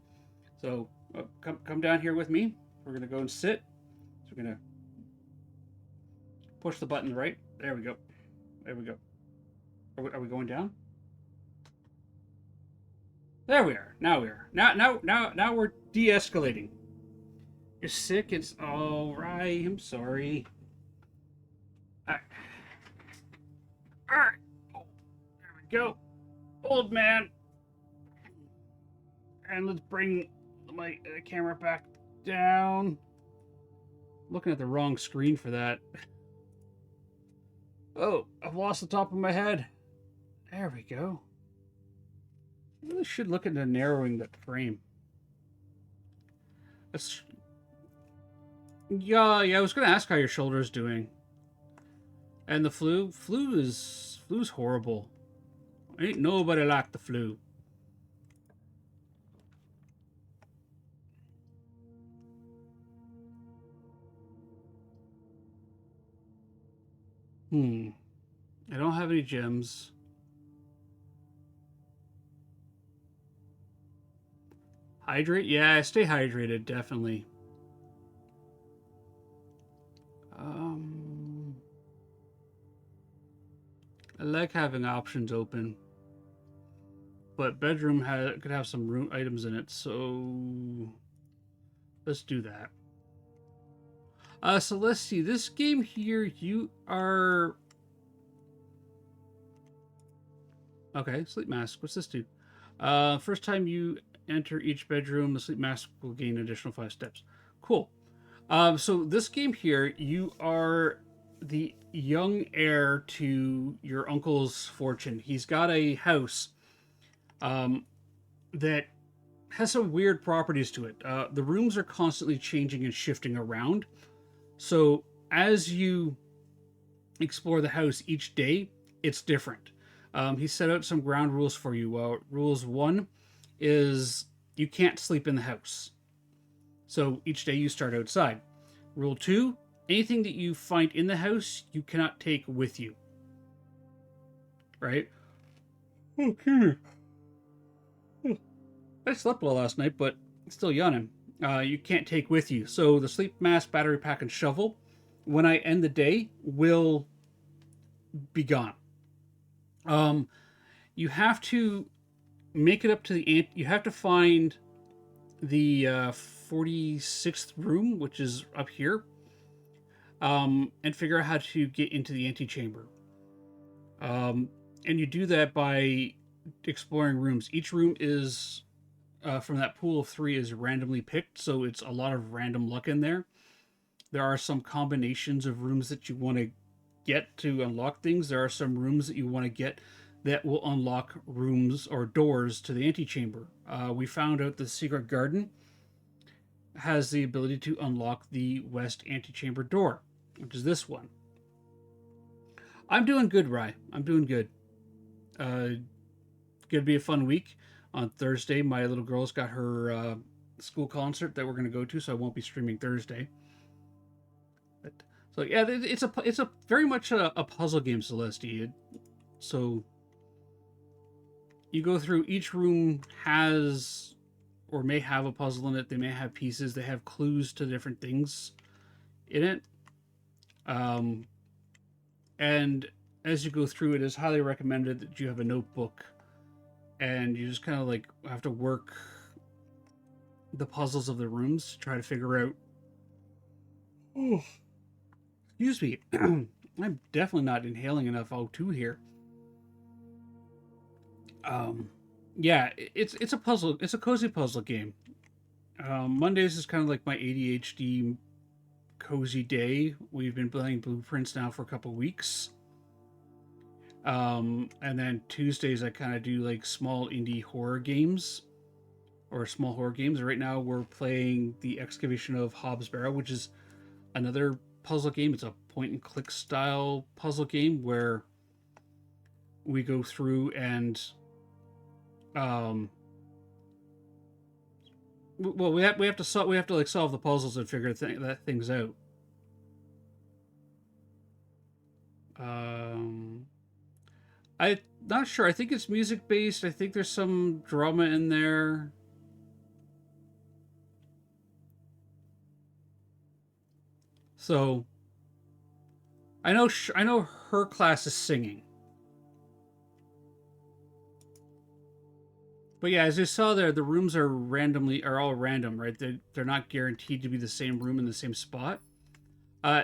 So come down here with me. We're gonna go and sit. So we're gonna push the button right. There we go. There we go. Are we going down? There we are. Now we are. Now we're de-escalating. You're sick. It's all right. I'm sorry. All right. Oh, there we go. Old man. And let's bring my camera back down. Looking at the wrong screen for that. Oh, I've lost the top of my head. There we go. I really should look into narrowing that frame. Yeah, I was gonna ask how your shoulder's doing. And the flu? Flu's horrible. Ain't nobody like the flu. I don't have any gems. Hydrate? Yeah, stay hydrated, definitely. I like having options open, but bedroom could have some room items in it, so let's do that. So let's see. This game here, you are okay. Sleep mask. What's this do? First time you enter each bedroom, the sleep mask will gain additional 5 steps. Cool. So this game here, you are the young heir to your uncle's fortune. He's got a house that has some weird properties to it. The rooms are constantly changing and shifting around. So as you explore the house each day, it's different. He set out some ground rules for you. Rules 1 is you can't sleep in the house. So each day you start outside. Rule 2, anything that you find in the house, you cannot take with you. Right? Okay. I slept well last night, but still yawning. You can't take with you. So the sleep mask, battery pack, and shovel, when I end the day, will be gone. You have to make it up to the you have to find the 46th room, which is up here, and figure out how to get into the antechamber. And you do that by exploring rooms. Each room is from that pool of 3 is randomly picked, so it's a lot of random luck in there. There are some combinations of rooms that you want to get to unlock things. There are some rooms that you want to get that will unlock rooms or doors to the antechamber. We found out the secret garden has the ability to unlock the west antechamber door, which is this one. I'm doing good, Rye. I'm doing good. Gonna be a fun week. On Thursday, my little girl's got her school concert that we're gonna go to, so I won't be streaming Thursday. But, so yeah, it's a very much a puzzle game, Celeste. So you go through, each room has or may have a puzzle in it. They may have pieces. They have clues to different things in it. And as you go through, it is highly recommended that you have a notebook, and you just kind of like have to work the puzzles of the rooms to try to figure out. Oh, excuse me. I'm definitely not inhaling enough O2 here. Yeah, it's a puzzle. It's a cozy puzzle game. Mondays is kind of like my ADHD cozy day. We've been playing Blueprints now for a couple weeks. And then Tuesdays I kind of do like small indie horror games or small horror games. Right now we're playing The Excavation of Hobbs Barrow, which is another puzzle game. It's a point and click style puzzle game where we go through and well, we have to solve the puzzles and figure things out. I'm not sure. I think it's music based. I think there's some drama in there. So I know her class is singing. But yeah, as you saw there, the rooms are all random, right? They're not guaranteed to be the same room in the same spot.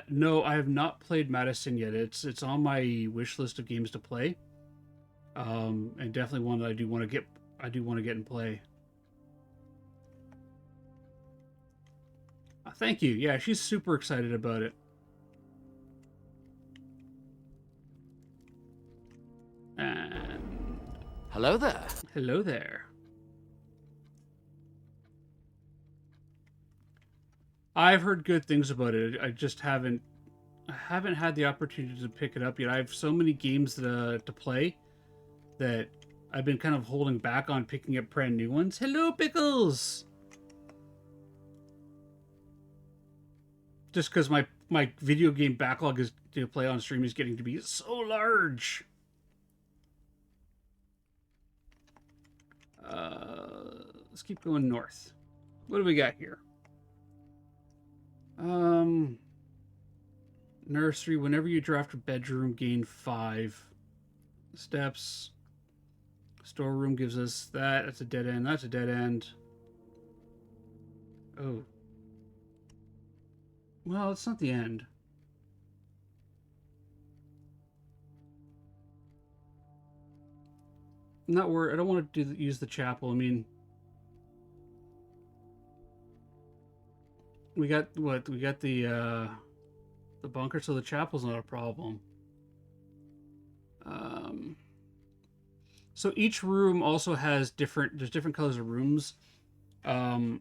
No, I have not played Madison yet. It's on my wish list of games to play. And definitely one that I do want to get and play. Thank you. Yeah, she's super excited about it. And hello there. Hello there. I've heard good things about it. I just haven't had the opportunity to pick it up yet. I have so many games to play that I've been kind of holding back on picking up brand new ones. Hello, Pickles! Just because my video game backlog is to play on stream is getting to be so large. Let's keep going north. What do we got here? Nursery. Whenever you draft a bedroom, gain 5. Steps. Storeroom gives us that. That's a dead end. That's a dead end. Oh. Well, it's not the end. I'm not worried. I don't want to use the chapel. I mean, we got what? We got the bunker, so the chapel's not a problem. So each room also has there's different colors of rooms. And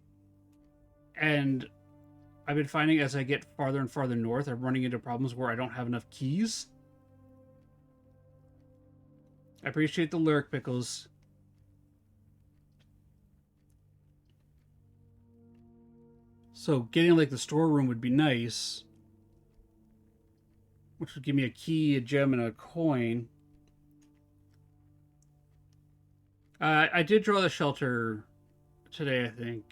I've been finding as I get farther and farther north, I'm running into problems where I don't have enough keys. I appreciate the lyric, Pickles. So getting like the storeroom would be nice, which would give me a key, a gem, and a coin. I did draw the shelter today, I think.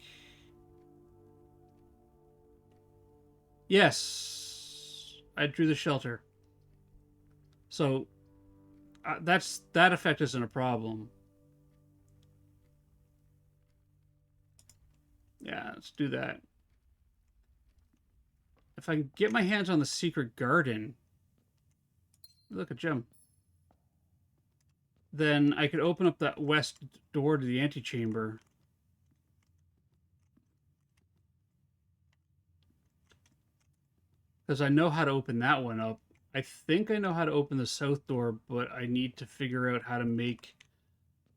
Yes, I drew the shelter. So that effect isn't a problem. Yeah, let's do that. If I can get my hands on the secret garden, look, a gem. Then I could open up that west door to the antechamber. Because I know how to open that one up. I think I know how to open the south door, but I need to figure out how to make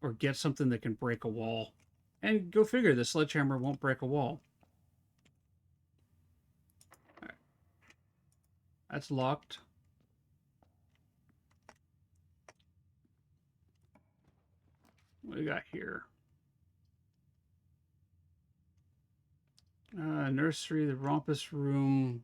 or get something that can break a wall. And go figure, the sledgehammer won't break a wall. All right. That's locked. What do we got here? Nursery, the rompus room.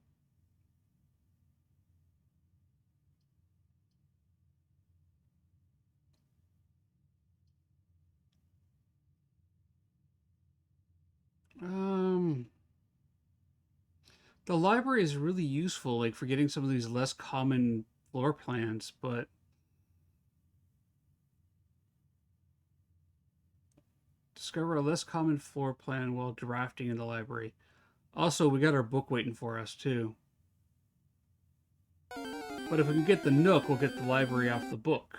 The library is really useful, like for getting some of these less common floor plans, but discover a less common floor plan while drafting in the library. Also, we got our book waiting for us too. But if we can get the Nook, we'll get the library off the book.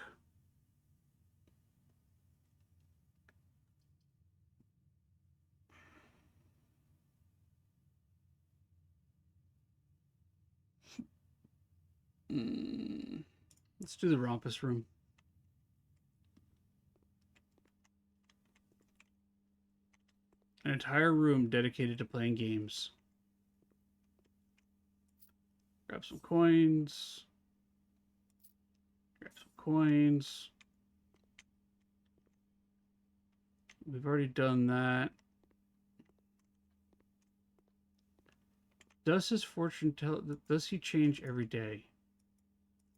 Let's do the rompus room. An entire room dedicated to playing games. Grab some coins. Grab some coins. We've already done that. Does his fortune tell? Does he change every day?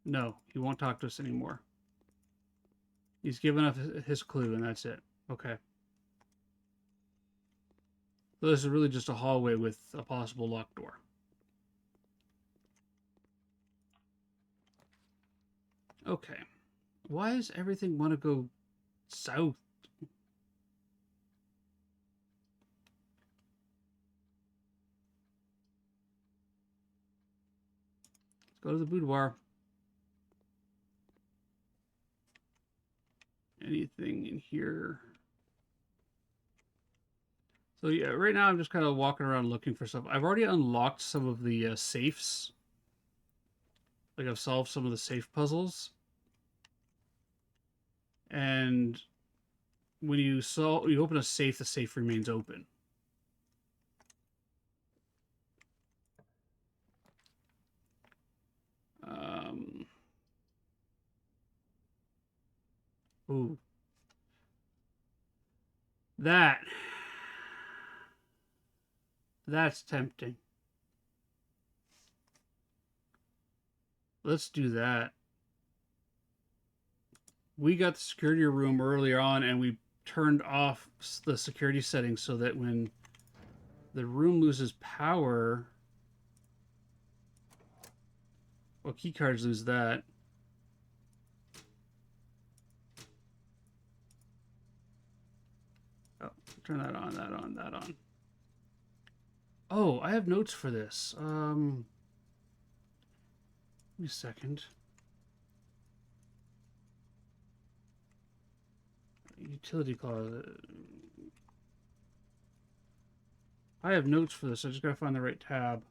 No, he won't talk to us anymore. He's given us his clue, and that's it. Okay. So this is really just a hallway with a possible locked door. Okay. Why does everything want to go south? Let's go to the boudoir. Anything in here? So yeah, right now I'm just kind of walking around looking for stuff. I've already unlocked some of the safes. Like I've solved some of the safe puzzles. And when you open a safe, the safe remains open. Ooh. That's tempting. Let's do that. We got the security room earlier on, and we turned off the security settings so that when the room loses power... Well, key cards lose that. turn that on, that on. Oh, I have notes for this. Give me a second. Utility closet. I have notes for this. I just gotta find the right tab.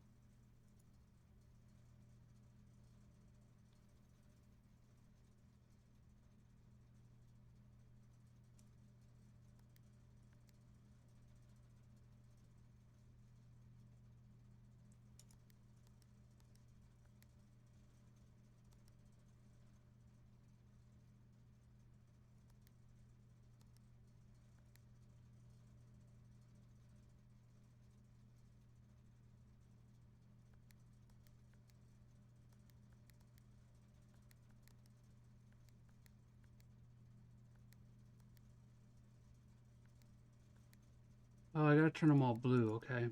Oh, I gotta turn them all blue. Okay.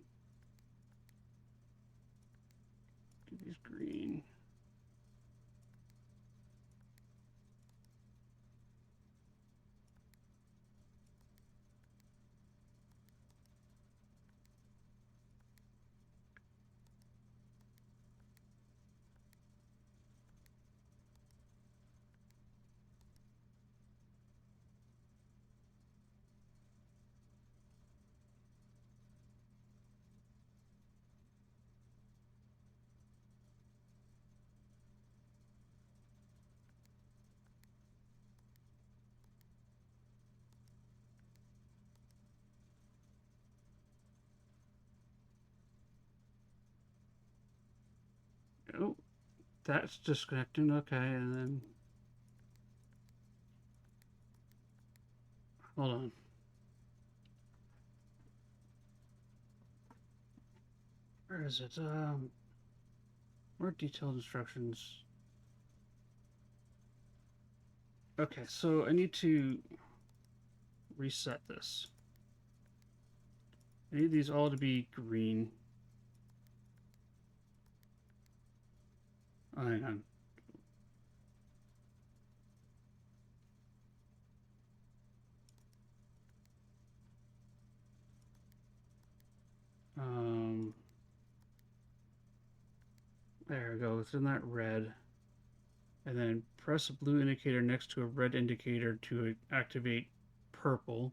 Get these green. Oh, that's disconnecting. Okay, and then hold on. Where is it? More detailed instructions. Okay, so I need to reset this. I need these all to be green. Oh, hang on. Um, there we go. It's in that red. And then press a blue indicator next to a red indicator to activate purple.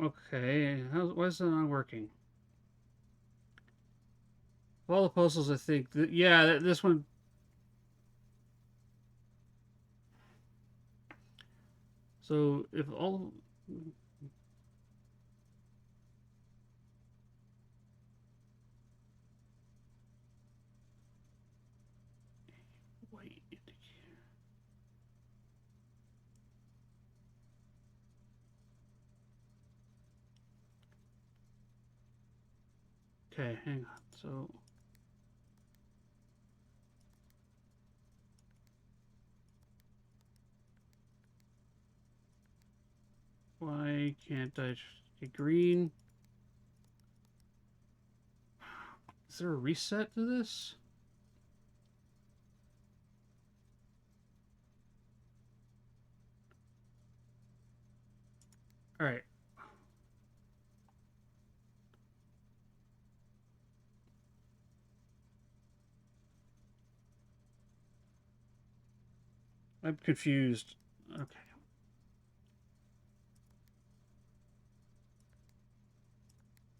Okay, why is that not working? Of all the puzzles, I think, yeah, this one. So if all. White indicator. Okay, hang on. So. Why can't I get green? Is there a reset to this? All right. I'm confused. Okay.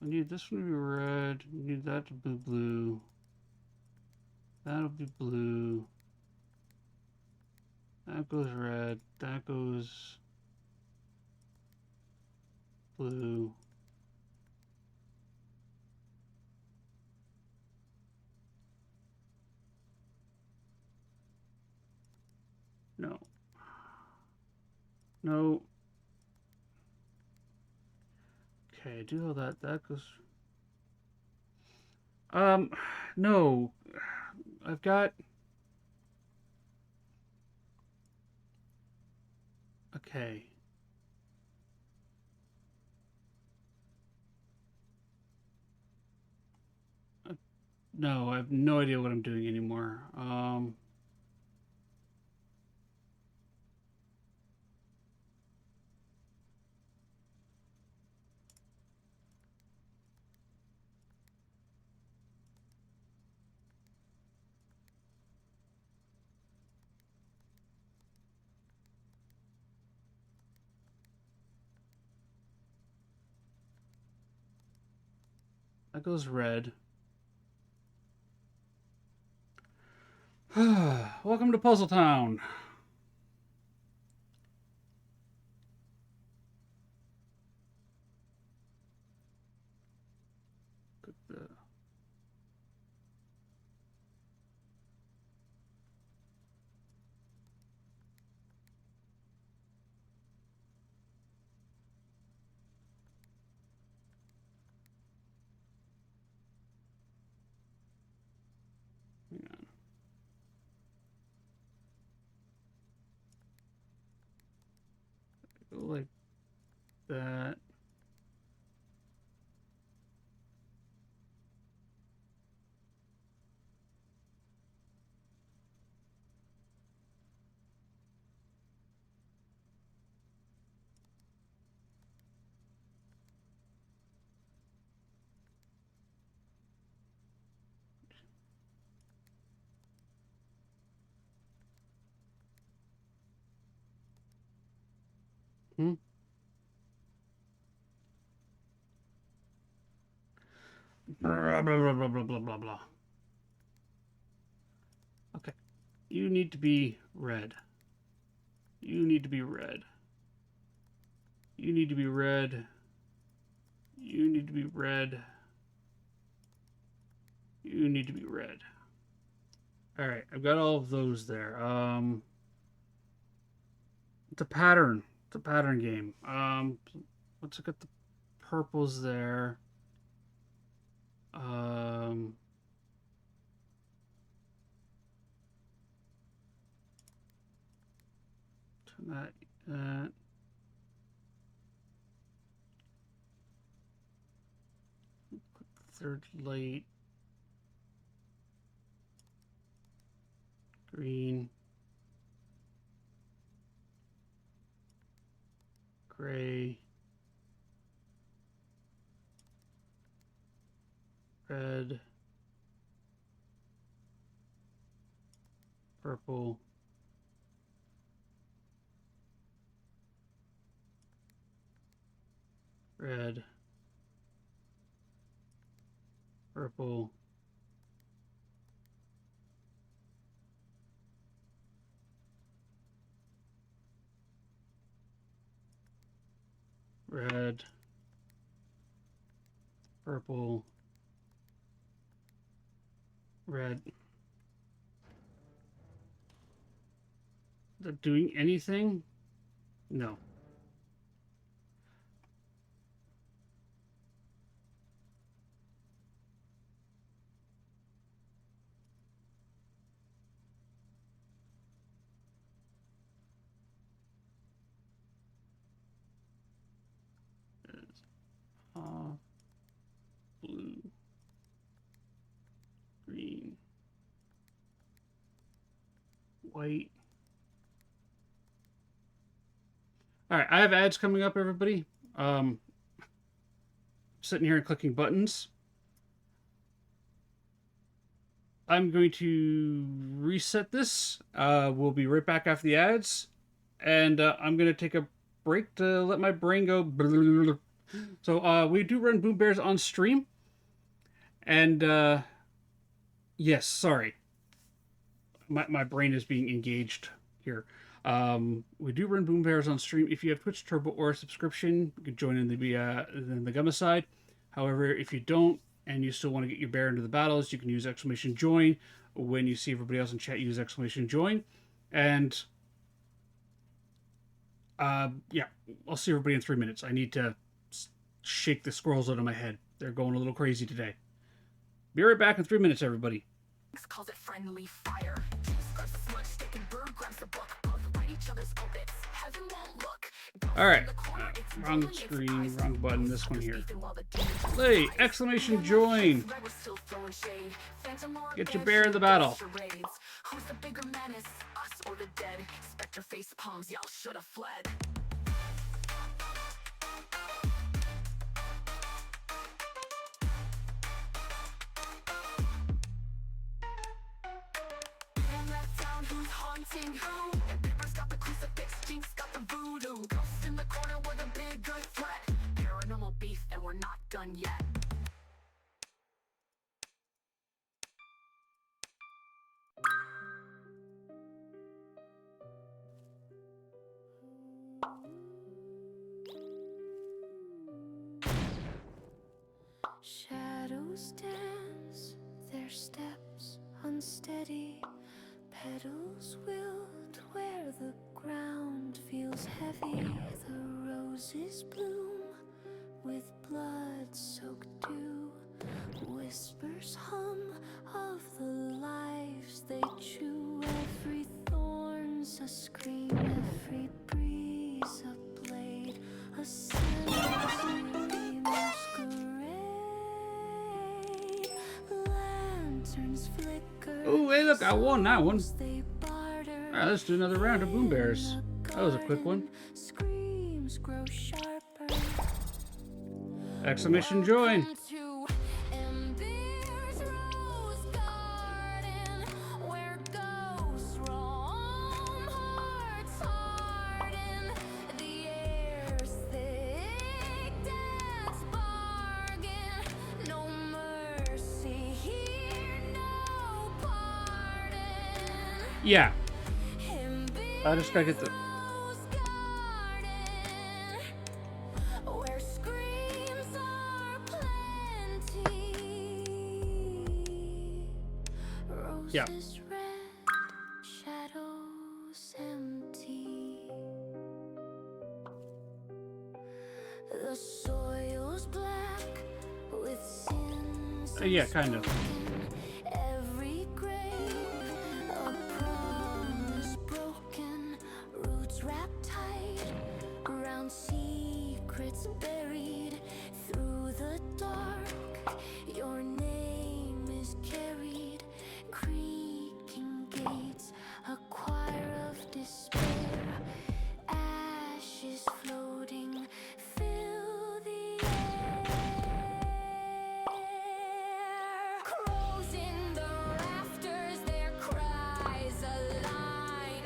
I need this one to be red. I need that to be blue. That'll be blue. That goes red. That goes blue. No. No. Okay, do all that. That goes. Um, no. I've got. Okay. No, I have no idea what I'm doing anymore. That goes red. Welcome to Puzzle Town. Hang on. Go like that. Hmm? Blah, blah, blah, blah, blah, blah, blah, blah. Okay. You need to be red. You need to be red. You need to be red. You need to be red. You need to be red. All right, I've got all of those there. It's a pattern. It's a pattern game. Let's look at the purples there. Um, turn that. Third light. Green. Gray. Red. Purple. Red. Purple. Red. Purple. Red. They're doing anything? No. Uh, Blue. Green. White. All right, I have ads coming up, everybody. Sitting here and clicking buttons. I'm going to reset this. We'll be right back after the ads, and I'm going to take a break to let my brain go. So we do run Boom Bears on stream, and yes, sorry, my brain is being engaged here. We do run Boom Bears on stream. If you have Twitch Turbo or a subscription, you can join in the Gamma side. However, if you don't and you still want to get your bear into the battles, you can use exclamation join. When you see everybody else in chat use exclamation join. And Yeah, I'll see everybody in 3 minutes. I need to shake the squirrels out of my head. They're going a little crazy today. Be right back in 3 minutes, everybody. Calls it friendly fire. Juice grabs a smudge stick and bird grabs a book. Both write each other's obits. Heaven won't look. All right. Wrong screen, wrong button. This one here. Hey! Exclamation join! Get your bear in the battle. Who's the bigger menace? Us or the dead? Spectre face palms, y'all should have fled. Who's haunting who? Paper's got the crucifix, Jinx got the voodoo. Ghost in the corner with a bigger threat. Paranormal beef, and we're not done yet. Shadows dance, their steps unsteady. Petals wilt where the ground feels heavy. The roses bloom with blood-soaked dew. Whispers hum of the lives they chew. Every thorn's a scream, every breeze a blade, a cemetery masquerade. Lanterns flicker. Oh, hey, look, I won that one. All right, let's do another round of Boom Bears. That was a quick one. Screams grow sharper. Exclamation join. Yeah. I just gotta get the... Yeah. Shadows empty. The soil's black with sins. Yeah, kind of. Every grave, a promise broken, roots wrapped tight around secrets buried through the dark. Your name is carried, creaking gates, a choir of despair. Ashes floating fill the air. Crows in the rafters, their cries align.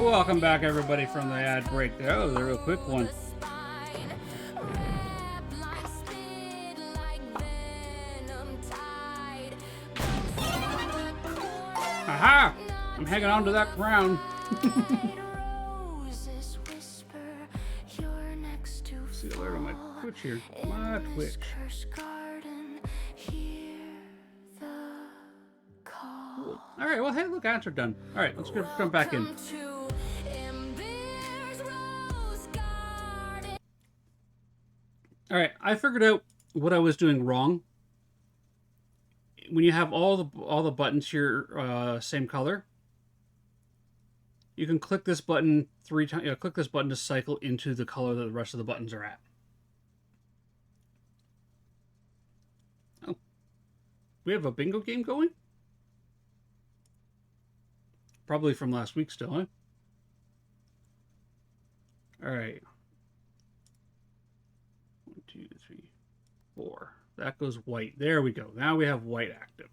Welcome back, everybody, from the ad break. That was a real quick one. Aha! I'm hanging on to that crown. See you later on my Twitch here. My Twitch. Cool. All right. Well, hey, look, ads are done. All right, let's go jump back in. All right, I figured out what I was doing wrong. When you have all the buttons here same color, you can click this button 3 times. Click this button to cycle into the color that the rest of the buttons are at. Oh, we have a bingo game going? Probably from last week still, huh? All right. 1, 2, 3, 4. That goes white. There we go. Now we have white active.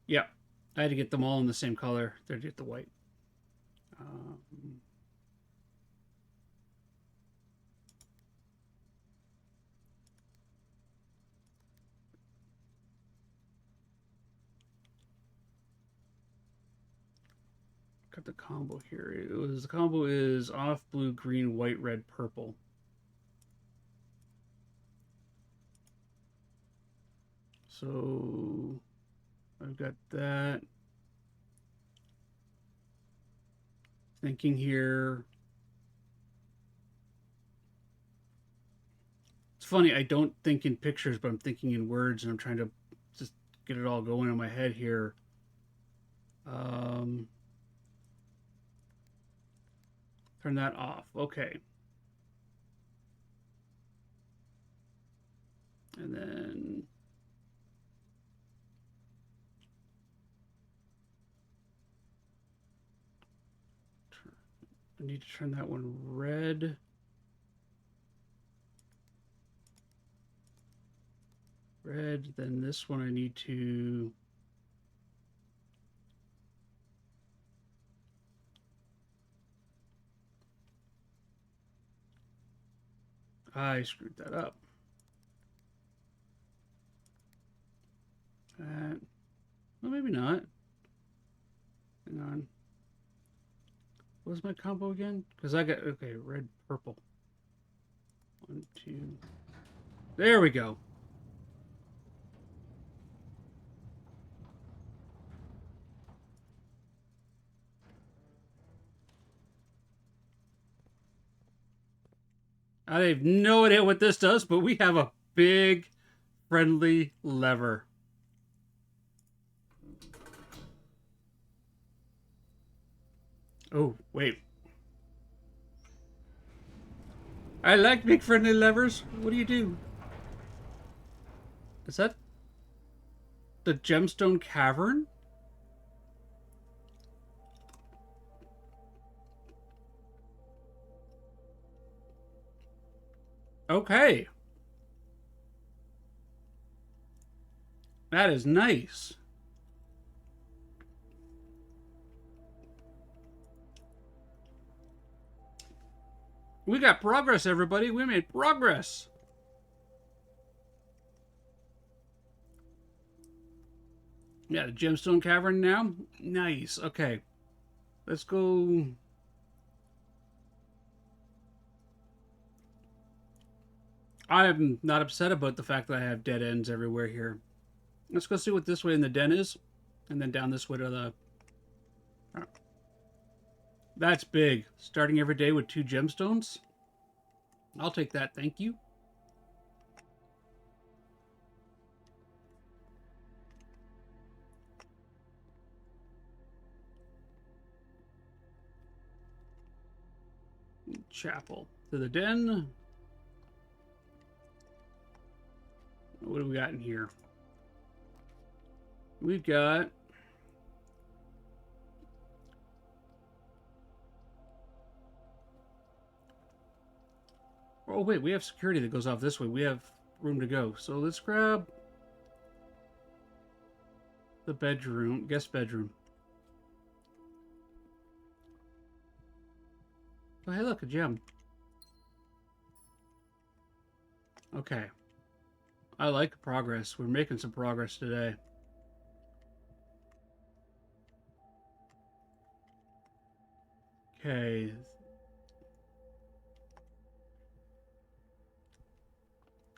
Yeah, I had to get them all in the same color. There to get the white. Got the combo here. The combo is off blue, green, white, red, purple. So I've got that. Thinking here. It's funny, I don't think in pictures, but I'm thinking in words, and I'm trying to just get it all going in my head here. Um, Turn that off. Okay. And then I need to turn that one red. Red. Then this one I need to... I screwed that up. That. Well, maybe not. Hang on. What was my combo again? Because I got... Okay, red, purple. 1, 2... There we go. I have no idea what this does, but we have a big, friendly lever. Oh, wait. I like big, friendly levers. What do you do? Is that the gemstone cavern? Okay. That is nice. We got progress, everybody. We made progress. Yeah, the gemstone cavern now. Nice. Okay. Let's go. I'm not upset about the fact that I have dead ends everywhere here. Let's go see what this way in the den is. And then down this way to the... That's big. Starting every day with 2 gemstones. I'll take that, thank you. Chapel. To the den. What do we got in here? We've got... Oh, wait, we have security that goes off this way. We have room to go. So let's grab the bedroom, guest bedroom. Oh, hey, look, a gem. Okay. I like progress. We're making some progress today. Okay.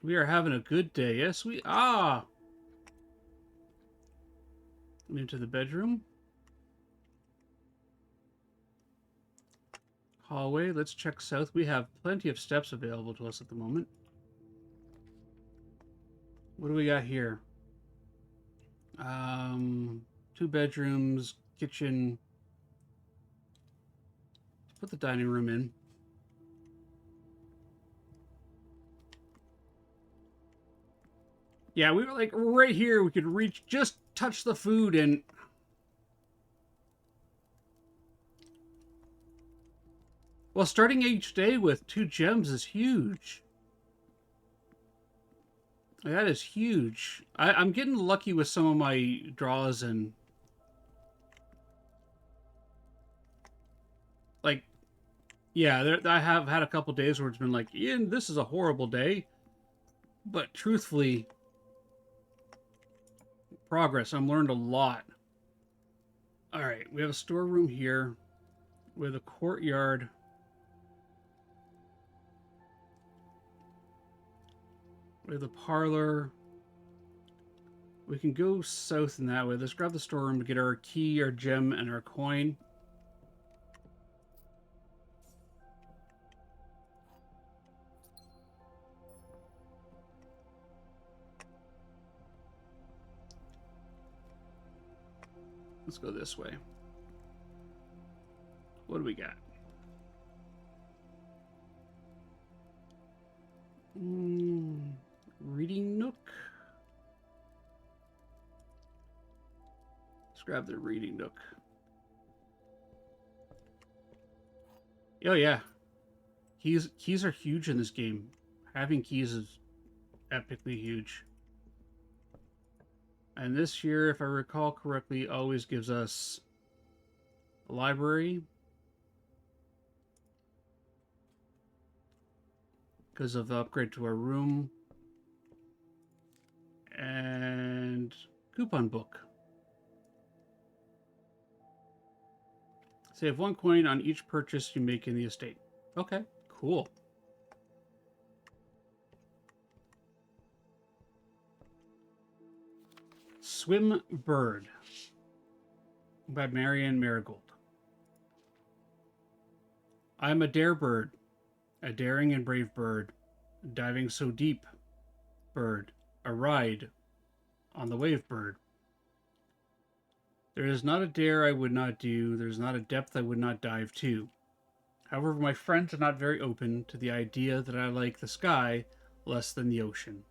We are having a good day. Yes, we are. Into the bedroom. Hallway. Let's check south. We have plenty of steps available to us at the moment. What do we got here? 2 bedrooms, kitchen. Put the dining room in. Yeah, we were like right here. We could reach, just touch the food, and well, starting each day with 2 gems is huge. That is huge. I'm getting lucky with some of my draws, and like, yeah, I have had a couple days where it's been like, Ian, this is a horrible day. But truthfully, progress. I've learned a lot. All right, we have a storeroom here with a courtyard. We have the parlor. We can go south in that way. Let's grab the storeroom to get our key, our gem, and our coin. Let's go this way. What do we got? Reading nook. Let's grab the reading nook. Oh yeah, keys are huge in this game. Having keys is epically huge. And this year, if I recall correctly, always gives us a library because of the upgrade to our room and coupon book. Save 1 coin on each purchase you make in the estate. Okay, cool. Swim Bird by Marianne Marigold. I'm a dare bird, a daring and brave bird, diving so deep, bird, a ride on the wave, bird. There is not a dare I would not do, there is not a depth I would not dive to. However, my friends are not very open to the idea that I like the sky less than the ocean.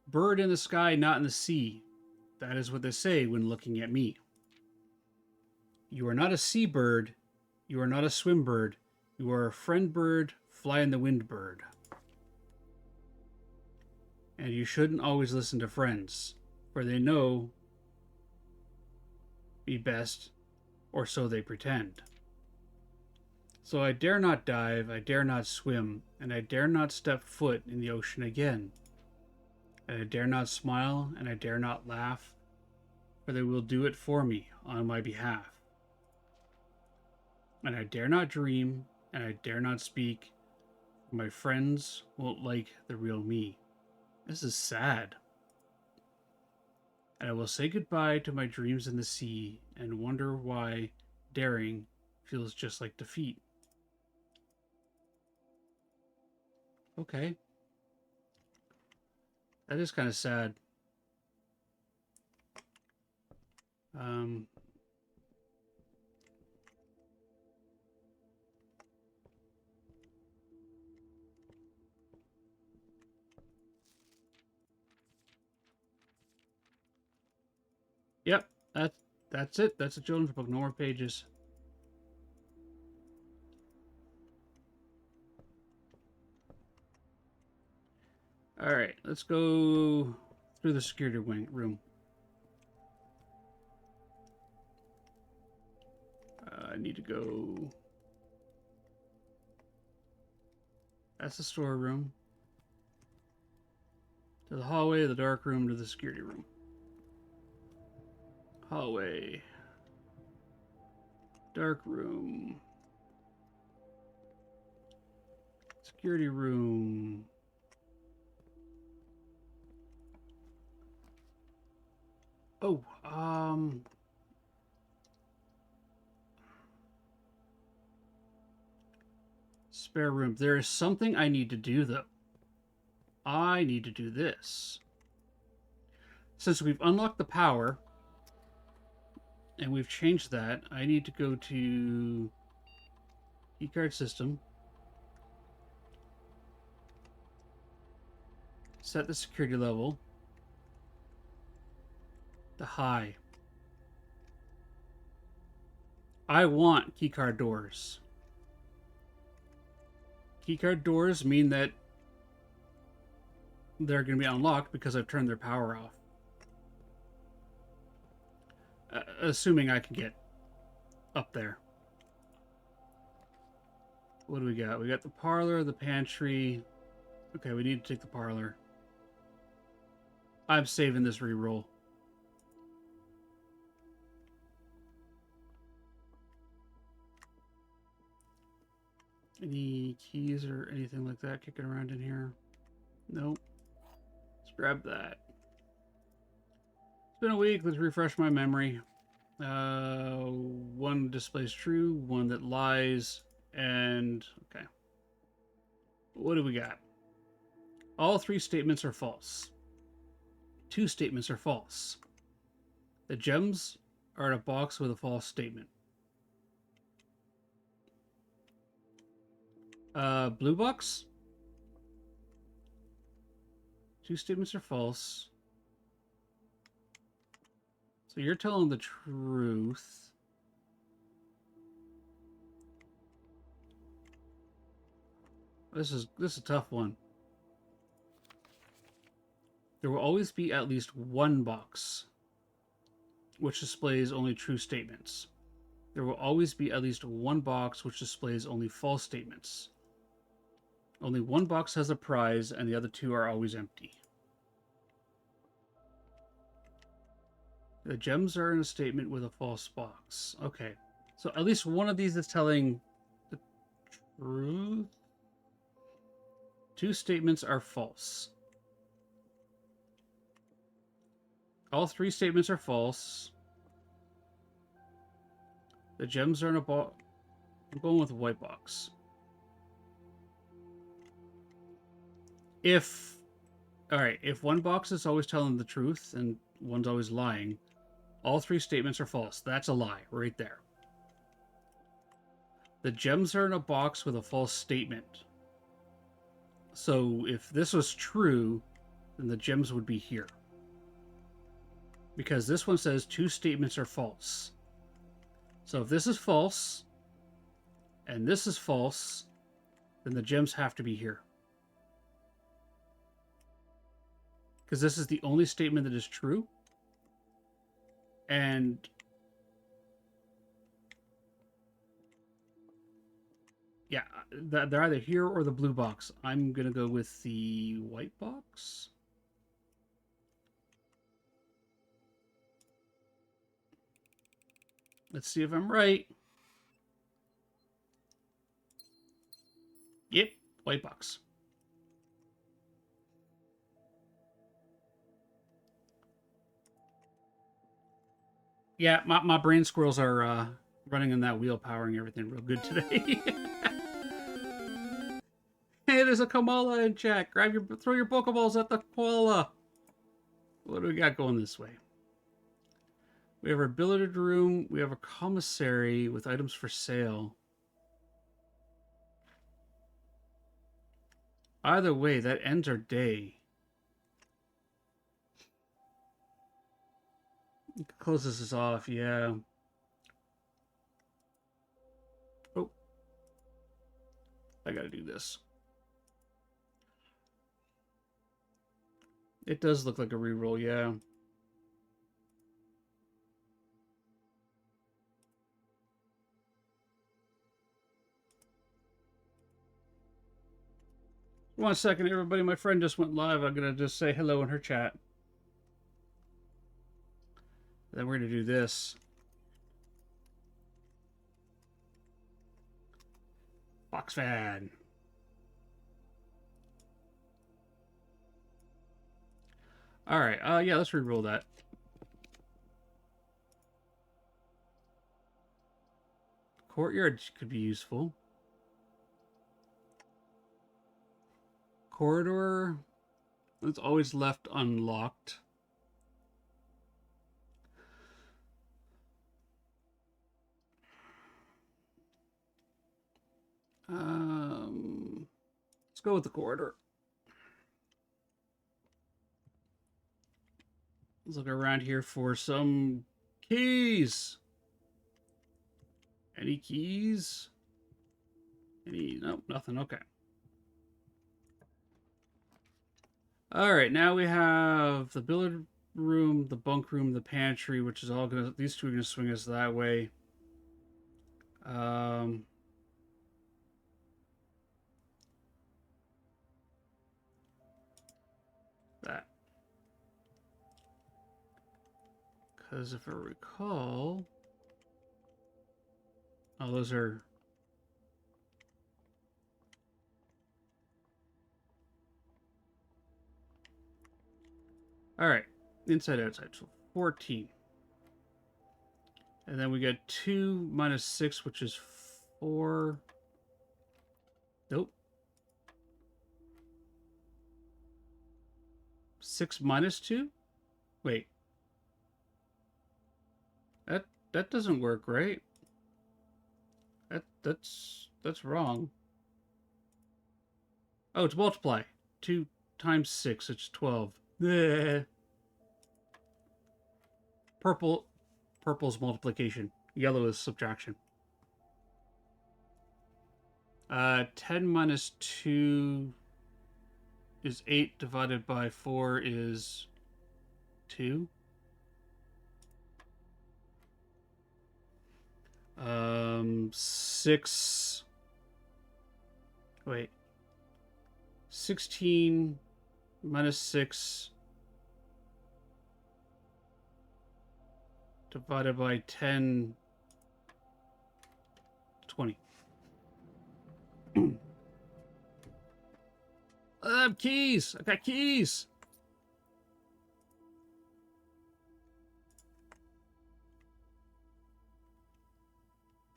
Bird in the sky, not in the sea. That is what they say when looking at me. You are not a seabird, you are not a swim bird, you are a friend bird, fly in the wind bird. And you shouldn't always listen to friends, for they know be best, or so they pretend. So I dare not dive, I dare not swim, and I dare not step foot in the ocean again. And I dare not smile, and I dare not laugh, for they will do it for me on my behalf. And I dare not dream, and I dare not speak, for my friends won't like the real me. This is sad. And I will say goodbye to my dreams in the sea and wonder why daring feels just like defeat. Okay. That is kind of sad. Yep, that's it. That's a children's book. No more pages. All right, let's go through the security room. I need to go. That's the storeroom. To the hallway, the dark room, to the security room. Hallway. Dark room. Security room. Oh, spare room. There is something I need to do, though. I need to do this. Since we've unlocked the power, and we've changed that, I need to go to keycard system. Set the security level to high. I want keycard doors. Keycard doors mean that they're going to be unlocked because I've turned their power off. Assuming I can get up there. What do we got? We got the parlor, the pantry. Okay, we need to take the parlor. I'm saving this reroll. Any keys or anything like that kicking around in here? Nope. Let's grab that. been a week. Let's refresh my memory. One displays true, one that lies, and okay. What do we got? All three statements are false. Two statements are false. The gems are in a box with a false statement. Blue box? Two statements are false. So you're telling the truth. This is a tough one. There will always be at least one box which displays only true statements. There will always be at least one box which displays only false statements. Only one box has a prize, and the other two are always empty. The gems are in a statement with a false box. Okay. So at least one of these is telling the truth. Two statements are false. All three statements are false. The gems are in a box. I'm going with a white box. If one box is always telling the truth and one's always lying, all three statements are false. That's a lie right there. The gems are in a box with a false statement. So if this was true, then the gems would be here. Because this one says two statements are false. So if this is false, and this is false, then the gems have to be here. Because this is the only statement that is true. And yeah, they're either here or the blue box. I'm going to go with the white box. Let's see if I'm right. Yep, white box. Yeah, my brain squirrels are running in that wheel, powering everything real good today. Hey, there's a Kamala in chat. Throw your Pokeballs at the koala. What do we got going this way? We have our billiard room. We have a commissary with items for sale. Either way, that ends our day. Close this off, yeah. Oh. I gotta do this. It does look like a reroll, yeah. One second, everybody. My friend just went live. I'm gonna just say hello in her chat. Then we're gonna do this. Box fan. All right. Yeah. Let's re-roll that. Courtyard could be useful. Corridor. It's always left unlocked. Let's go with the corridor. Let's look around here for some keys. Any keys? Nope, nothing. Okay. All right, now we have the billiard room, the bunk room, the pantry, which is all gonna. These two are gonna swing us that way. That. Because if I recall, oh, those are. All right, inside outside. So 14. And then we get 2 minus 6, which is 4. Nope. 6 minus 2? Wait. That doesn't work, right? That's wrong. Oh, it's multiply. 2 times 6, it's 12. Bleh. Purple's multiplication. Yellow is subtraction. 10 minus 2 is 8 divided by 4 is 2. 6. Wait. 16 minus 6 divided by 10. 20. I have keys. I got keys.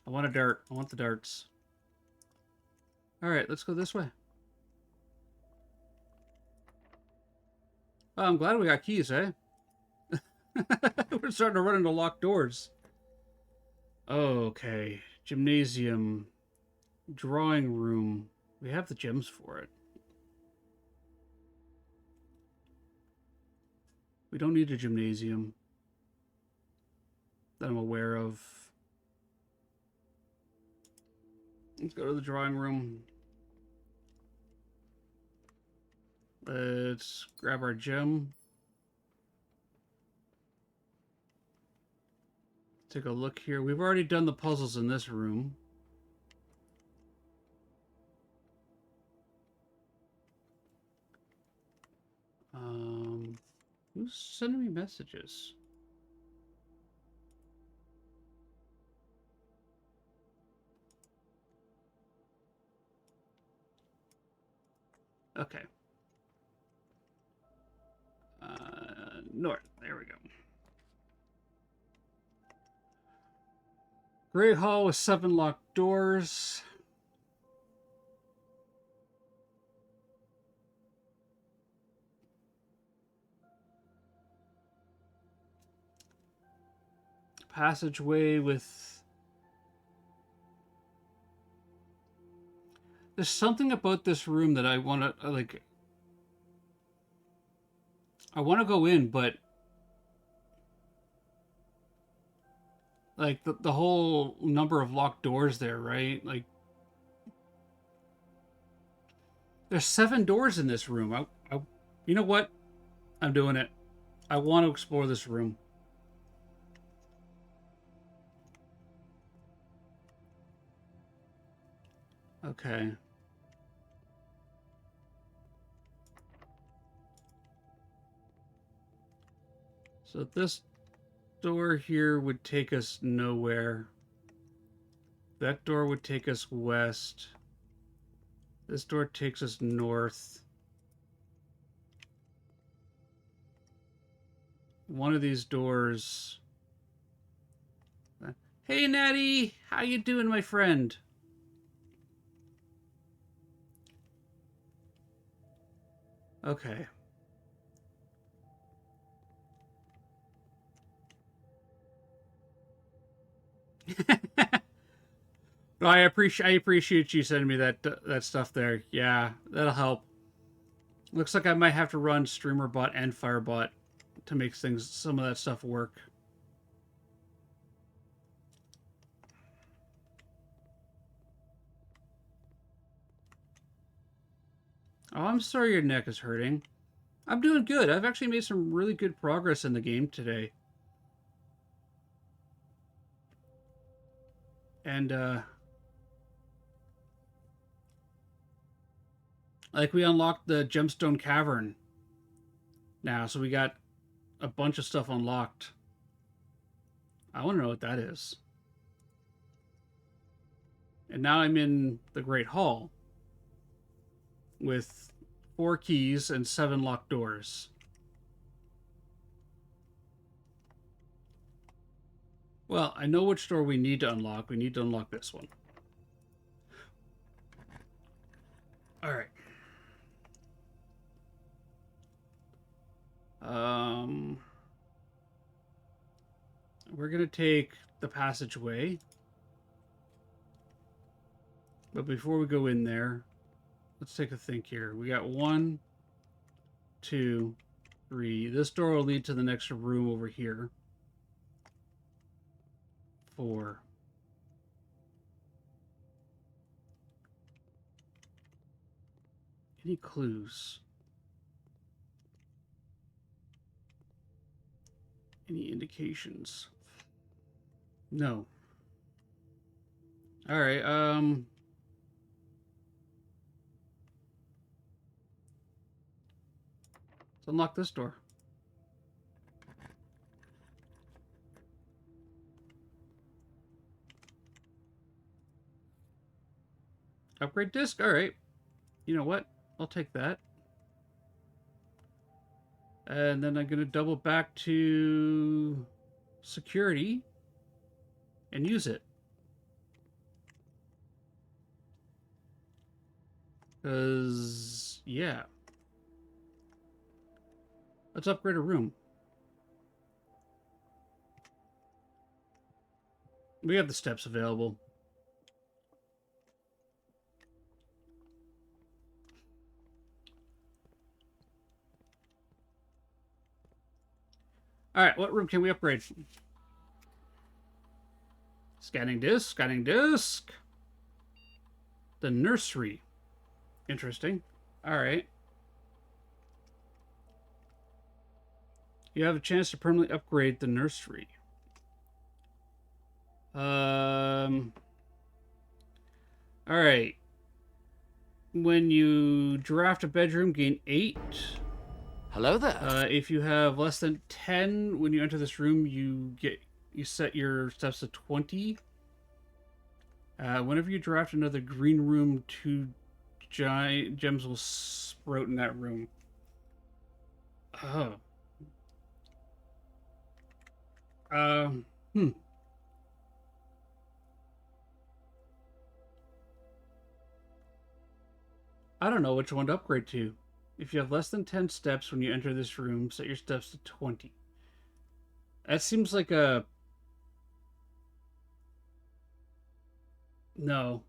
I want a dart. I want the darts. All right, let's go this way. Oh, I'm glad we got keys, eh? We're starting to run into locked doors. Okay. Gymnasium. Drawing room. We have the gems for it. We don't need a gymnasium that I'm aware of. Let's go to the drawing room. Let's grab our gem. Take a look here. We've already done the puzzles in this room. Who's sending me messages? Okay. North. There we go. Great hall with 7 locked doors. Passageway with... There's something about this room that I want to, like... I want to go in, but... Like, the whole number of locked doors there, right? Like... There's 7 doors in this room. You know what? I'm doing it. I want to explore this room. Okay. So this door here would take us nowhere. That door would take us west. This door takes us north. One of these doors... Hey, Natty! How you doing, my friend? Okay. No, I appreciate you sending me that stuff there. Yeah, that'll help. Looks like I might have to run StreamerBot and FireBot to make some of that stuff work. Oh, I'm sorry your neck is hurting. I'm doing good. I've actually made some really good progress in the game today. And, like, we unlocked the Gemstone Cavern now, so we got a bunch of stuff unlocked. I want to know what that is. And now I'm in the Great Hall with 4 keys and 7 locked doors. Well, I know which door we need to unlock. We need to unlock this one. All right. We're gonna take the passageway, but before we go in there, let's take a think here. We got 1, 2, 3. This door will lead to the next room over here. 4. Any clues? Any indications? No. All right. Let's unlock this door. Upgrade disc. All right. You know what? I'll take that. And then I'm going to double back to security and use it. Because, yeah. Let's upgrade a room. We have the steps available. All right, what room can we upgrade? Scanning disc, scanning disc. The nursery. Interesting. All right. You have a chance to permanently upgrade the nursery. All right. When you draft a bedroom, gain 8. Hello there. If you have less than 10 when you enter this room, you set your steps to 20. Whenever you draft another green room, 2 giant gems will sprout in that room. Oh. Hmm. I don't know which one to upgrade to. If you have less than 10 steps when you enter this room, set your steps to 20. That seems like a... No.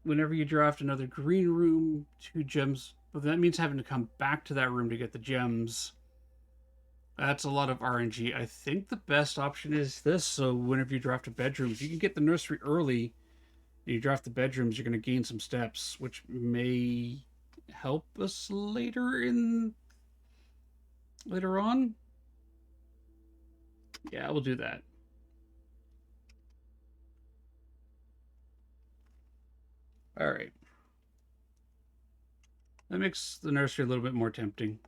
Whenever you draft another green room, 2 gems... But that means having to come back to that room to get the gems. That's a lot of RNG. I think the best option is this. So whenever you draft a bedroom, if you can get the nursery early, and you draft the bedrooms, you're going to gain some steps, which may help us later on. Yeah, we'll do that. All right. That makes the nursery a little bit more tempting.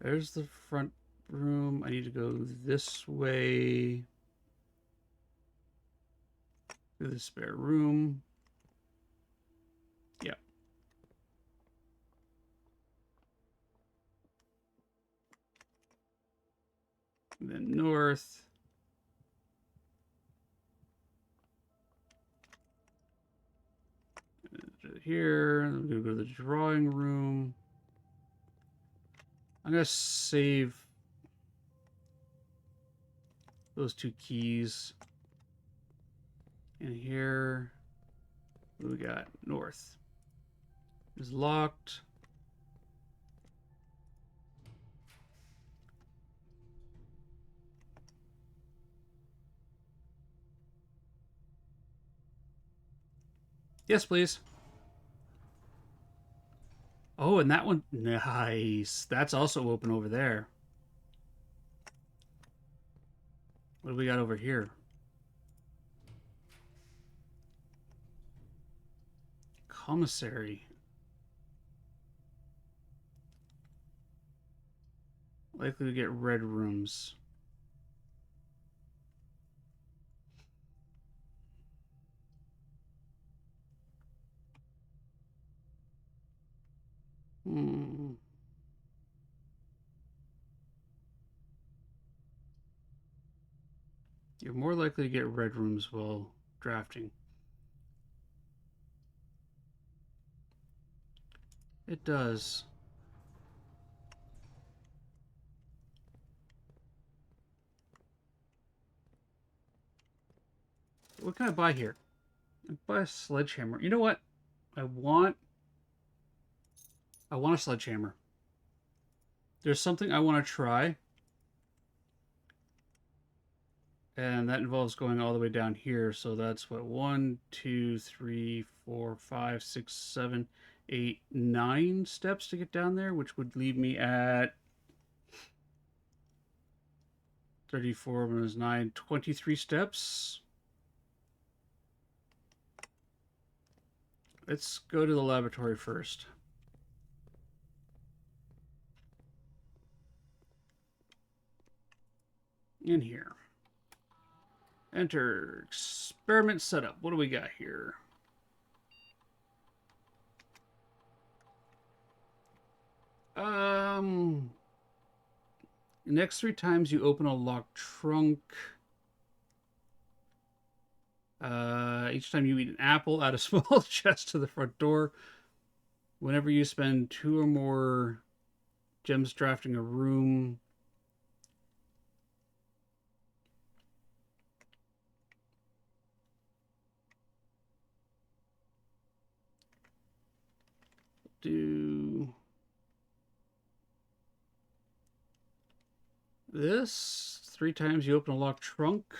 There's the front room. I need to go this way. To the spare room. Yep. And then north. Here. I'm going to go to the drawing room. I'm going to save those 2 keys. And here, what do we got? North is locked. Yes, please. Oh, and that one, nice. That's also open over there. What do we got over here? Commissary. Likely to get red rooms. Hmm. You're more likely to get red rooms while drafting. It does. What can I buy here? I buy a sledgehammer. You know what? I want a sledgehammer. There's something I want to try. And that involves going all the way down here. So that's what, 1, 2, 3, 4, 5, 6, 7, 8, 9 steps to get down there, which would leave me at 34 minus 9, 23 steps. Let's go to the laboratory first. In here. Enter experiment setup. What do we got here? Next 3 times you open a locked trunk. Each time you eat an apple, add a small chest to the front door. Whenever you spend 2 or more gems drafting a room. Do this 3 times you open a locked trunk.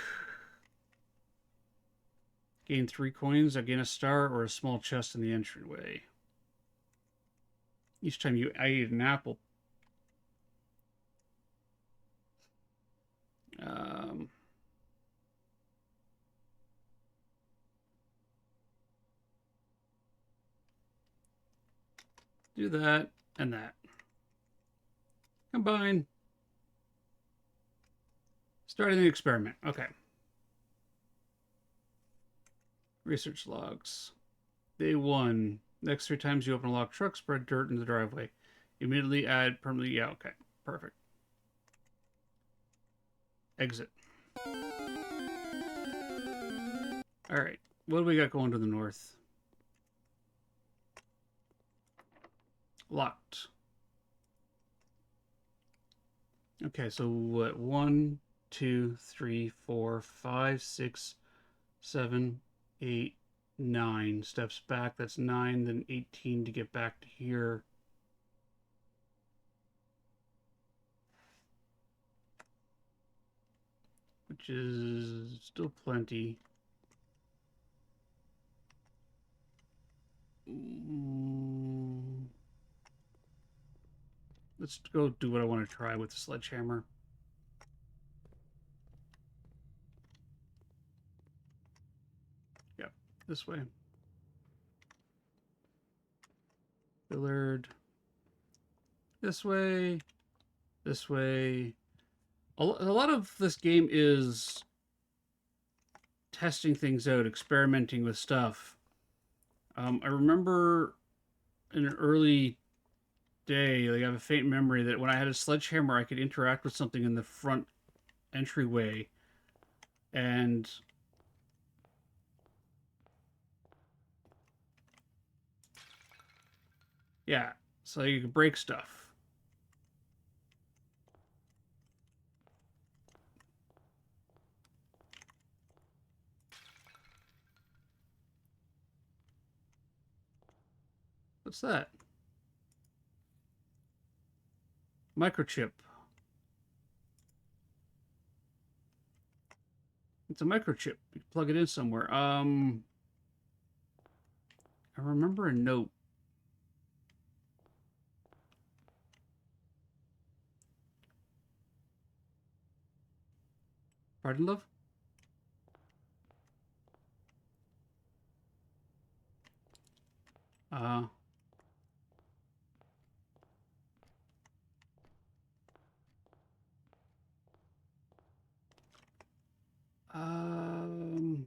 Gain 3 coins, gain a star, or a small chest in the entryway. Each time you eat an apple. Do that and that. Combine. Starting the experiment. Okay. Research logs. Day 1. Next 3 times you open a locked truck, spread dirt in the driveway. Immediately add permanently. Yeah, okay. Perfect. Exit. Alright. What do we got going to the north? Locked. Okay, so what? 1, 2, 3, 4, 5, 6, 7, 8, 9 steps back. That's 9, then 18 to get back to here. Which is still plenty. Let's go do what I want to try with the sledgehammer. Yep, this way. Billard. This way. This way. A lot of this game is testing things out, experimenting with stuff. I remember in an early day, like I have a faint memory that when I had a sledgehammer, I could interact with something in the front entryway, and yeah, so you could break stuff. What's that? Microchip. It's a microchip. You plug it in somewhere. I remember a note. Pardon, love? Uh, um,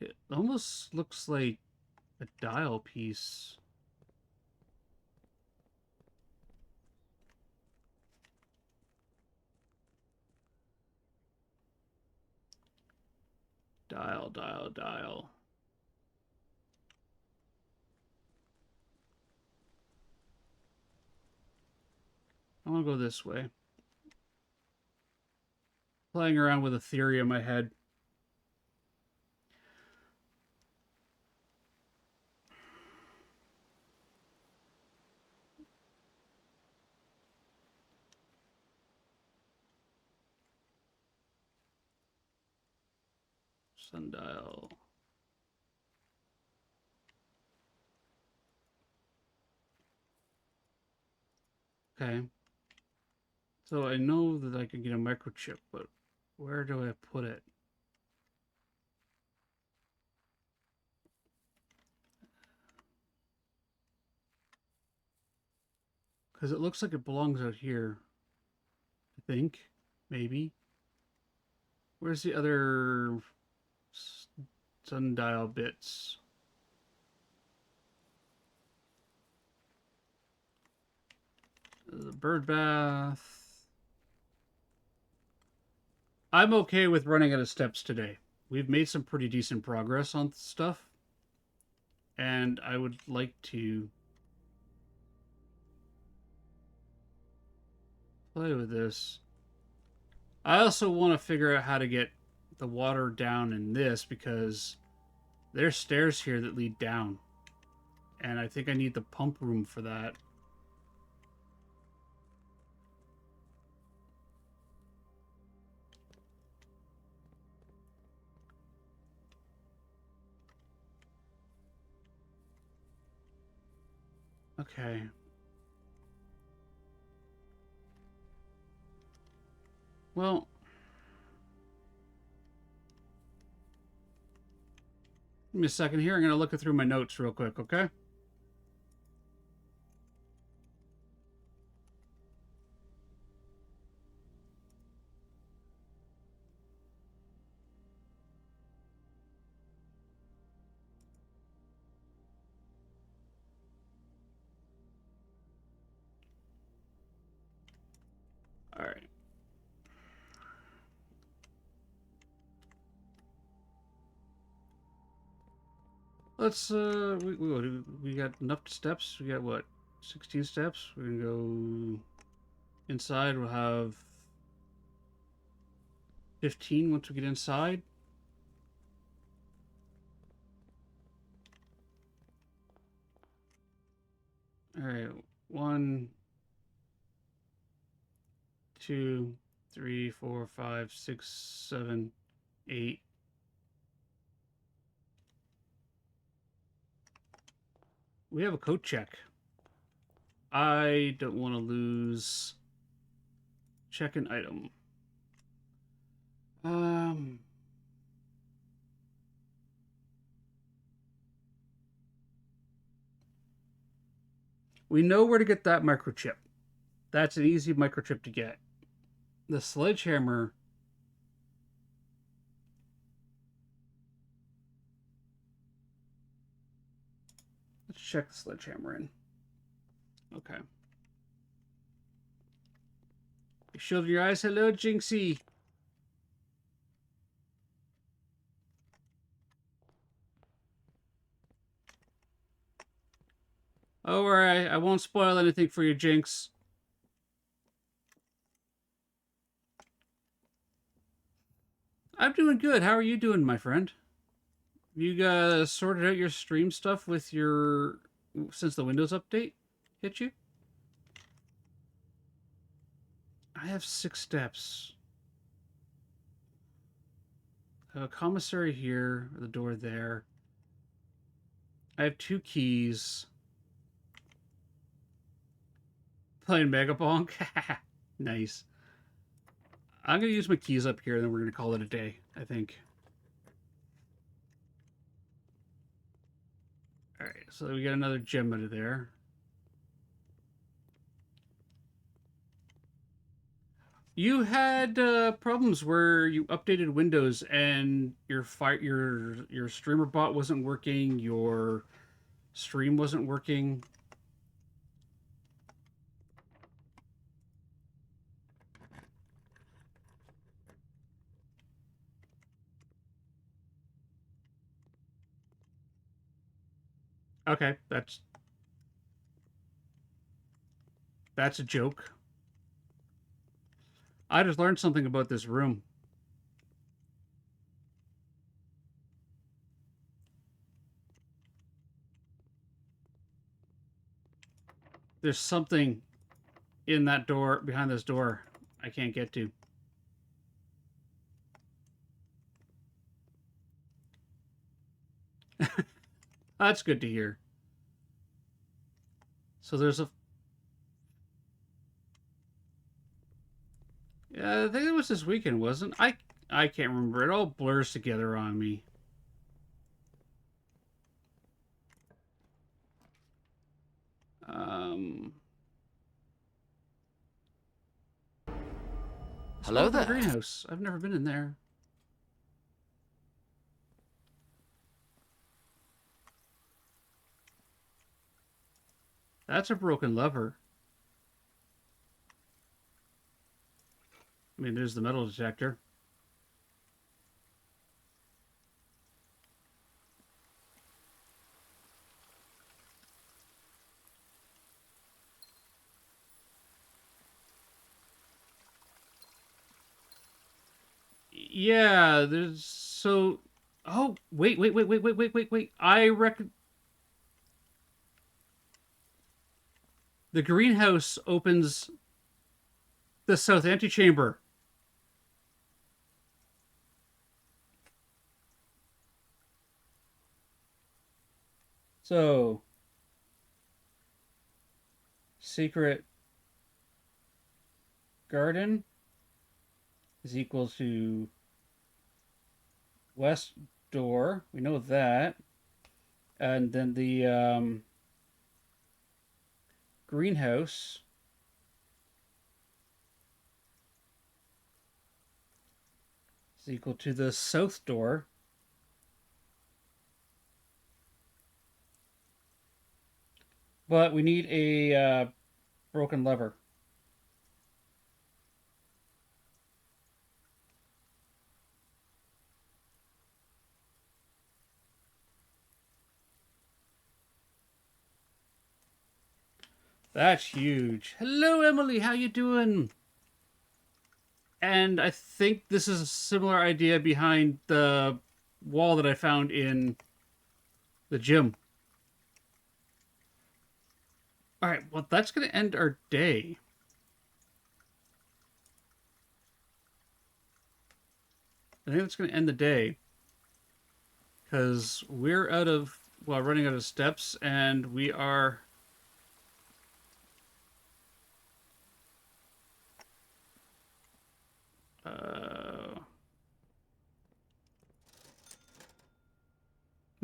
it almost looks like a dial piece. Dial, dial, dial. I want to go this way. Playing around with a theory in my head. Sundial. Okay. So I know that I can get a microchip, but where do I put it? Because it looks like it belongs out here. I think. Maybe. Where's the other sundial bits? The bird bath. I'm okay with running out of steps today. We've made some pretty decent progress on stuff. And I would like to play with this. I also want to figure out how to get the water down in this because there's stairs here that lead down. And I think I need the pump room for that. Okay. Well, give me a second here. I'm going to look through my notes real quick, okay? All right. Let's, we got enough steps. We got, what, 16 steps? We're going to go inside. We'll have 15 once we get inside. All right. 1, 2, 3, 4, 5, 6, 7, 8. We have a code check. I don't want to lose check an item. We know where to get that microchip. That's an easy microchip to get. The sledgehammer. Let's check the sledgehammer in. Okay. You shielding your eyes? Hello, Jinxie. Oh, alright. I won't spoil anything for you, Jinx. I'm doing good. How are you doing, my friend? You sorted out your stream stuff with your... since the Windows update hit you? I have 6 steps. I have a commissary here, the door there. I have 2 keys. Playing Mega Bonk? Nice. I'm going to use my keys up here, and then we're going to call it a day, I think. Alright, so we got another gem out of there. You had problems where you updated Windows and your streamer bot wasn't working, your stream wasn't working. Okay, that's a joke. I just learned something about this room. There's something in that door, behind this door, I can't get to. That's good to hear. So there's a... Yeah, I think it was this weekend, wasn't I can't remember. It all blurs together on me. Um... Hello The there. greenhouse. I've never been in there. That's a broken lever. I mean, there's the metal detector. Yeah, there's so... Oh, wait. I reckon... The greenhouse opens the south antechamber. So, secret garden is equal to west door. We know that. And then the greenhouse is equal to the south door. But we need a broken lever. That's huge. Hello, Emily. How you doing? And I think this is a similar idea behind the wall that I found in the gym. All right, well, that's going to end our day. I think that's going to end the day. Because we're running out of steps, and we are...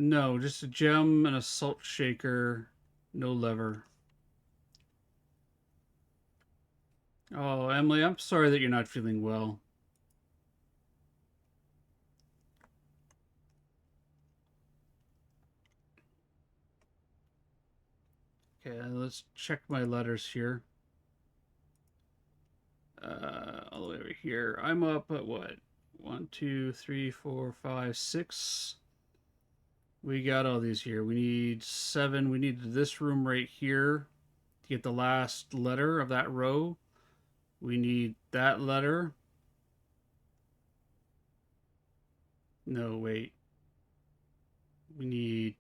No, just a gem and a salt shaker. No lever. Oh, Emily, I'm sorry that you're not feeling well. Okay, let's check my letters here. All the way over here. I'm up at what? 1, 2, 3, 4, 5, 6. We got all these here. We need 7. We need this room right here to get the last letter of that row. We need that letter. No, wait. We need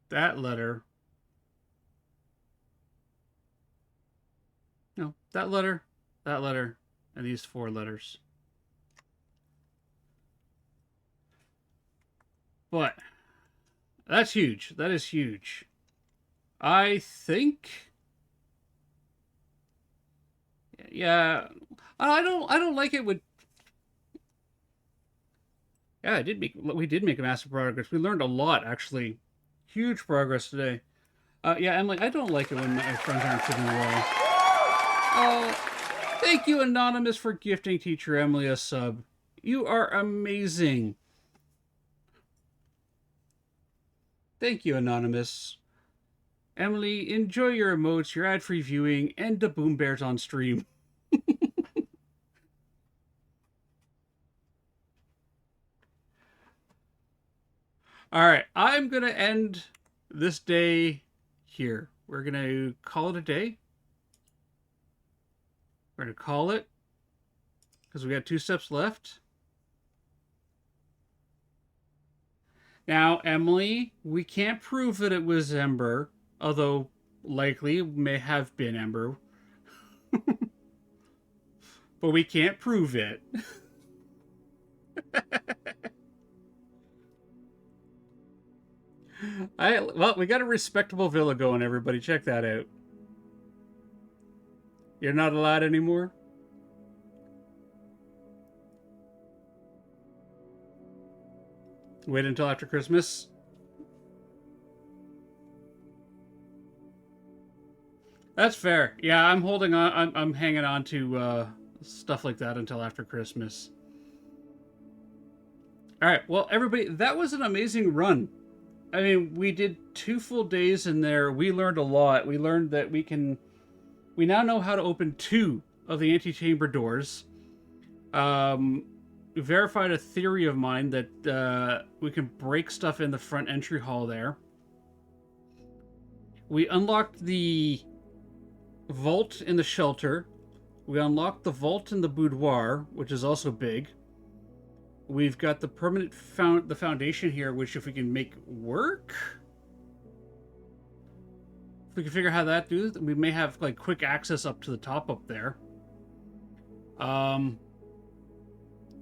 that letter. No, that letter, and these 4 letters. But that's huge. That is huge. I think... Yeah, I don't like it with... Yeah, we did make a massive progress. We learned a lot, actually. Huge progress today. Yeah, Emily, I don't like it when my friends aren't feeling well. Oh, thank you, Anonymous, for gifting Teacher Emily a sub. You are amazing. Thank you, Anonymous. Emily, enjoy your emotes, your ad-free viewing, and the Boom Bears on stream. All right, I'm going to end this day here. We're going to call it a day. We're going to call it because we got 2 steps left. Now, Emily, we can't prove that it was Ember, although likely it may have been Ember. But we can't prove it. Well, we got a respectable villa going, everybody. Check that out. You're not allowed anymore? Wait until after Christmas? That's fair. Yeah, I'm holding on. I'm hanging on to stuff like that until after Christmas. All right. Well, everybody, that was an amazing run. I mean, we did 2 full days in there. We learned a lot. We learned that we now know how to open 2 of the antechamber doors. We verified a theory of mine that we can break stuff in the front entry hall there. We unlocked the vault in the shelter. We unlocked the vault in the boudoir, which is also big. We've got the permanent foundation here, which if we can make work, if we can figure out how that do, we may have like quick access up to the top up there.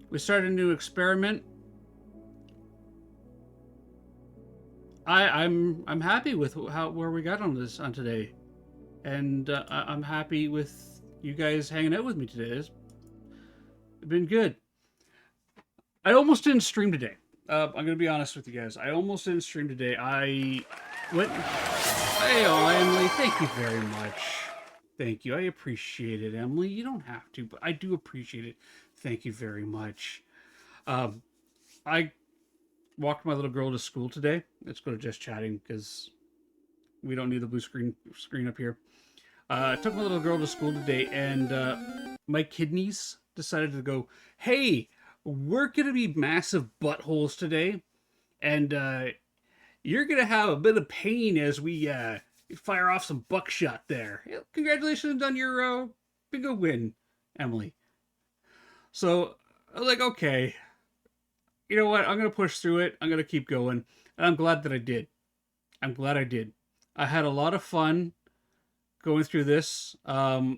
We started a new experiment. I'm happy with where we got on today, and I'm happy with you guys hanging out with me today. It's been good. I almost didn't stream today. I'm gonna be honest with you guys. I almost didn't stream today. I went. Hey, Emily, thank you very much. Thank you. I appreciate it, Emily. You don't have to, but I do appreciate it. Thank you very much. I walked my little girl to school today. Let's go to just chatting because we don't need the blue screen up here. I took my little girl to school today, and my kidneys decided to go, hey, we're going to be massive buttholes today, and you're going to have a bit of pain as we fire off some buckshot there. Congratulations on your bingo win, Emily. So, I was like, okay, you know what? I'm going to push through it. I'm going to keep going. And I'm glad that I did. I'm glad I did. I had a lot of fun going through this. So,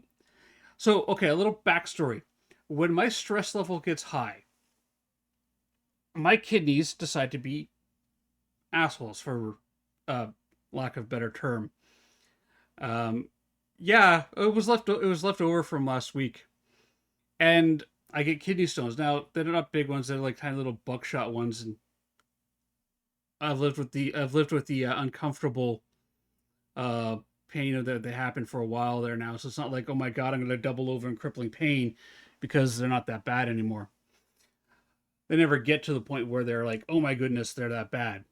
okay, a little backstory. When my stress level gets high, my kidneys decide to be assholes, for lack of a better term. Yeah, it was left over from last week. And I get kidney stones. Now, they're not big ones, they're like tiny little buckshot ones, and I've lived with the uncomfortable pain that they happen for a while there now. So it's not like, oh my god, I'm going to double over in crippling pain, because they're not that bad anymore. They never get to the point where they're like, oh my goodness, they're that bad.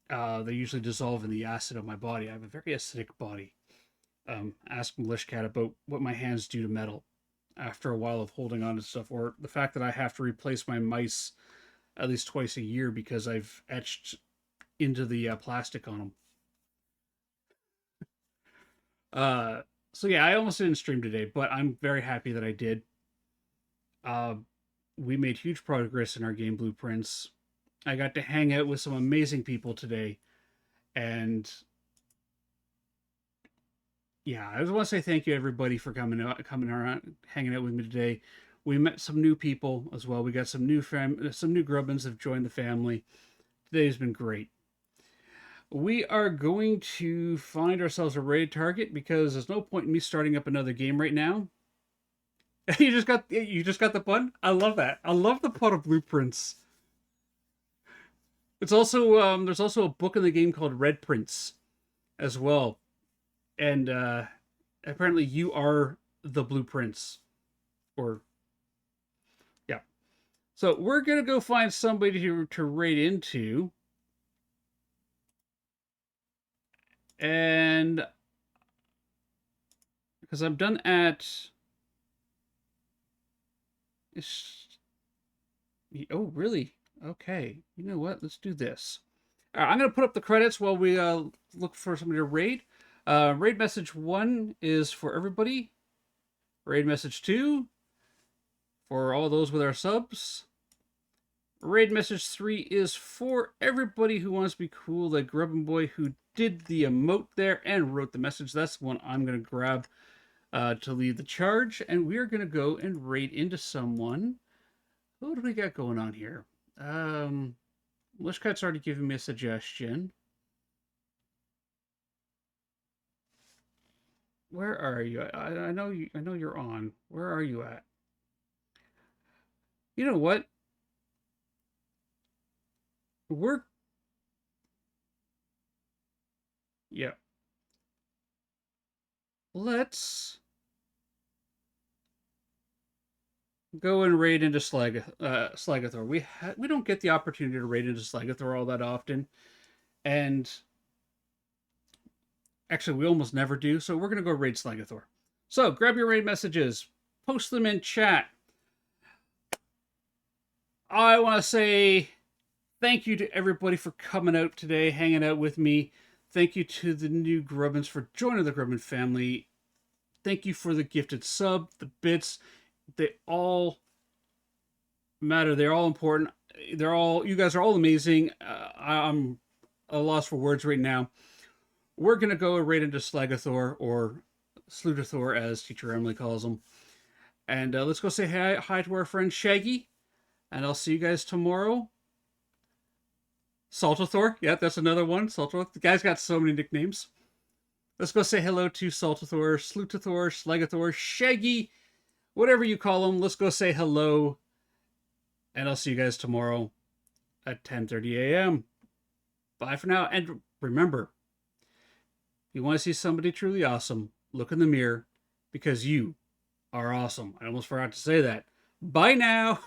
They usually dissolve in the acid of my body. I have a very acidic body. Ask Milishcat about what my hands do to metal after a while of holding on to stuff, or the fact that I have to replace my mice at least twice a year because I've etched into the plastic on them. So yeah, I almost didn't stream today, but I'm very happy that I did. We made huge progress in our game blueprints. I got to hang out with some amazing people today, and yeah, I just want to say thank you everybody for coming around, hanging out with me today. We met some new people as well. We got some new grubbins have joined the family. Today's been great. We are going to find ourselves a raid target because there's no point in me starting up another game right now. You just got the pun? I love that. I love the pun of blueprints. It's also there's also a book in the game called Red Prince as well. And apparently you are the blueprints. Or yeah. So we're gonna go find somebody to raid into. And because I'm done at oh really? Okay. You know what? Let's do this. I'm going to put up the credits while we look for somebody to raid. Raid message 1 is for everybody. Raid message 2 for all those with our subs. Raid message 3 is for everybody who wants to be cool, like Grubbin Boy, who did the emote there and wrote the message. That's one I'm going to grab to lead the charge. And we are going to go and raid into someone. Who do we got going on here? Wishcat's already given me a suggestion. Where are you? I know you. I know you're on. Where are you at? You know what? Yeah. Let's go and raid into Slagathor. We don't get the opportunity to raid into Slagathor all that often, and actually we almost never do. So we're gonna go raid Slagathor. So grab your raid messages, post them in chat. I want to say thank you to everybody for coming out today, hanging out with me. Thank you to the new Grubbins for joining the Grubbin family. Thank you for the gifted sub, the bits. They all matter. They're all important. You guys are all amazing. I'm a loss for words right now. We're going to go right into Slagathor, or Slutathor, as Teacher Emily calls him. And let's go say hi to our friend Shaggy. And I'll see you guys tomorrow. Saltathor. Yeah, that's another one. Saltathor. The guy's got so many nicknames. Let's go say hello to Saltathor, Slutathor, Slagathor, Shaggy, whatever you call him. Let's go say hello. And I'll see you guys tomorrow at 10:30 a.m. Bye for now. And remember, if you want to see somebody truly awesome, look in the mirror, because you are awesome. I almost forgot to say that. Bye now.